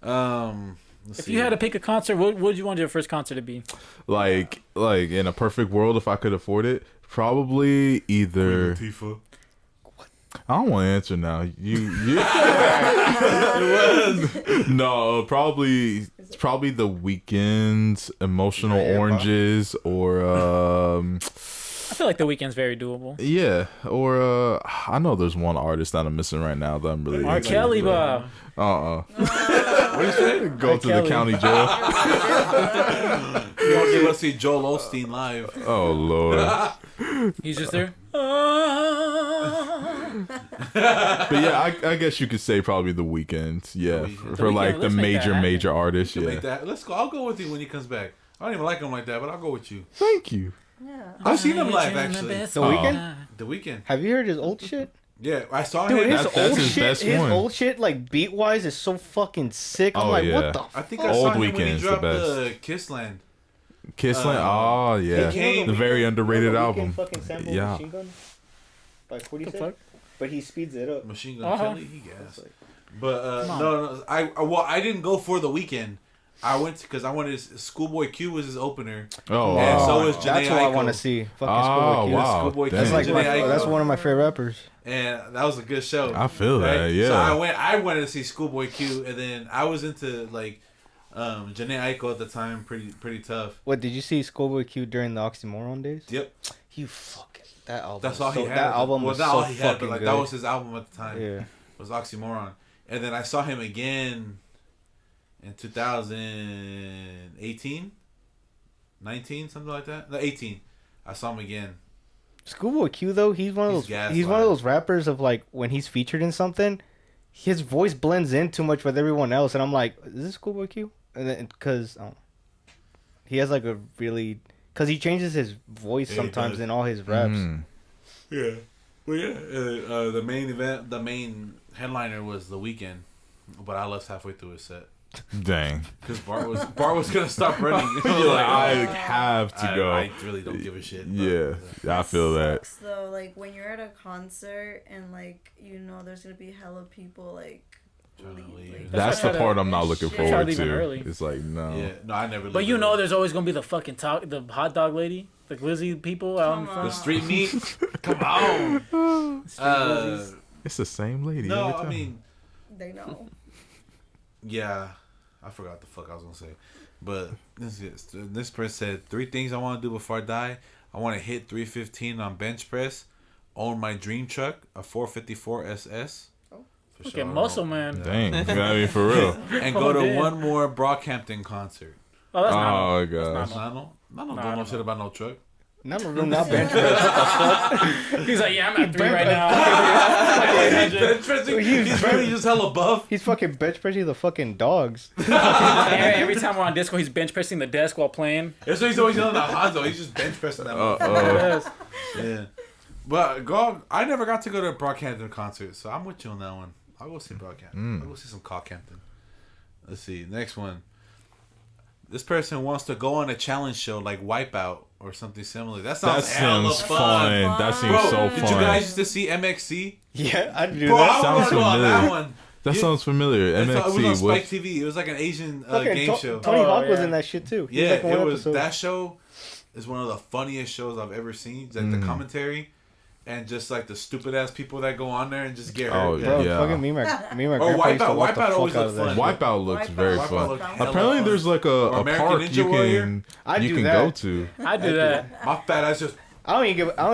If you had to pick a concert, what would you want your first concert to be? Like in a perfect world, if I could afford it, probably either. I don't want to answer now. No, probably The Weeknd's Emotional Oranges or I feel like The Weeknd's very doable. Yeah, or I know there's one artist that I'm missing right now that I'm really R. Kelly, bro. What do you say? Go to the county jail. You want to see Joel Osteen live? Oh Lord. He's just there. But yeah, I guess you could say probably The Weeknd. Yeah, for like the major artists. Yeah. Make that. Let's go. I'll go with you when he comes back. I don't even like him like that, but I'll go with you. Thank you. Yeah. I've seen him live actually. The Weeknd? The Weeknd. Have you heard his old shit? Yeah, I saw Dude, him. his That's his best one. old shit, like beat wise, is so fucking sick. I'm like, what the? I think fuck? I saw Old him when he Weeknd's the dropped best. Kissland. Kissland. Oh yeah, came- the very underrated The Weeknd album. fucking sampled Yeah. Machine Gun by 40 fuck? Cent, but he speeds it up. Machine Gun Kelly, he gas. Like, But no, I didn't go for The Weeknd. I went because I wanted Schoolboy Q was his opener. Oh, and wow. so was Janae that's what I Aiko. want to see. Fucking Oh, Schoolboy Q. wow. Schoolboy Q. Damn. That's like Janae Aiko. that's one of my favorite rappers. And that was a good show. I feel that, yeah. So I wanted to see Schoolboy Q, and then I was into like Janae Aiko at the time, pretty tough. What did you see Schoolboy Q during the Oxymoron days? Yep. You fucking that album. That's all he had. That album was not so all he had, but fucking like good. that was his album at the time. Yeah. Was Oxymoron, and then I saw him again in 2018, 19, something like that. No, 18. I saw him again. Schoolboy Q though, he's one of those. He's one of those rappers of like when he's featured in something, his voice blends in too much with everyone else, and I'm like, is this Schoolboy Q? And then because he has like a really because he changes his voice sometimes in all his raps. Yeah. Well, yeah. The main headliner was The Weeknd, but I left halfway through his set. Dang. Because Bart was gonna stop running. You're like, I have to go. I really don't give a shit. Yeah, I feel that. Sucks, though, like when you're at a concert and like there's gonna be hella people like That's the part I'm not looking forward leaving to. early. It's like no. Yeah, no, I never. But you know, there's always gonna be the fucking the hot dog lady, the glizzy people out in the front. street meat. Come on. It's the same lady. No, every I time. mean, They know. yeah, I forgot what the fuck I was gonna say, but this person said 3 things I want to do before I die. I want to hit 315 on bench press, own my dream truck, a 454 SS. Okay, muscle man. Dang, I mean for real. And go to one more Brockhampton concert. Oh, that's Oh not. gosh. I don't know shit about no truck. None of them not bench press. He's like, yeah, I'm at 3 right now. Bench pressing, he's really just hella buff. He's fucking bench pressing the fucking dogs. Every time we're on Discord, he's bench pressing the desk while playing. That's what he's always yelling at Hanzo. He's just bench pressing that. Yes. Yeah. But I never got to go to a Brockhampton concert, so I'm with you on that one. I'll go see Brockhampton. I'll go see some Cockhampton. Let's see. Next one. This person wants to go on a challenge show like Wipeout or something similar. That sounds fun. That seems Bro, so did fun. you guys used to see MXC? Yeah, I do Bro, that. I Sounds want to go on that familiar. one. That sounds familiar. It was on MXC. Spike TV. It was like an Asian Fucking game show. Tony Oh, Hawk was yeah. in that shit too. He was Yeah, like in one it was. episode. That show is one of the funniest shows I've ever seen. Like the commentary and just like the stupid ass people that go on there and just get hurt. Oh, Bro, yeah. fucking me and my Or grandpa used to Wipeout. watch the Wipeout fuck always out looked of that. fun. Wipeout looks very Wipeout fun. looks hella Apparently, fun. there's like Or a American park Ninja you Warrior. can I'd do go that. to. I do that. My fat ass just I don't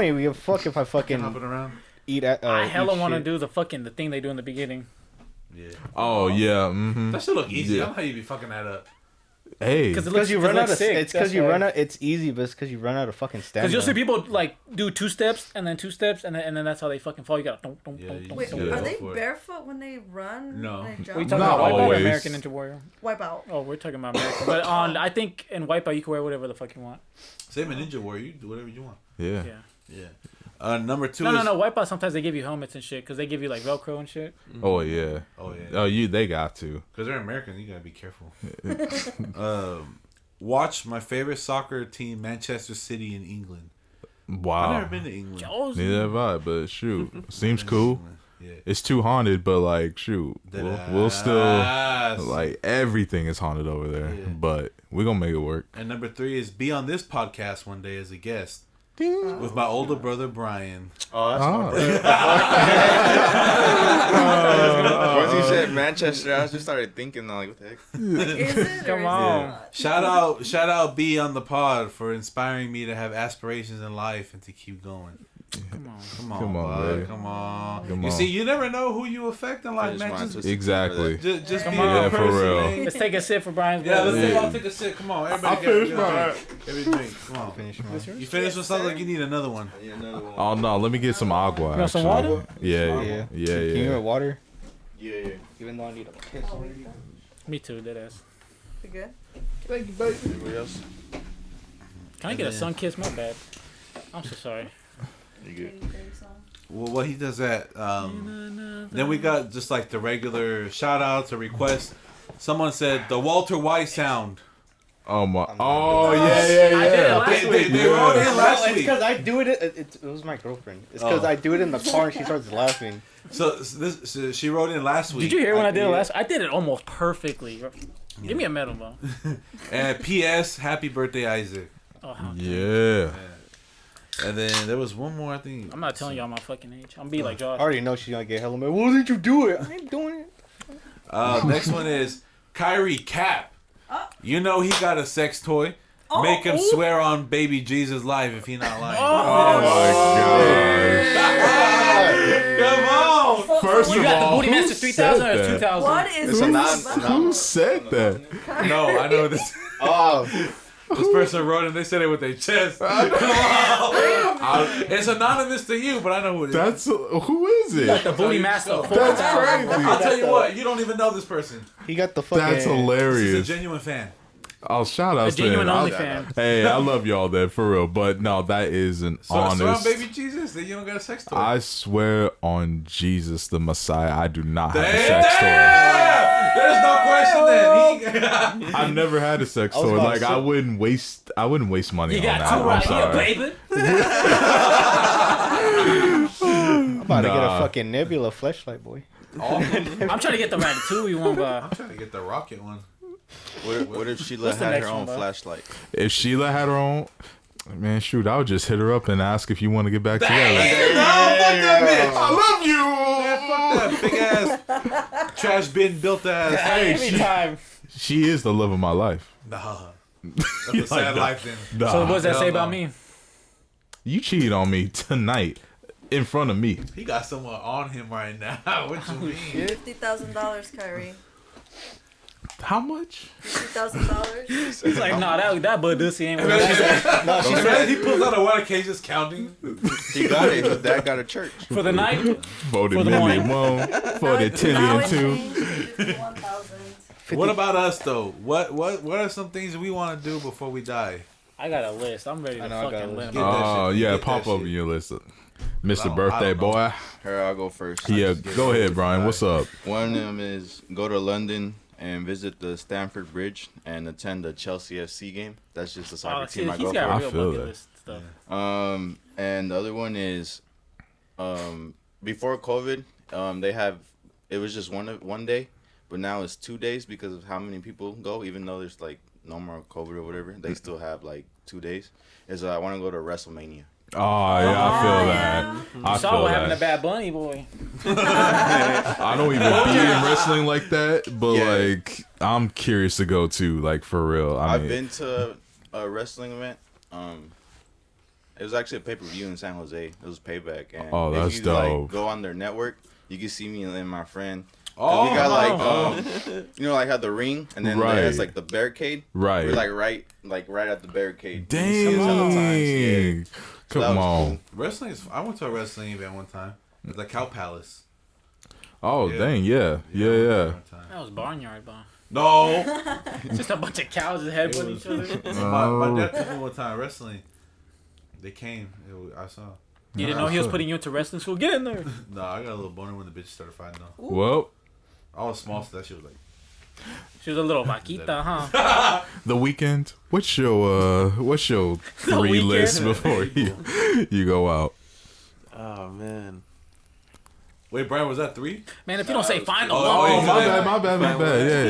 even give a fuck if I fucking hopping around. eat at. I hella eat want to shit. do the thing they do in the beginning. Yeah. Oh yeah. Mm-hmm. That should look easy. Yeah. I don't know how you be fucking that up. Hey. Because it Because you run out of. sick. It's because you run out. It's easy, but it's because you run out of fucking stamina. Because you'll see people like do 2 steps and then 2 steps and then that's how they fucking fall. You gotta don't. you Wait, just Yeah. are they go for it. barefoot when they run? No. When they Are you jump? talking Not about Wipeout or always. American Ninja Warrior? Wipe out. Oh, we're talking about American. But I think in Wipeout you can wear whatever the fuck you want. Same in Ninja Warrior. You do whatever you want. Yeah. Yeah. Yeah. Number 2 No, is... no. Wipeout sometimes they give you helmets and shit because they give you like Velcro and shit. Oh yeah. Oh, yeah. Oh, they got to. Because they're Americans. You got to be careful. Watch my favorite soccer team, Manchester City in England. Wow. I've never been to England. Neither have I, but shoot, seems cool. Yeah. It's too haunted, but like, shoot, we'll still Yes. like everything is haunted over there. Yeah. But we're gonna make it work. And number 3 is be on this podcast one day as a guest with my older brother Brian. Oh, that's Ah. Once you said Manchester, I just started thinking, like, what the heck? Is it? Come or is on. it not? Shout out B on the pod for inspiring me to have aspirations in life and to keep going. Come on. Come on, baby. bud. Come on. Come You on. see, you never know who you affect in I life, just man. wanted Just, to- Exactly. just Come be on. a Yeah, good for person, real. man. Let's take a sip for Brian's Yeah, brother. let's Yeah. all take a sip. Come on, everybody. I finished get a mine. drink. Every drink. Come on. Finish mine. You finished with something like you need another one. Yeah, another one. Oh no, let me get some agua. You want some actually. water? Yeah, Yeah. yeah, Can you yeah. get water? Yeah. Even though I need a piss already. Me too, deadass. You good? Everybody else? Can I get a sun kiss? My bad. I'm so sorry. You good? Well, what he does that. Then we got just like the regular shout outs or requests. Someone said the Walter White sound. Oh my. Oh yeah, I did it yeah, last yeah. They wrote in last It's week. because I do it. It was my girlfriend. It's because Oh. I do it in the car and she starts laughing. So she wrote in last week. Did you hear when I did it last? I did it almost perfectly. Give me a medal, bro. And P.S. Happy birthday, Isaac. Oh, how- Yeah. And then there was one more, I think. I'm not telling y'all my fucking age. I'm be like I Josh. already know she's gonna get hella mad. Why didn't you do it? I ain't doing it. Next one is Kyrie Cap. You know he got a sex toy. Make him swear on baby Jesus' life if he not lying. Oh Come on. First You of got the all, Booty who Master said 3000 or that? 2000? What is It's a this? Who said that? No, I know this. Oh, This person wrote it. They said it with their chest. Come on. It's anonymous to you, but I know who it is. That's who is The it? Booty Master. That's 4000. crazy. I'll tell you what. You don't even know this person. he got the fucking. That's This is a hilarious. genuine fan. I'll shout out A to genuine him. only fan. Hey, I love y'all there for real, but no, that is an So swear on honest. baby Jesus that you don't got a sex toy. I swear on Jesus the Messiah, I do not have a Damn! sex toy. There's no question then. I've never had a sex I was toy. about Like to I say- wouldn't waste money You on got that. 2 I'm right here, sorry. baby. I'm about to get a Nah. fucking Nebula fleshlight, boy. I'm trying to get the Ratatouille one, but I'm trying to get the rocket one. What if Sheila What's the had next her one, own bro? flashlight? If Sheila had her own, man, shoot, I would just hit her up and ask if you want to get back together. I love you. Man, fuck that big ass trash bin built ass. anytime. She is the love of my life. Nah, that's a sad life then. Nah. So what does that hell say no. about me? You cheated on me tonight in front of me. He got someone on him right now. What you mean? $50,000, Kyrie. How much? $50,000. He's like, nah, that Buddha ain't worth She said he pulls out a water case just counting. He got it. His dad got a church. for the night. For the For the minimum, for the tilly Now and it two. changed to $51,000. What about us though? What are some things we want to do before we die? I got a list. I'm ready to I know, I got a fucking list. limp. Get that Oh, shit. yeah, Get pop that up shit. in your list. I Mr. don't Birthday know. boy. Here, I'll go first. Yeah, go ahead, Brian. What's up? One of them is go to London and visit the Stamford Bridge and attend the Chelsea FC game. That's just the soccer Oh, see, team I he's go got I for. real feel bucket that. list stuff. And the other one is, before COVID, it was just one day, but now it's 2 days because of how many people go. Even though there's like no more COVID or whatever, they still have like 2 days. I want to go to WrestleMania. Oh, yeah, I feel that. I Saw feel what happened to that. Bad Bunny, boy. I don't even be in wrestling like that, but Yeah. like, I'm curious to go too, like, for real. I mean, I've been to a wrestling event. It was actually a pay-per-view in San Jose. It was Payback. And Oh, if that's you, dope. Like, go on their network, you can see me and my friend. Oh, We got like had the ring, and then Right. there's like the barricade. Right. We're right at the barricade. You see us hella times, yeah. dang. So that Come was on. cool. wrestling is. I went to a wrestling event one time. It was the Cow Palace. Oh, Yeah. dang, yeah. I went Yeah. there one time. That was barnyard, bro. No, Just a bunch of cows that headbutt each other. my dad took me one time wrestling. They came. I saw. You didn't know he was putting you into wrestling school? Get in there. No, I got a little boner when the bitch started fighting though. Well, I was small, so that shit was like. She was a little vaquita, huh? the weekend. What's your three Weeknd? lists before you go out? Oh man. Wait, Brian, was that 3? Man, if you don't say final Oh, one, yeah. My bad.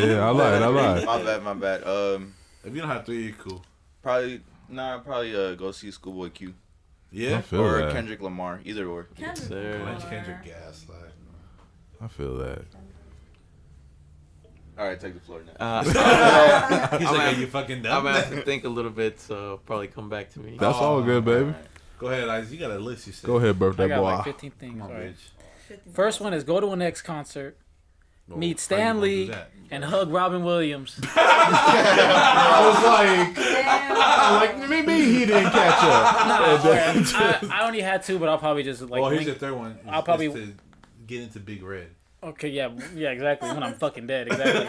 Yeah, I lied. My bad. If you don't have 3, you're cool. Probably go see Schoolboy Q Yeah. I feel or that. Kendrick Lamar, either or. Sir. Kendrick gas. Like, I feel that. All right, take the floor now. he's I'm like, at- are you fucking I'm done? gonna have to think a little bit, so probably come back to me. That's all good, baby. Go ahead, Isaac. You got a list. You said. Go ahead, I birthday got boy. like 15 things. Come on, All right. bitch. First one is go to an X concert, Well, meet how Stan you gonna do Lee, that? and hug Robin Williams. I was like, maybe he didn't catch up. I only had 2, but I'll probably just like. Well, here's link- the third one. I'll probably- Is to get into Big Red. Okay, yeah, exactly. When I'm fucking dead, exactly.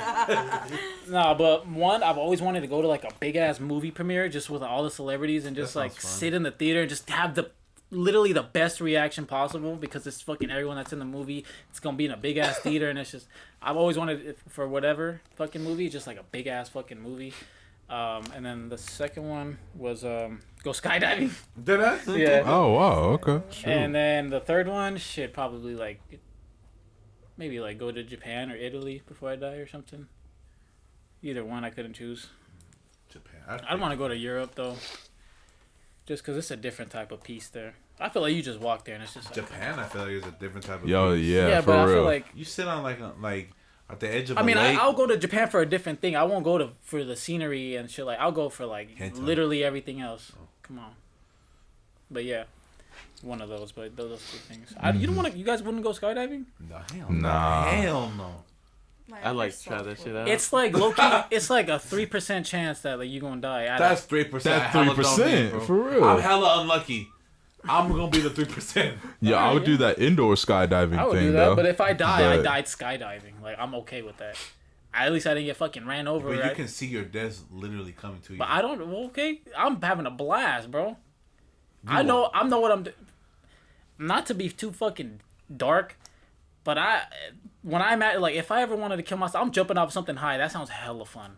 Nah, but one, I've always wanted to go to like a big ass movie premiere just with all the celebrities and just That like sounds fun. sit in the theater and just have literally the best reaction possible because it's fucking everyone that's in the movie. It's gonna be in a big ass theater and it's just I've always wanted it for whatever fucking movie, just like a big ass fucking movie. And then the second one was go skydiving. Did I? Yeah. Oh wow, okay. Sure. And then the third one, shit, probably like maybe like go to Japan or Italy before I die or something. Either one, I couldn't choose. Japan. I'd want to go to Europe though, just because it's a different type of peace there. I feel like you just walk there and it's just like, Japan. I feel like is a different type of. Yo, place. yeah, but for I real. feel like You sit on like at the edge of. I mean a lake. I'll go to Japan for a different thing. I won't go for the scenery and shit. Like I'll go for like Hentai. literally everything else. Come on. But yeah, one of those. But those 2 things. You don't want to. You guys wouldn't go skydiving? No, hell Nah. no. Hell no. I like to try that shit out. It's like low key. It's like a 3% chance that like you gonna die. That's 3%. That's Hella don't 3%, need, bro. for real. I'm hella unlucky. I'm gonna be the 3%. Yeah, I would do that indoor skydiving I would thing do that, though. but if I die, I But- died skydiving. Like I'm okay with that. At least I didn't get fucking ran over. But you Right? can see your death literally coming to you. But I don't. Well, okay, I'm having a blast, bro. You I know won't. what I'm. Not to be too fucking dark, but when I'm at like if I ever wanted to kill myself, I'm jumping off something high. That sounds hella fun.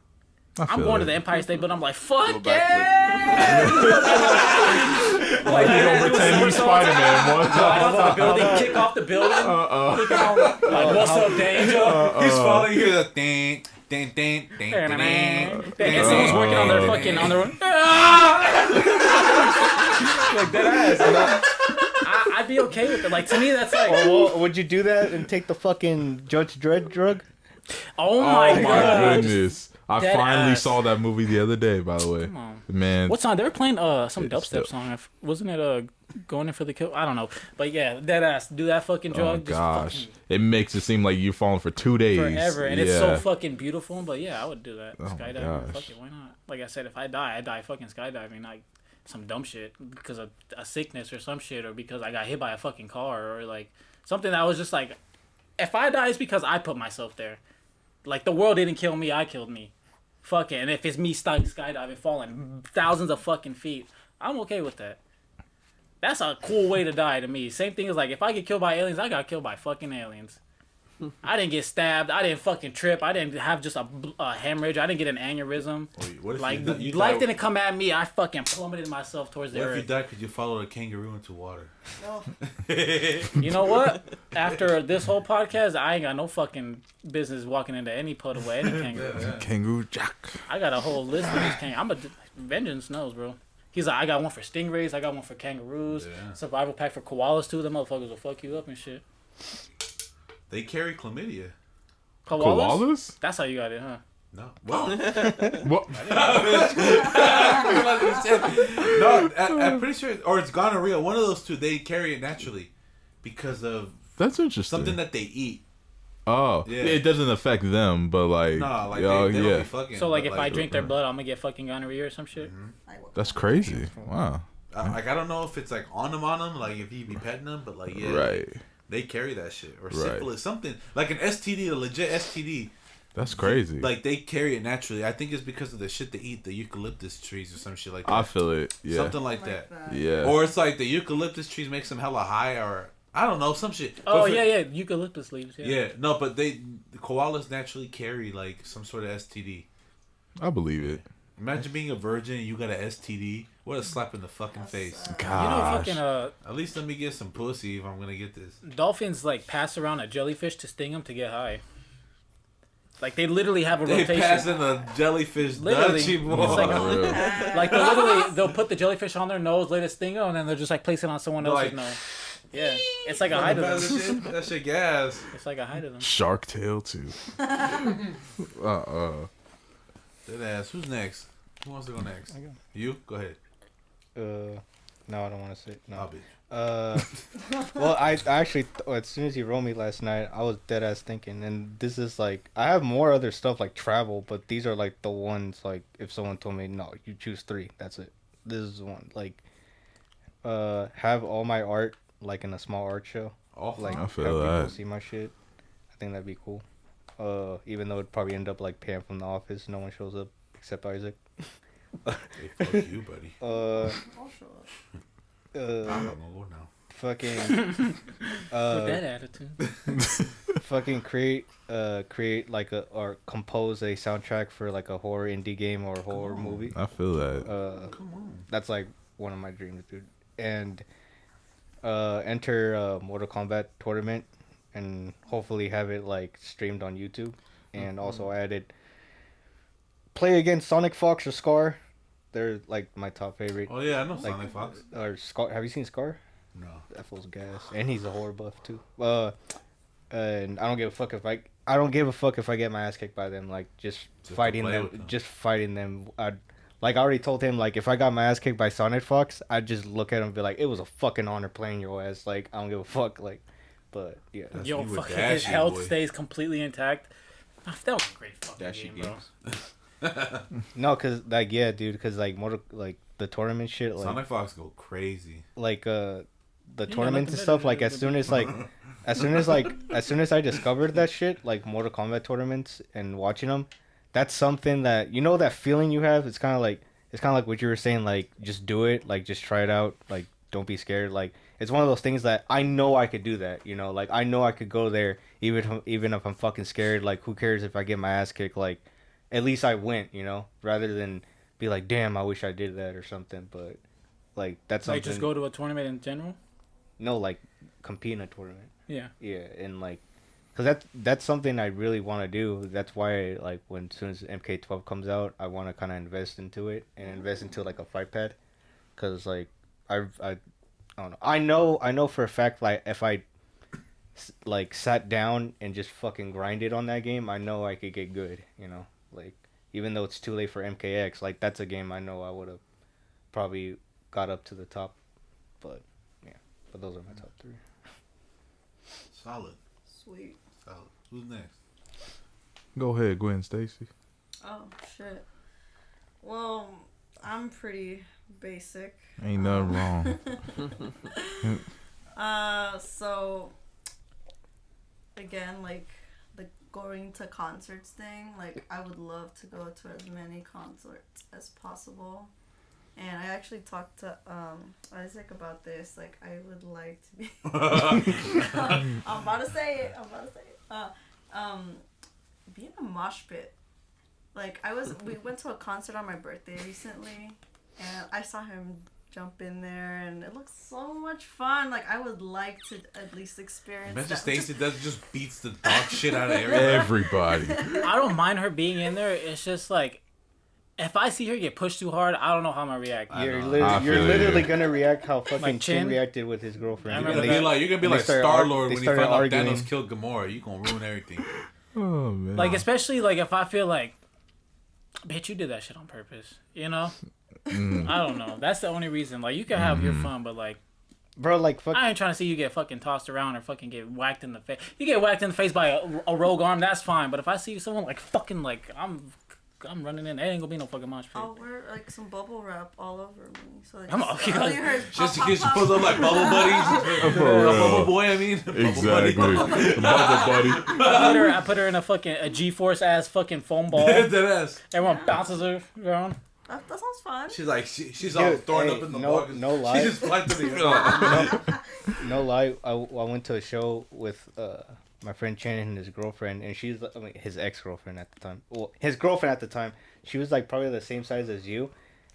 I'm going to the Empire State Building. I'm like, fuck back yeah! Like you don't pretend you Spider-Man. What? The building, kick off the building. Kick off, like, what's up, danger? He's falling. You hear the ding, ding, ding, ding, ding, ding. And someone's working on their fucking on their own. Like that ass. I'd be okay with it. Like, to me, that's like. Well, would you do that and take the fucking Judge Dredd drug? Oh my god! Goodness! I Dead finally ass. saw that movie the other day. By the way, Come on. man. What song? They were playing some It's dubstep still- song. Wasn't it Going In for the Kill? I don't know. But yeah, dead ass. Do that fucking Oh drug. gosh, Just it makes it seem like you're falling for 2 days. forever. And it's so fucking beautiful. But yeah, I would do that. Oh my Skydiving. gosh. Fuck it. Why not? Like I said, if I die fucking skydiving. Like some dumb shit because of a sickness or some shit, or because I got hit by a fucking car, or like something that was just like, if I die, it's because I put myself there. Like, the world didn't kill me, I killed me. Fuck it. And if it's me skydiving, falling thousands of fucking feet, I'm okay with that. That's a cool way to die to me. Same thing as, like, if I get killed by aliens, I got killed by fucking aliens. I didn't get stabbed. I didn't fucking trip. I didn't have just a hemorrhage. I didn't get an aneurysm. What if Like, you life die- didn't come at me. I fucking plummeted myself towards the What if you earth. die because you followed a kangaroo into water? No. You know what? After this whole podcast, I ain't got no fucking business walking into any puddle with any kangaroo. Kangaroo Jack. I got a whole list of these kangaroos. Vengeance knows, bro. He's like, I got one for stingrays, I got one for kangaroos, survival pack for koalas too. Them motherfuckers will fuck you up and shit. They carry chlamydia. Koalas? That's how you got it, huh? No. Well, What? no, I'm pretty sure, or it's gonorrhea. One of those two, they carry it naturally because of That's interesting. something that they eat. Oh, Yeah. it doesn't affect them, but like, No, like oh, they don't yeah, be fucking. So like, but, if I drink their blood, I'm gonna get fucking gonorrhea or some shit. that's crazy. Wow. like I don't know if it's like on them, like if you be petting them, but like yeah, Right. they carry that shit or Right. syphilis, something like an STD, a legit STD. That's crazy. Like they carry it naturally. I think it's because of the shit they eat, the eucalyptus trees or some shit like that. I feel it. Yeah. Something like that. Yeah. Or it's like the eucalyptus trees makes them hella high, or I don't know, some shit. Oh But yeah, yeah, eucalyptus leaves. Yeah. Yeah, no, but the koalas naturally carry like some sort of STD. I believe it. Imagine being a virgin and you got an STD. What a slap in the fucking face. You know, Gosh. fucking At least let me get some pussy if I'm gonna get this. dolphins like pass around a jellyfish to sting them to get high. Like they literally have a They rotation. passing a jellyfish Literally. Dutchie, boy. It's like For real. Like they'll put the jellyfish on their nose, let it sting them, and then they'll just like place it on someone else's Like- nose. Yeah, it's like a high to them. That shit gas. It's like a high to them. Shark Tail too. That ass. Who's next? Who wants to go next? You? Go ahead. No, I don't want to say no. I'll be. Well, I actually, as soon as you wrote me last night, I was dead ass thinking, and this is like, I have more other stuff like travel, but these are like the ones, like, if someone told me, no, you choose 3, that's it. This is the one. Like, have all my art, like, in a small art show. Oh, Like, I have feel people that. see my shit. I think that'd be cool. Even though it'd probably end up like Pam from The Office, no one shows up except Isaac. hey, fuck you, buddy. I'll show up. I'm gonna go now. Fucking With that attitude. fucking create like a or compose a soundtrack for like a horror indie game or horror movie. I feel that. Come on. That's like one of my dreams, dude. And enter Mortal Kombat tournament and hopefully have it like streamed on YouTube. And also added play against Sonic Fox or Scar. They're like my top favorite. Oh yeah, I know Like, Sonic Fox. Or Scar. Have you seen Scar? No. That fool's gas, and he's a horror buff too. And I don't give a fuck if I get my ass kicked by them. Like just to fighting play them, with them. just fighting them. I already told him, like, if I got my ass kicked by Sonic Fox, I'd just look at him and be like, it was a fucking honor playing your ass. Like, I don't give a fuck. Like, but yeah. That's Yo, me with fucking his Dashy, health boy. stays completely intact. That was a great fucking Dashy game, bro. games. No, cause like yeah, dude, cause like the tournament shit, like Sonic Fox go crazy. The tournaments and stuff, like as soon as I discovered that shit, like Mortal Kombat tournaments and watching them, that's something that, you know, that feeling you have. It's kind of like what you were saying, like just do it, like just try it out, like don't be scared. Like it's one of those things that I know I could do that, you know, like I know I could go there even if I'm fucking scared. Like who cares if I get my ass kicked? Like at least I went, you know, rather than be like, damn, I wish I did that or something. But like that's something. Like just go to a tournament in general. No, like compete in a tournament. Yeah. Yeah, and like, cause that's something I really want to do. That's why like as soon as MK12 comes out, I want to kind of invest into it and invest into like a fight pad, cause like I don't know. I know for a fact like if I like sat down and just fucking grinded on that game, I know I could get good. You know, like even though it's too late for MKX, like that's a game I know I would have probably got up to the top. But yeah, but those are my top 3. Solid. Sweet. Solid. Who's next? Go ahead, Gwen Stacy. Oh shit. Well, I'm pretty basic. Ain't nothing wrong. So again, like the going to concerts thing, like I would love to go to as many concerts as possible. And I actually talked to Isaac about this. Like, I would like to be. I'm about to say it. Be in a mosh pit. Like we went to a concert on my birthday recently, and I saw him jump in there, and it looks so much fun. Like I would like to at least experience. Imagine that. Stacey just beats the dog shit out of everybody. I don't mind her being in there. It's just like, if I see her get pushed too hard, I don't know how I'm gonna react. You're literally gonna react how fucking Like Chin Chin reacted with his girlfriend. I You're remember gonna be like started Star-Lord when he started found out arguing. Thanos killed Gamora. You gonna ruin everything. Oh man. Like, especially like if I feel like, bitch, you did that shit on purpose. You know? I don't know. That's the only reason. Like, you can have your fun, but like, Bro, like fuck. I ain't trying to see you get fucking tossed around or fucking get whacked in the face. You get whacked in the face by a rogue arm, that's fine. But if I see someone like fucking like I'm running in, there ain't gonna be no fucking mosh pit. I'll wear like some bubble wrap all over me, so like, I'm just, okay, all like, you hear is Just in pop, case you pop, pull up like Bubble Buddies. Bubble Boy, I mean. Exactly. Bubble buddy. I put her in a G-force ass fucking foam ball. Dead ass. Everyone bounces her around. That sounds fun. She's like, she's all Dude, thrown hey, up in the no- bucket. no lie. She just flies to the No lie, I went to a show with my friend Shannon and his girlfriend, and his ex-girlfriend at the time. Well, his girlfriend at the time. She was like probably the same size as you,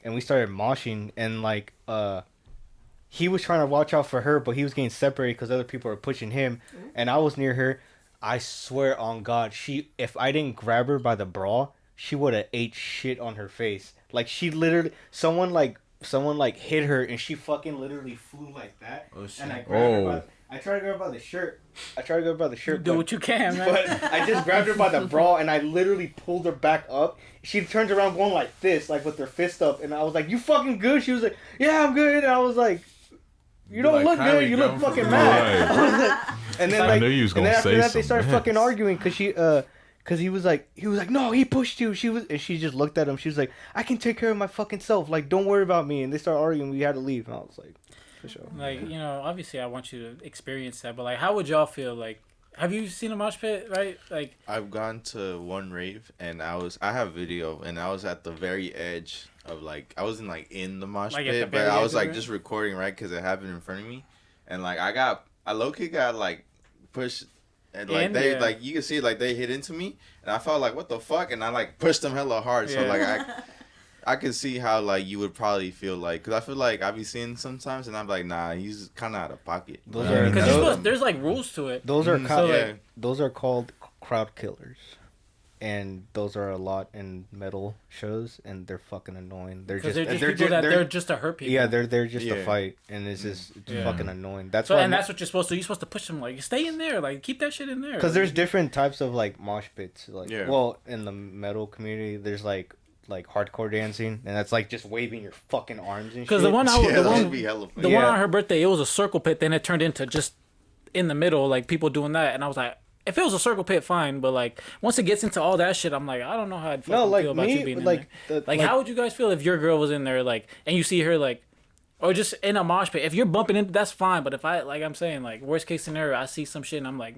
and we started moshing, and like he was trying to watch out for her, but he was getting separated because other people were pushing him, and I was near her. I swear on God, if I didn't grab her by the bra, she would have ate shit on her face. Like she literally, someone hit her, and she fucking literally flew like that. Oh shit. And I grabbed her I tried to grab her by the shirt. Do what you can, man. But I just grabbed her by the bra, and I literally pulled her back up. She turns around going like this, like with her fist up, and I was like, "You fucking good?" She was like, "Yeah, I'm good." And I was like, "You don't look good. You look fucking mad." I was like, and then I knew you was gonna after say that, they started something. fucking arguing because he was like, "No, he pushed you." And she just looked at him. She was like, "I can take care of my fucking self. Like, don't worry about me." And they started arguing. We had to leave. And I was like, for sure. Like, you know, obviously I want you to experience that, but like, how would y'all feel? Like, have you seen a mosh pit, right? Like, I've gone to one rave, and I have video, and I was at the very edge of like, I wasn't like in the mosh Like, at the pit, but very I edge was of like it? just recording, right? Because it happened in front of me, and like I low-key got like pushed, and like you can see like they hit into me, and I felt like, what the fuck, and I like pushed them hella hard. So like I could see how like you would probably feel like, because I feel like I be seeing sometimes, and I'm like, nah, he's kind of out of pocket. Those are because there's like rules to it. those are Mhm. those are called crowd killers, and those are a lot in metal shows, and they're fucking annoying. They're just they're just to hurt people. yeah, they're just Yeah. to fight, and it's just fucking annoying. That's So why. and that's what you're supposed to. You're supposed to push them like, stay in there, like keep that shit in there. Because there's different types of like mosh pits. Like, Yeah. well, in the metal community, there's like hardcore dancing, and that's like just waving your fucking arms and shit. Because the one Yeah, that'd be hella funny. the one on her birthday, it was a circle pit. Then it turned into just in the middle, like people doing that, and I was like, if it was a circle pit, fine. But like once it gets into all that shit, I'm like, I don't know how I'd fucking feel about you being in there. Like, how would you guys feel if your girl was in there, like, and you see her like, or just in a mosh pit? If you're bumping into, that's fine. But if I'm saying, like, worst case scenario, I see some shit and I'm like,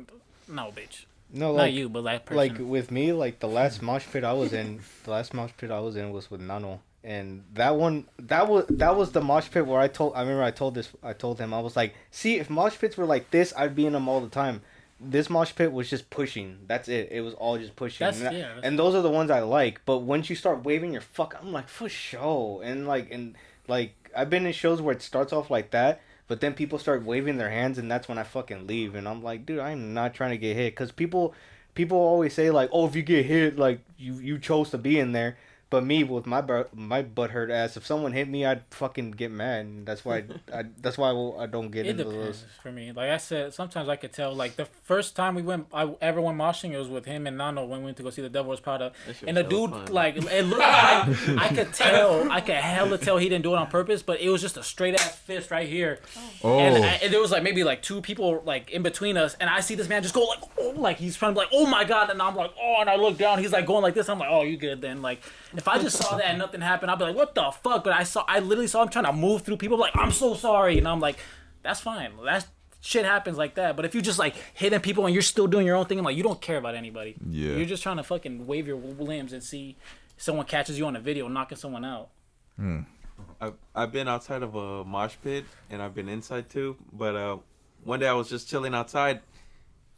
no, bitch. No, Not you, but that person. Like with me, like the last mosh pit I was in, was with Nano, and that was the mosh pit where I told him, I was like, see, if mosh pits were like this, I'd be in them all the time. this mosh pit was just pushing. That's it. It was all just pushing. That's and those are the ones I like. But once you start waving your I'm like, for show. And I've been in shows where it starts off like that, but then people start waving their hands, and that's when I fucking leave. And I'm like, dude, I'm not trying to get hit. Because people always say, like, oh, if you get hit, like, you chose to be in there. But me, with my butt hurt ass, if someone hit me, I'd fucking get mad, and that's why I don't get into those. For me. Like I said, sometimes I could tell. Like the first time I ever went moshing, it was with him and Nano when we went to go see The Devil Wears Prada. And the dude, fun. Like, it looked like I could hella tell he didn't do it on purpose, but it was just a straight ass fist right here. Oh. And there was like maybe like two people like in between us, and I see this man just go like, oh, like he's trying to be like, oh my god, and I'm like, oh, and I look down, he's like going like this. I'm like, oh, you good then? Like. If I just saw that and nothing happened, I'd be like, what the fuck? But I literally saw him trying to move through people, like, I'm so sorry. And I'm like, that's fine. That shit happens like that. But if you just, like, hitting people and you're still doing your own thing, I'm like, you don't care about anybody. Yeah. You're just trying to fucking wave your limbs and see someone catches you on a video knocking someone out. I've been outside of a mosh pit, and I've been inside too. But one day I was just chilling outside,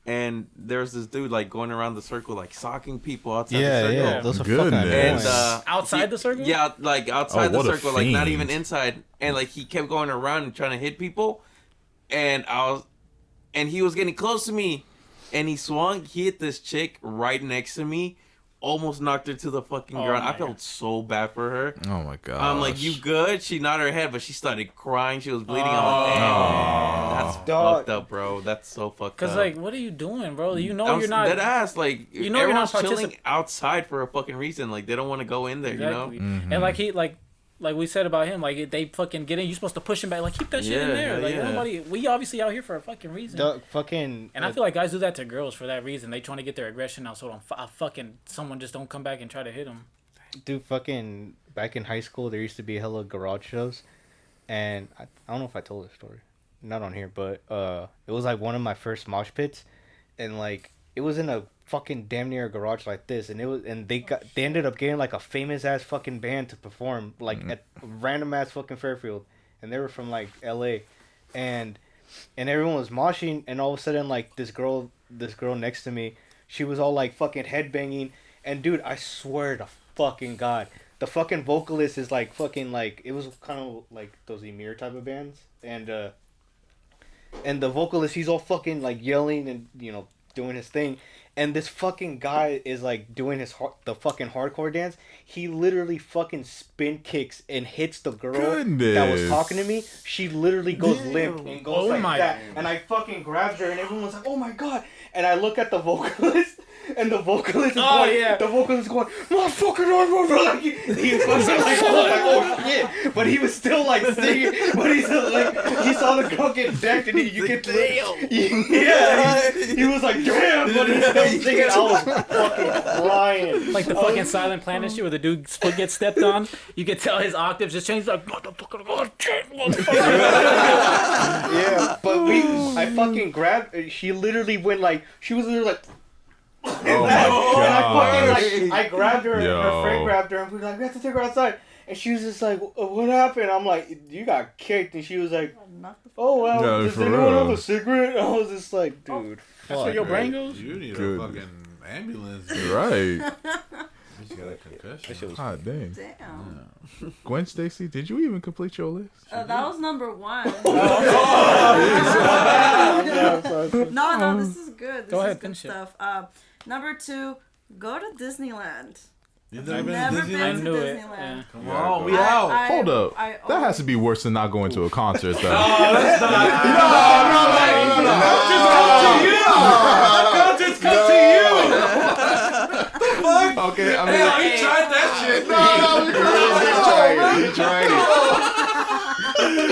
and there's this dude like going around the circle, like socking people outside the circle. Yeah, those are Goodness. fucking annoying. And Outside the circle? Yeah, like outside the what a circle, like not fiend. even inside. And like he kept going around and trying to hit people, and he was getting close to me, and he swung. He hit this chick right next to me, almost knocked her to the fucking ground. I felt so bad for her. Oh my god. I'm like, you good? She nodded her head, but she started crying. She was bleeding. I'm like, damn, that's fucked up, bro. That's so fucked up. Cause like, what are you doing, bro? You know you're not. Dead ass. Like, You know you're not everyone's chilling outside for a fucking reason. Like, they don't want to go in there. Exactly. You know. And like we said about him, like they fucking get in. You're supposed to push him back. Like keep that shit in there. Like nobody. We obviously out here for a fucking reason. And I feel like guys do that to girls for that reason. They trying to get their aggression out, so fucking someone just don't come back and try to hit them. Dude, fucking back in high school, there used to be hella garage shows, and I don't know if I told this story, not on here, but it was like one of my first mosh pits, and like it was in a fucking damn near a garage like this, and they ended up getting like a famous ass fucking band to perform like at random ass fucking Fairfield, and they were from like L.A. and everyone was moshing, and all of a sudden like this girl next to me, she was all like fucking headbanging, and dude, I swear to fucking God, the fucking vocalist is like fucking like, it was kind of like those Emir type of bands, and the vocalist, he's all fucking like yelling and, you know, doing his thing, and this fucking guy is like doing the fucking hardcore dance. He literally fucking spin kicks and hits the girl that was talking to me. She literally goes limp and goes that, and I fucking grabbed her, and everyone was like, oh my god, and I look at the vocalist, and the vocalist is going, motherfucker, like he was fucking like, oh shit, but he was still like singing, but he's like, he saw the girl get decked, and he was like, damn, but he's still singing. I was fucking crying. Like the fucking Silent Planet shit where the dude's foot gets stepped on. You could tell his octaves just changed. Like, motherfucker. Yeah, but I fucking grabbed. She literally went like, she was literally like. Oh my god! And I grabbed her, and her friend grabbed her, and we were like, we have to take her outside. And she was just like, what happened? I'm like, you got kicked. And she was like, oh, well, does anyone have a cigarette? I was just like, dude, that's where your brain goes? You need a fucking ambulance. Right. She got a concussion. God dang. Damn. Gwen Stacy, did you even complete your list? That was number one. No, this is good. This Go ahead, is good finish it. stuff. Number 2, go to Disneyland. You've I've never been to I Disneyland? knew it. Disneyland. Yeah. Come on, we I- out. Hold up. I That has to be worse than not going to a concert, though. Oh, that's not. Concerts come to you. The fuck? Okay, I mean, Hell, he tried that shit. he tried it.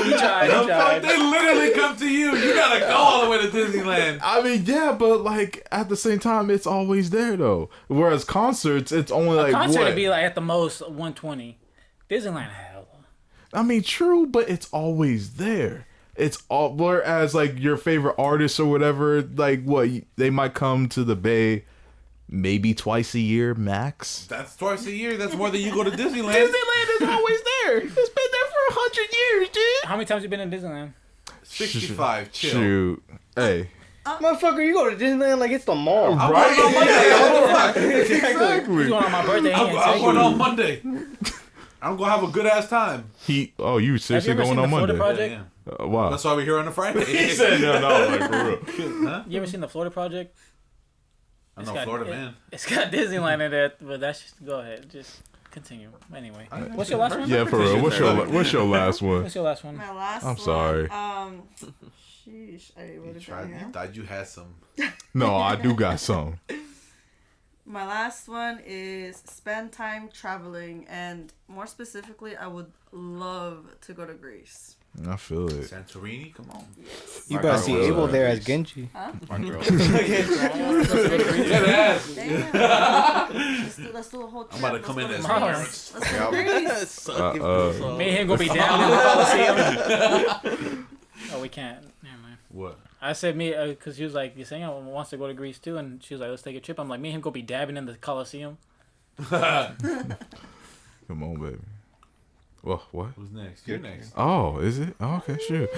He tried. They literally come to you. You gotta go all the way to Disneyland. I mean, yeah, but like at the same time, it's always there though. Whereas concerts, it's only like Concert what? would be like at the most 120. Disneyland, hell. I mean, true, but it's always there. It's all. Whereas like your favorite artists or whatever, like what they might come to the Bay maybe twice a year max. That's twice a year. That's more than you go to Disneyland. Disneyland is always there. It's been there for 100 years, dude. How many times you been in Disneyland? 65. Chill. Shoot. Hey. Motherfucker, you go to Disneyland like it's the mall. I'm going on Monday. What the fuck? Exactly. You going on my birthday? I'm going on Monday. I'm gonna have a good ass time. You seriously going on Monday? Project? Wow. That's why we're here on a Friday. He said no, like for real. Huh? You ever seen the Florida Project? I'm not Florida man. It's got Disneyland in it, but that's just go ahead, just continue. Anyway, what's your last one? Yeah, for real. What's your last one? What's your last one? My last I'm one. sorry. Sheesh. I wrote it You down here. thought you had some. No, I do got some. My last one is spend time traveling, and more specifically, I would love to go to Greece. I feel it. Santorini, come on. You better see Abel there as Genji. Huh? My girl. Let's do a whole trip. I'm about to come in as Let's go to Greece. Me and him gonna be down in the Coliseum. Oh, we can't. Never mind. What? I said me because she was like, Yesenia wants to go to Greece too, and she was like, let's take a trip. I'm like, me and him go be dabbing in the Coliseum. Come on, baby. Well, what? Who's next? You're next. Oh, is it? Oh, okay, sure.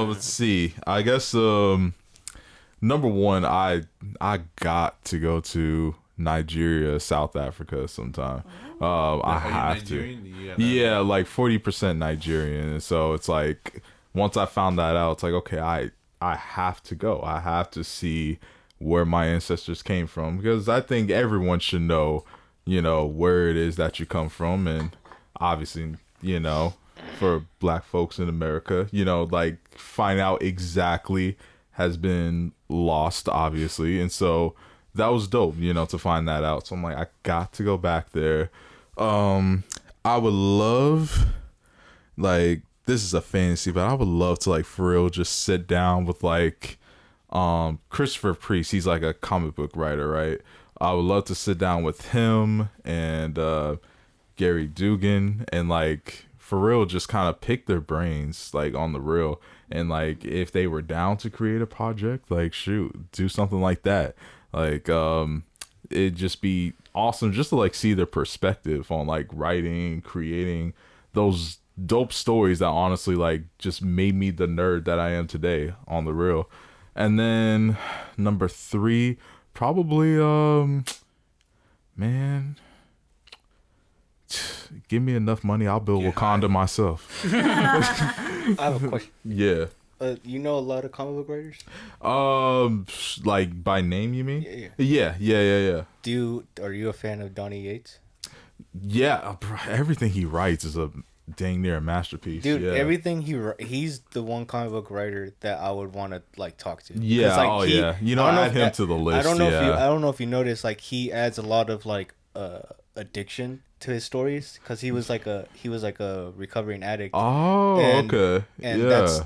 Let's see. I guess number one, I got to go to Nigeria, South Africa sometime. I have to. Yeah, like 40% Nigerian, and so it's like once I found that out, it's like okay, I have to go. I have to see where my ancestors came from because I think everyone should know, where it is that you come from, and obviously, for black folks in America, like find out exactly has been lost, obviously. And so that was dope, to find that out. So I'm like, I got to go back there. I would love, like, this is a fantasy, but I would love to, like, for real, just sit down with, like, Christopher Priest. He's like a comic book writer, right? I would love to sit down with him and, Gary Dugan and like for real just kind of pick their brains like on the real and like if they were down to create a project, like shoot, do something like that. Like it'd just be awesome just to like see their perspective on like writing, creating those dope stories that honestly like just made me the nerd that I am today on the real. And then number 3 probably man, give me enough money, I'll build Wakanda myself. I have a question. Yeah. You know a lot of comic book writers? Like by name, you mean? Yeah. Yeah. Are you a fan of Donnie Yates? Yeah, everything he writes is a dang near a masterpiece. Dude, yeah. everything he's the one comic book writer that I would want to like talk to. Yeah, like, add him to the list. I don't know if you noticed, like he adds a lot of like addiction to his stories because he was like a recovering addict. Oh, okay. And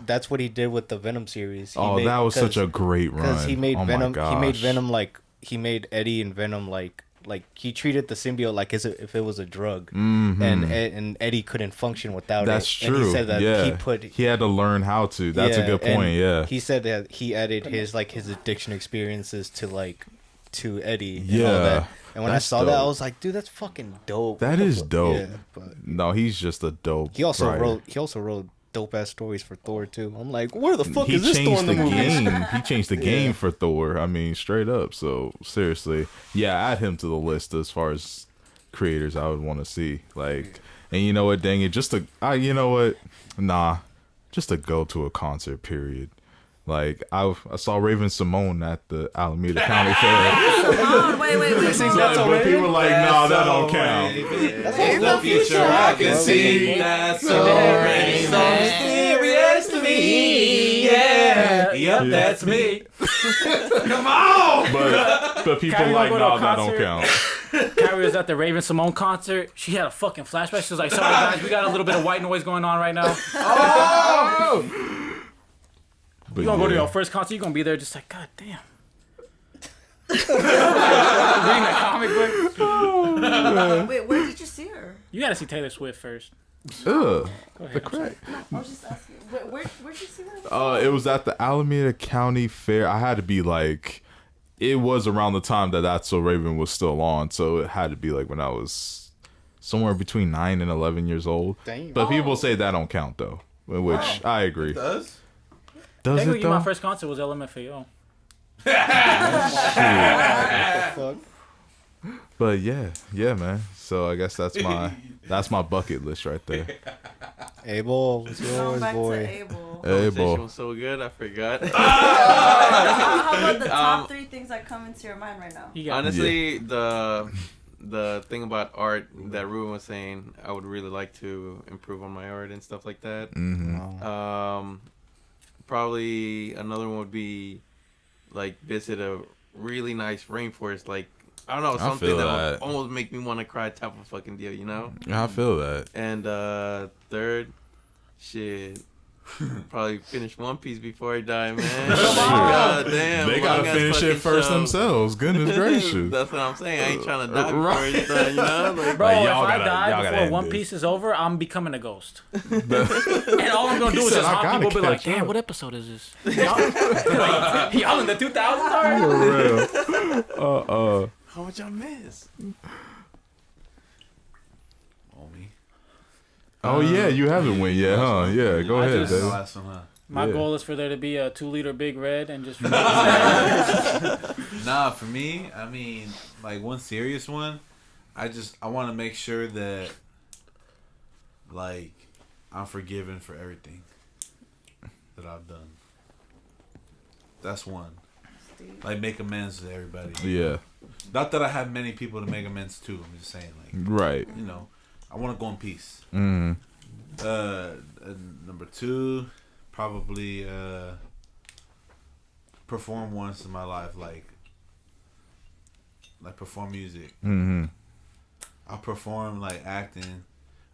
that's what he did with the Venom series. That was such a great run. Because he made Venom. My gosh. He made Venom like he made Eddie and Venom like he treated the symbiote like as if it was a drug, and Eddie couldn't function without it. That's true. And he said that he had to learn how to. That's a good point. Yeah. He said that he added his addiction experiences to Eddie. Yeah. And all that. And when I saw dope. that, I was like, dude, that's fucking dope. That is dope. Yeah, but no, he's just a dope. He also wrote dope ass stories for Thor too. I'm like, where the fuck is this Thor in the movies? He changed the game for Thor. I mean, straight up. So seriously, yeah, add him to the list as far as creators I would want to see. Like, and you know what? Dang it, just to go to a concert. Period. Like I saw Raven Simone at the Alameda County Fair. Wait. But people were like, no, that don't count. That's the future I can see. That's already so mysterious to me. Yeah. Yep, that's me. Come on. But people Kyrie like, wanna go to no, a that don't concert? count. Carrie was at the Raven Simone concert. She had a fucking flashback. She was like, sorry guys, we got a little bit of white noise going on right now. But You gonna go to your first concert, you gonna be there just like, god damn. Reading a comic book. Wait, where did you see her? You gotta see Taylor Swift first. Ugh. Go ahead, The crack. I was just asking. Where did you see her? It was at the Alameda County Fair. I had to be like, it was around the time that That's So Raven was still on, so it had to be like when I was somewhere between 9 and 11 years old. Damn. But people say that don't count though, which I agree. Does? Does it Technically, though? my first concert was LMFAO. But yeah, man. So I guess that's my bucket list right there. Abel, what's Going yours, back to boy? Abel. Conversation was so good, I forgot. How about the top 3 things that come into your mind right now? Honestly, the thing about art that Ruben was saying, I would really like to improve on my art and stuff like that. Probably another one would be like visit a really nice rainforest, like I don't know, something that would almost make me want to cry type of fucking deal, you know? I feel that. And third, shit. Probably finish One Piece before I die, man. God damn. They gotta finish it first themselves. Goodness gracious. That's what I'm saying. I ain't trying to die before it's done, you know? Like, Bro, like, if y'all I gotta die before end One this. Piece is over, I'm becoming a ghost. And all I'm gonna do is just hop people be like, damn, what episode is this? Y'all in the 2000s already? For real. how much I miss? Oh yeah, you haven't went yet, huh? Yeah, go ahead, baby. Last one, huh? My goal is for there to be a 2-liter Big Red and just. Nah, for me, I mean, like one serious one, I want to make sure that, like, I'm forgiven for everything that I've done. That's one. Like, make amends to everybody. Yeah. Not that I have many people to make amends to. I'm just saying, like, Right. you know, I want to go in peace. Mm-hmm. Number 2, probably perform once in my life, like perform music. Mm-hmm. I'll perform like acting.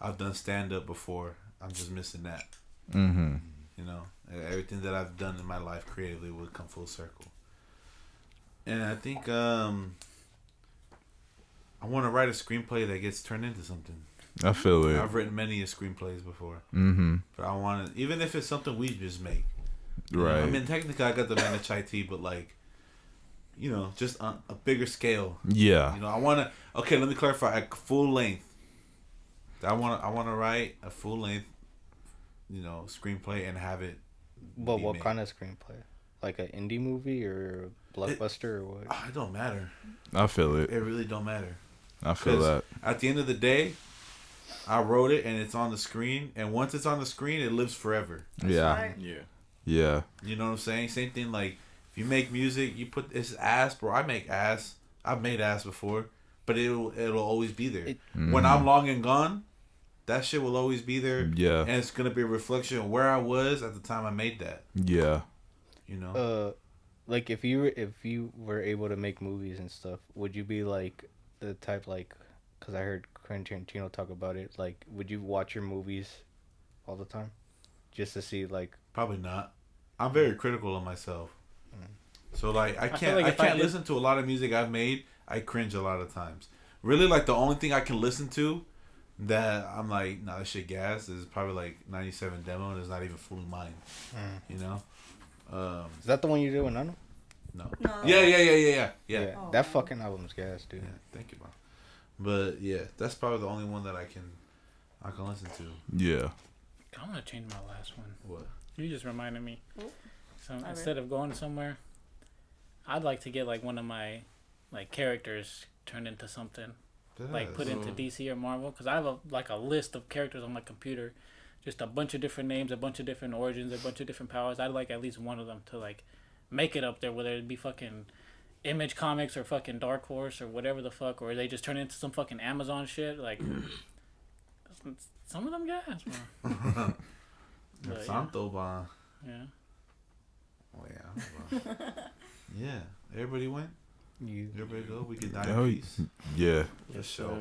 I've done stand up before. I'm just missing that. Mm-hmm. You know, everything that I've done in my life creatively would come full circle. And I think I want to write a screenplay that gets turned into something. I feel it. I've written many screenplays before. Mm-hmm. But I want to, even if it's something we just make. Right. I mean, technically, I got the man of chai tea, but like, you know, just on a bigger scale. Yeah. You know, I want to. Okay, let me clarify. A full length. I want to write a full length, you know, screenplay and have it. But what kind of screenplay? Like an indie movie or a blockbuster or what? It don't matter. I feel it. It really don't matter. I feel that. At the end of the day, I wrote it and it's on the screen, and once it's on the screen, it lives forever. Yeah. Right. Yeah. You know what I'm saying? Same thing. Like, if you make music, you put this ass, bro. I make ass. I've made ass before, but it'll always be there. When I'm long and gone, that shit will always be there. Yeah. And it's gonna be a reflection of where I was at the time I made that. Yeah. You know. Like if you were able to make movies and stuff, would you be like the type like? Because I heard Quentin Tarantino talk about it. Like, would you watch your movies all the time, just to see like? Probably not. I'm very critical of myself. So like I can't like listen to a lot of music I've made. I cringe a lot of times. Really, like the only thing I can listen to that I'm like, nah, this shit gas is probably like 97 Demo, and it's not even fully mine. You know. Is that the one you do in Nano? No. No. Yeah. Yeah. That fucking album's gas, dude. Yeah, thank you, bro. But yeah, that's probably the only one that I can listen to. Yeah. I want to change my last one. What? You just reminded me. So Alright. instead of going somewhere, I'd like to get like one of my like characters turned into something, like put into DC or Marvel, because I have a list of characters on my computer, just a bunch of different names, a bunch of different origins, a bunch of different powers. I'd like at least one of them to like make it up there, whether it be fucking Image Comics or fucking Dark Horse or whatever the fuck, or they just turn into some fucking Amazon shit. Like some of them guys, bro. But, Santo, ba. yeah. Oh yeah. Yeah. Everybody went. Everybody go. We can die Oh, in peace. Yeah. For sure.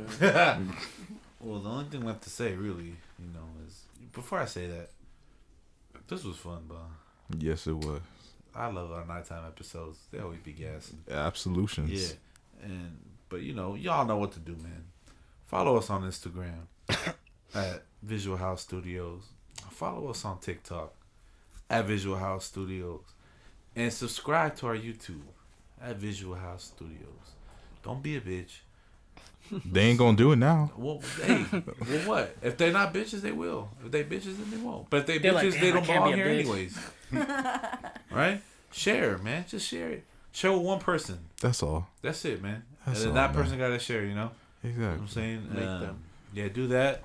Well, the only thing left to say, really, you know, is before I say that, this was fun, ba. Yes, it was. I love our nighttime episodes. They always be gassing. Absolutions. Yeah. But you know, y'all know what to do, man. Follow us on Instagram at Visual House Studios. Follow us on TikTok at Visual House Studios. And subscribe to our YouTube at Visual House Studios. Don't be a bitch. They ain't gonna do it now. Well, hey, well, what? If they're not bitches, they will. If they bitches, then they won't. But if they They're bitches, like, they "Damn, I don't can't belong be a here bitch." anyways. Right? Share, man. Just share it. Share with one person. That's all. That's it, man. That's And all, that man. person got to share, you know? Exactly. You know what I'm saying? Make them. Yeah, do that.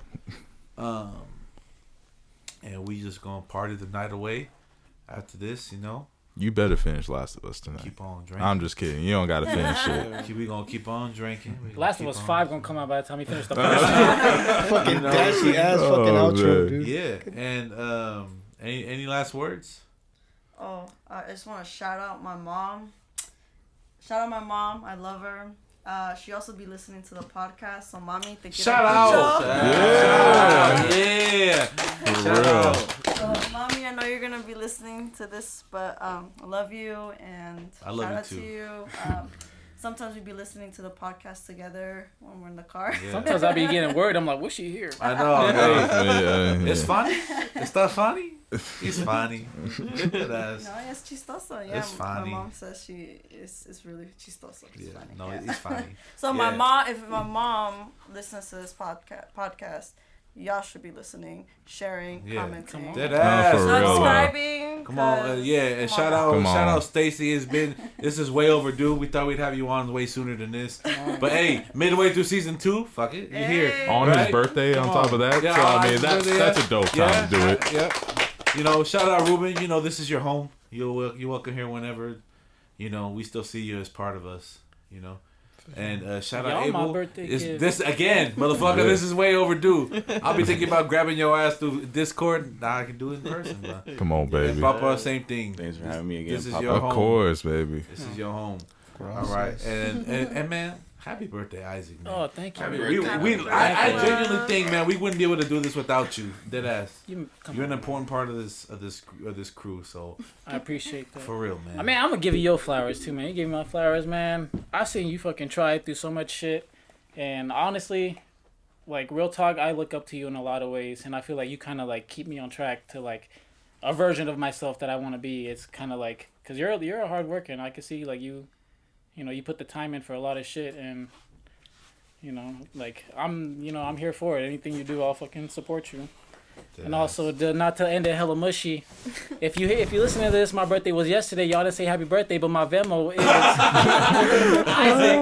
And we just going to party the night away after this, you know? You better finish Last of Us tonight. Keep on drinking. I'm just kidding. You don't gotta finish shit. We going to keep on drinking. We gonna Last of keep Us on- 5 gonna come out by the time we finish the first. Fucking dashy ass fucking outro, dude. Yeah, and any last words? Oh, I just want to shout out my mom. Shout out my mom. I love her. She also be listening to the podcast. So, mommy, te quiero Shout out! Yeah. Yeah! For Shout real. out! So, mommy, I know you're gonna be listening to this, but I love you and I love shout you out too. to you. Sometimes we be listening to the podcast together when we're in the car. Yeah. Sometimes I be getting worried. I'm like, what's she here? I know. Hey. Yeah. It's funny. It's not funny. It's funny. That's, No, it's chistoso. Yeah, It's funny. my mom says it's really chistoso. It's yeah, funny. no, yeah. it's funny. So Yeah. if my mom listens to this podcast, y'all should be listening, sharing, Yeah. commenting, Dead No, ass. for real, though. subscribing. Come on, 'cause- yeah, and come shout on. out, Come shout on. out, Stacey. This is way overdue. We thought we'd have you on way sooner than this, but hey, midway through season 2, fuck it, you're here. Hey. On Right? his birthday, on Come top of that. Yeah, So, on I mean, his that's birthday, that's a dope time to do it. Yep. You know, shout out Ruben. You know, this is your home. You're welcome here whenever. You know, we still see you as part of us. You know, and shout out Y'all my Abel. birthday It's- kids. this again, motherfucker. Yeah. This is way overdue. I'll be thinking about grabbing your ass through Discord. Nah, I can do it in person, bro. Come on, And baby. Papa, same thing. Thanks for having me again, This is Papa. your Of home. course, baby. This is your home. All right, and man, happy birthday, Isaac. Man. Oh, thank you. I mean, birthday. I genuinely think, man, we wouldn't be able to do this without you. Dead ass. Come You're an on, important part of this crew. So I appreciate that. for real, man. I mean, I'm gonna give you your flowers too, man. You gave me my flowers, man. I seen you fucking try through so much shit, and honestly, like real talk, I look up to you in a lot of ways, and I feel like you kind of like keep me on track to like a version of myself that I want to be. It's kind of like because you're a hard worker, and I can see like you know, you put the time in for a lot of shit, and you know, like I'm here for it. Anything you do, I'll fucking support you. And also, not to end it hella mushy, if you listen to this, my birthday was yesterday. Y'all didn't say happy birthday, but my Venmo is Isaac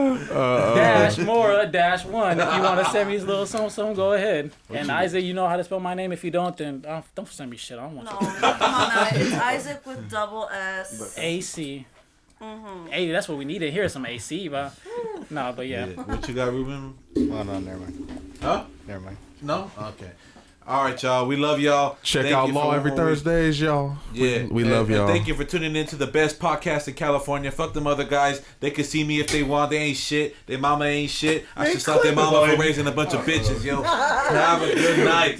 -1. If you want to send me a little something, go ahead. And Isaac, you know how to spell my name. If you don't, then don't send me shit. I don't want No, you. come on now. It's Isaac with double S. AC. Hey, that's what we need to hear. Some AC, but no, but yeah. What you got, Ruben? Oh no, never mind. Huh? Never mind. No. Okay. All right, y'all. We love y'all. Check Thank out you Law for every one more week. Thursdays, y'all. Yeah, We love y'all. And thank you for tuning in to the best podcast in California. Fuck them other guys. They can see me if they want. They ain't shit. Their mama ain't shit. I should stop their mama for raising a bunch of bitches, yo. Have a good night.